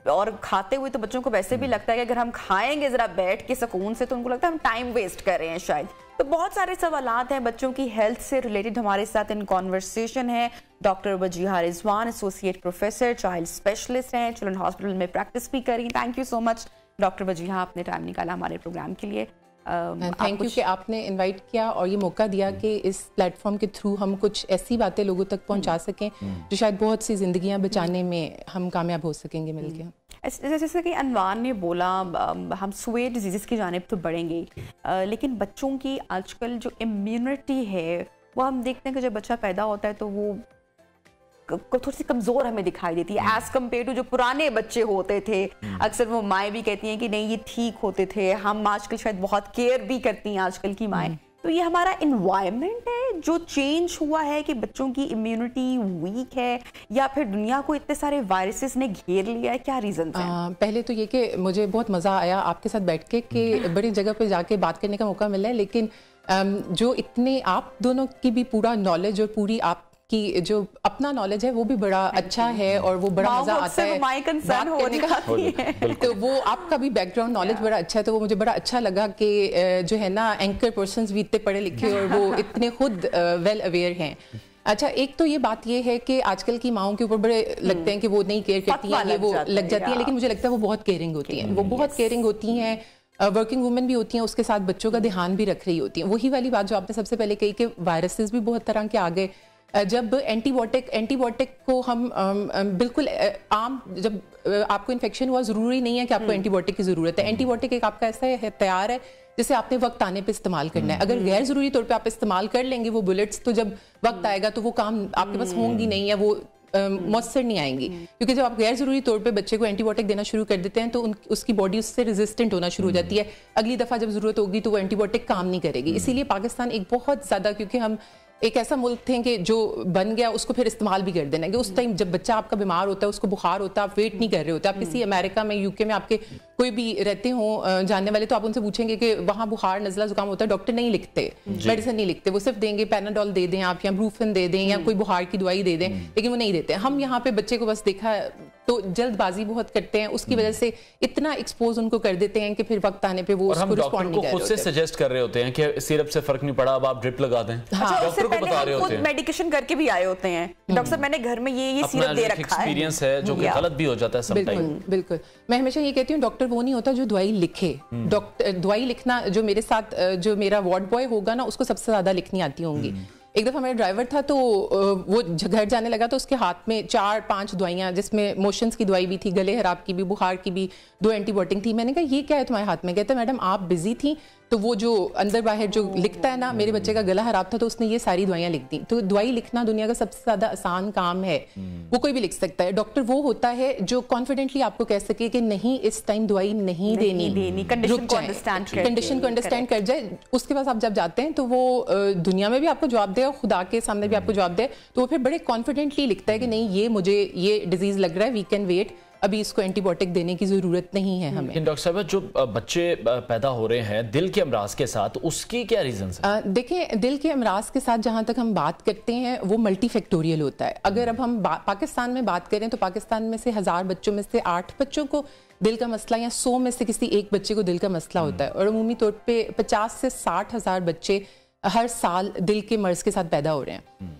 और खाते हुए तो बच्चों को वैसे भी लगता है कि अगर हम खाएंगे जरा बैठ के सुकून से तो उनको लगता है हम टाइम वेस्ट कर रहे हैं शायद। तो बहुत सारे सवालात हैं बच्चों की हेल्थ से रिलेटेड। हमारे साथ इन कॉन्वर्सेशन है doctor Wajiha Rizwan, associate professor, child specialist हैं, चिल्ड्रन हॉस्पिटल में प्रैक्टिस भी करी। Thank you so much doctor Wajiha, आपने टाइम निकाला हमारे प्रोग्राम के लिए। थैंक यू कि आपने इनवाइट किया और ये मौका दिया कि इस प्लेटफॉर्म के थ्रू हम कुछ ऐसी बातें लोगों तक पहुंचा सकें जो शायद बहुत सी जिंदगियां बचाने में हम कामयाब हो सकेंगे मिलकर। जैसे कि अनवार ने बोला, हम स्वेयर डिजीज़ की जानिब तो बढ़ेंगे, लेकिन बच्चों की आजकल जो इम्यूनिटी है वो हम देखते हैं कि जब बच्चा पैदा होता है तो वो थोड़ी सी कमजोर हमें दिखाई देती है एज कम्पेयर टू जो पुराने बच्चे होते थे। अक्सर वो माएँ भी कहती हैं कि नहीं ये ठीक होते थे, हम आजकल शायद बहुत केयर भी करती हैं आजकल की माएँ। तो ये हमारा इन्वायरमेंट है जो चेंज हुआ है कि बच्चों की इम्यूनिटी वीक है, या फिर दुनिया को इतने सारे वायरसेस ने घेर लिया है, क्या रीजन है? पहले तो ये कि मुझे बहुत मज़ा आया आपके साथ बैठ के कि बड़ी जगह पे जाके बात करने का मौका मिला है, लेकिन जो इतने आप दोनों की भी पूरा नॉलेज और पूरी आप कि जो अपना नॉलेज है वो भी बड़ा अच्छा है और वो बड़ा मजा आता है बात करने का। तो वो आपका भी बैकग्राउंड नॉलेज बड़ा अच्छा है, तो वो मुझे बड़ा अच्छा लगा कि जो है ना एंकर पर्सन्स भी इतने पढ़े लिखे और वो इतने खुद वेल अवेयर हैं। अच्छा, एक तो ये बात ये है कि आजकल की माओं के ऊपर बड़े लगते हैं कि वो नहीं केयर करती हैं, ये वो लग जाती है, लेकिन मुझे लगता है वो बहुत केयरिंग होती हैं, वो बहुत केयरिंग होती हैं, वर्किंग वुमेन भी होती हैं, उसके साथ बच्चों का ध्यान भी रख रही होती हैं। वही वाली बात जो आपने सबसे पहले कही कि वायरसेस भी बहुत तरह के आ गए। जब एंटीबायोटिक को हम बिल्कुल आम, जब आपको इन्फेक्शन हुआ ज़रूरी नहीं है कि आपको एंटीबायोटिक की ज़रूरत है। एंटीबायोटिक एक आपका ऐसा है तैयार है जिसे आपने वक्त आने पे इस्तेमाल करना है। अगर गैर ज़रूरी तौर पे आप इस्तेमाल कर लेंगे वो बुलेट्स, तो जब वक्त आएगा तो वो काम आपके पास होंगी नहीं, या वो मौसर नहीं आएंगी, क्योंकि जब आप गैर जरूरी तौर पे बच्चे को एंटीबायोटिक देना शुरू कर देते हैं तो उसकी बॉडी उससे रेजिस्टेंट होना शुरू हो जाती है। अगली दफ़ा जब ज़रूरत होगी तो वो एंटीबायोटिक काम नहीं करेगी। इसीलिए पाकिस्तान एक बहुत ज़्यादा, क्योंकि हम एक ऐसा मुल्क थे कि जो बन गया उसको फिर इस्तेमाल भी कर देना, कि उस टाइम जब बच्चा आपका बीमार होता है, उसको बुखार होता है, आप वेट नहीं कर रहे होते। आप किसी अमेरिका में, यूके में आपके कोई भी रहते हो जानने वाले, तो आप उनसे पूछेंगे कि वहाँ बुखार नज़ला जुकाम होता है, डॉक्टर नहीं लिखते, मेडिसिन नहीं लिखते, वो सिर्फ देंगे पैनाडोल दे दें आप, या ब्रूफिन दे दें, या कोई बुखार की दवाई दे दें, लेकिन वो नहीं देते। हम यहाँ पे बच्चे को बस देखा तो जल्दबाजी बहुत करते हैं, उसकी वजह से इतना एक्सपोज उनको कर देते हैं कि फिर वक्त आने पे वो उसको रिस्पॉन्ड नहीं कर रहे होते। खुद से सजेस्ट कर रहे होते हैं कि सिरप से फर्क नहीं पड़ा, अब आप ड्रिप लगा दें। डॉक्टर को बता रहे होते हैं, मेडिकेशन करके भी आए होते हैं, डॉक्टर साहब मैंने घर में ये सिरप दे रखा है। एक्सपीरियंस है जो कि गलत भी हो जाता है समटाइम। बिल्कुल, मैं हमेशा ये कहती हूँ डॉक्टर वो नहीं होता जो दवाई लिखे। डॉक्टर दवाई लिखना, जो मेरे साथ जो मेरा वार्ड बॉय होगा ना, उसको सबसे ज्यादा लिखनी आती होंगी। एक दफ़ा मेरा ड्राइवर था तो वो घर जाने लगा तो उसके हाथ में 4-5 दवाइयाँ, जिसमें मोशंस की दवाई भी थी, गले खराब की भी, बुखार की भी, 2 एंटीबायोटिक थी। मैंने कहा ये क्या है तुम्हारे हाथ में? कहते मैडम आप बिजी थी तो वो जो अंदर बाहर जो लिखता है ना, मेरे बच्चे का गला खराब था तो उसने ये सारी दवाइयाँ लिख दी। तो दवाई लिखना दुनिया का सबसे ज़्यादा आसान काम है, वो कोई भी लिख सकता है। डॉक्टर वो होता है जो कॉन्फिडेंटली आपको कह सके कि नहीं इस टाइम दवाई नहीं देनी, कंडीशन को अंडरस्टैंड कर जाए। उसके बाद आप जब जाते हैं तो वो दुनिया में भी आपको जवाब दे और खुदा के सामने भी आपको जवाब दे, तो वो फिर बड़े कॉन्फिडेंटली लिखता है कि नहीं ये मुझे ये डिजीज लग रहा है, वी कैन वेट, अभी इसको एंटीबायोटिक देने की जरूरत नहीं है हमें। डॉक्टर साहब जो बच्चे पैदा हो रहे हैं दिल के अमराज के साथ, उसकी क्या रीजन है? देखिए दिल के अमराज के साथ जहां तक हम बात करते हैं वो मल्टीफैक्टोरियल होता है। अगर अब हम पाकिस्तान में बात करें तो पाकिस्तान में से 1000 बच्चों में से 8 बच्चों को दिल का मसला, या 100 में से किसी एक बच्चे को दिल का मसला होता है। और अमूमी तौर पे 50 से 60 हज़ार बच्चे हर साल दिल के मर्ज के साथ पैदा हो रहे हैं।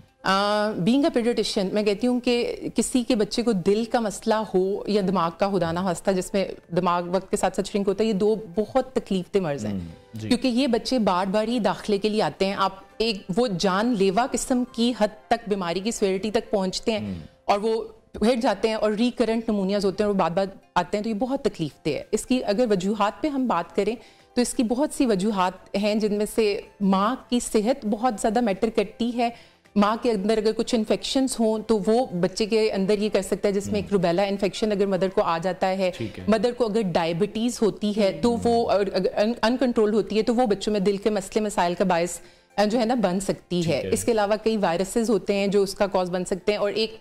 बीइंग अ पीडियाट्रिशियन मैं कहती हूँ कि किसी के बच्चे को दिल का मसला हो या दिमाग का खुदाना हंसता, जिसमें दिमाग वक्त के साथ साथ श्रिंक होता है, ये 2 बहुत तकलीफदेह मर्ज हैं, क्योंकि ये बच्चे बार बार ही दाखिले के लिए आते हैं। आप एक वो जानलेवा किस्म की हद तक बीमारी की सीवियरिटी तक पहुंचते हैं और वो हिट जाते हैं और रिकरेंट नमूनियाज होते हैं और बार बार आते हैं, तो ये बहुत तकलीफदेह है। इसकी अगर वजूहात पे हम बात करें तो इसकी बहुत सी वजूहात हैं, जिनमें से माँ की सेहत बहुत ज़्यादा मैटर करती है। माँ के अंदर अगर कुछ इन्फेक्शंस हों तो वो बच्चे के अंदर ये कर सकता है, जिसमें एक रुबेला इन्फेक्शन अगर मदर को आ जाता है, मदर को अगर डायबिटीज़ होती है तो वो अनकंट्रोल होती है तो वो बच्चों में दिल के मसले मसाइल का बायस जो है ना बन सकती है। इसके अलावा कई वायरसेस होते हैं जो उसका कॉज बन सकते हैं, और एक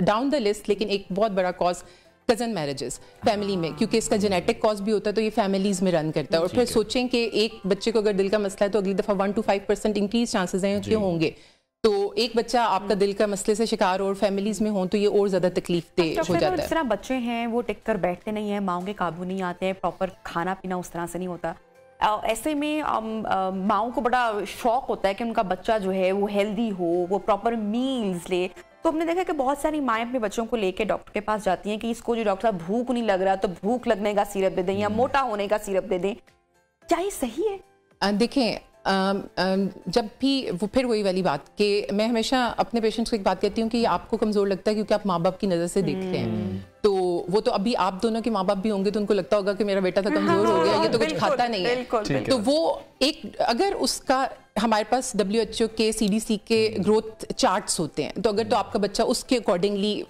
डाउन द लिस्ट लेकिन एक बहुत बड़ा कॉज कजन मैरिजेस फैमिली में, क्योंकि इसका जेनेटिक कॉज भी होता है तो ये फैमिलीज में रन करता है। और फिर सोचें कि एक बच्चे को अगर दिल का मसला है तो अगली दफ़ा 1 to 5% इंक्रीज चांसेस हैं कि होंगे। तो एक बच्चा आपका दिल का मसले से शिकार और फैमिलीज में हो तो ये और ज्यादा तकलीफदेह हो जाता है। जिस तरह बच्चे हैं वो टिक कर बैठते नहीं है, माओ के काबू नहीं आते हैं, प्रॉपर खाना पीना उस तरह से नहीं होता। ऐसे में माओ को बड़ा शौक होता है कि उनका बच्चा जो है वो हेल्दी हो, वो प्रॉपर मील्स ले। तो हमने देखा कि बहुत सारी माएँ अपने बच्चों को लेके डॉक्टर के पास जाती हैं कि इसको जो डॉक्टर साहब भूख नहीं लग रहा तो भूख लगने का सिरप दे दें या मोटा होने का सिरप दे दें। क्या ये सही है? देखें जब भी वो फिर वही वाली बात कि मैं हमेशा अपने पेशेंट्स को एक बात कहती हूँ कि आपको कमज़ोर लगता है क्योंकि आप माँ बाप की नज़र से देखते हैं। तो वो तो अभी आप दोनों के माँ बाप भी होंगे तो उनको लगता होगा कि मेरा बेटा तो कमज़ोर हो गया, ये तो कुछ खाता नहीं है। तो वो एक अगर उसका हमारे पास WHO के CDC के ग्रोथ चार्ट्स होते हैं, तो अगर तो आपका बच्चा उसके अकॉर्डिंगली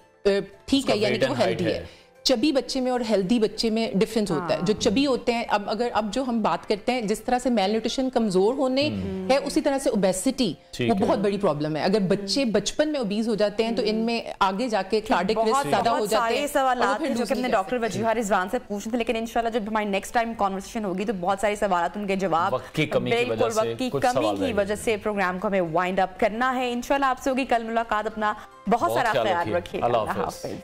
ठीक है, यानी कि वो हेल्दी है। चबी बच्चे में और हेल्दी बच्चे में डिफरेंस होता है। जो चबी होते हैं, अब जो हम बात करते हैं, जिस तरह से मेल न्यूट्रिशन कमजोर होने है उसी तरह से ओबेसिटी वो बहुत बड़ी प्रॉब्लम है। अगर बच्चे बचपन में ओबीज हो जाते हैं तो इनमें आगे जाके कार्डियक रिस्क ज्यादा हो जाते हैं। सवाल जो कि हमने डॉक्टर वजीहा रिजवान से पूछे थे, लेकिन इंशाल्लाह जब हमारी नेक्स्ट टाइम कॉन्वर्सेशन होगी तो बहुत सारे सवाल उनके जवाब वक्त की कमी की वजह से प्रोग्राम को हमें वाइंड अप करना है। इंशाल्लाह आपसे होगी कल मुलाकात। अपना बहुत सारा ख्याल रखिए। अल्लाह हाफिज।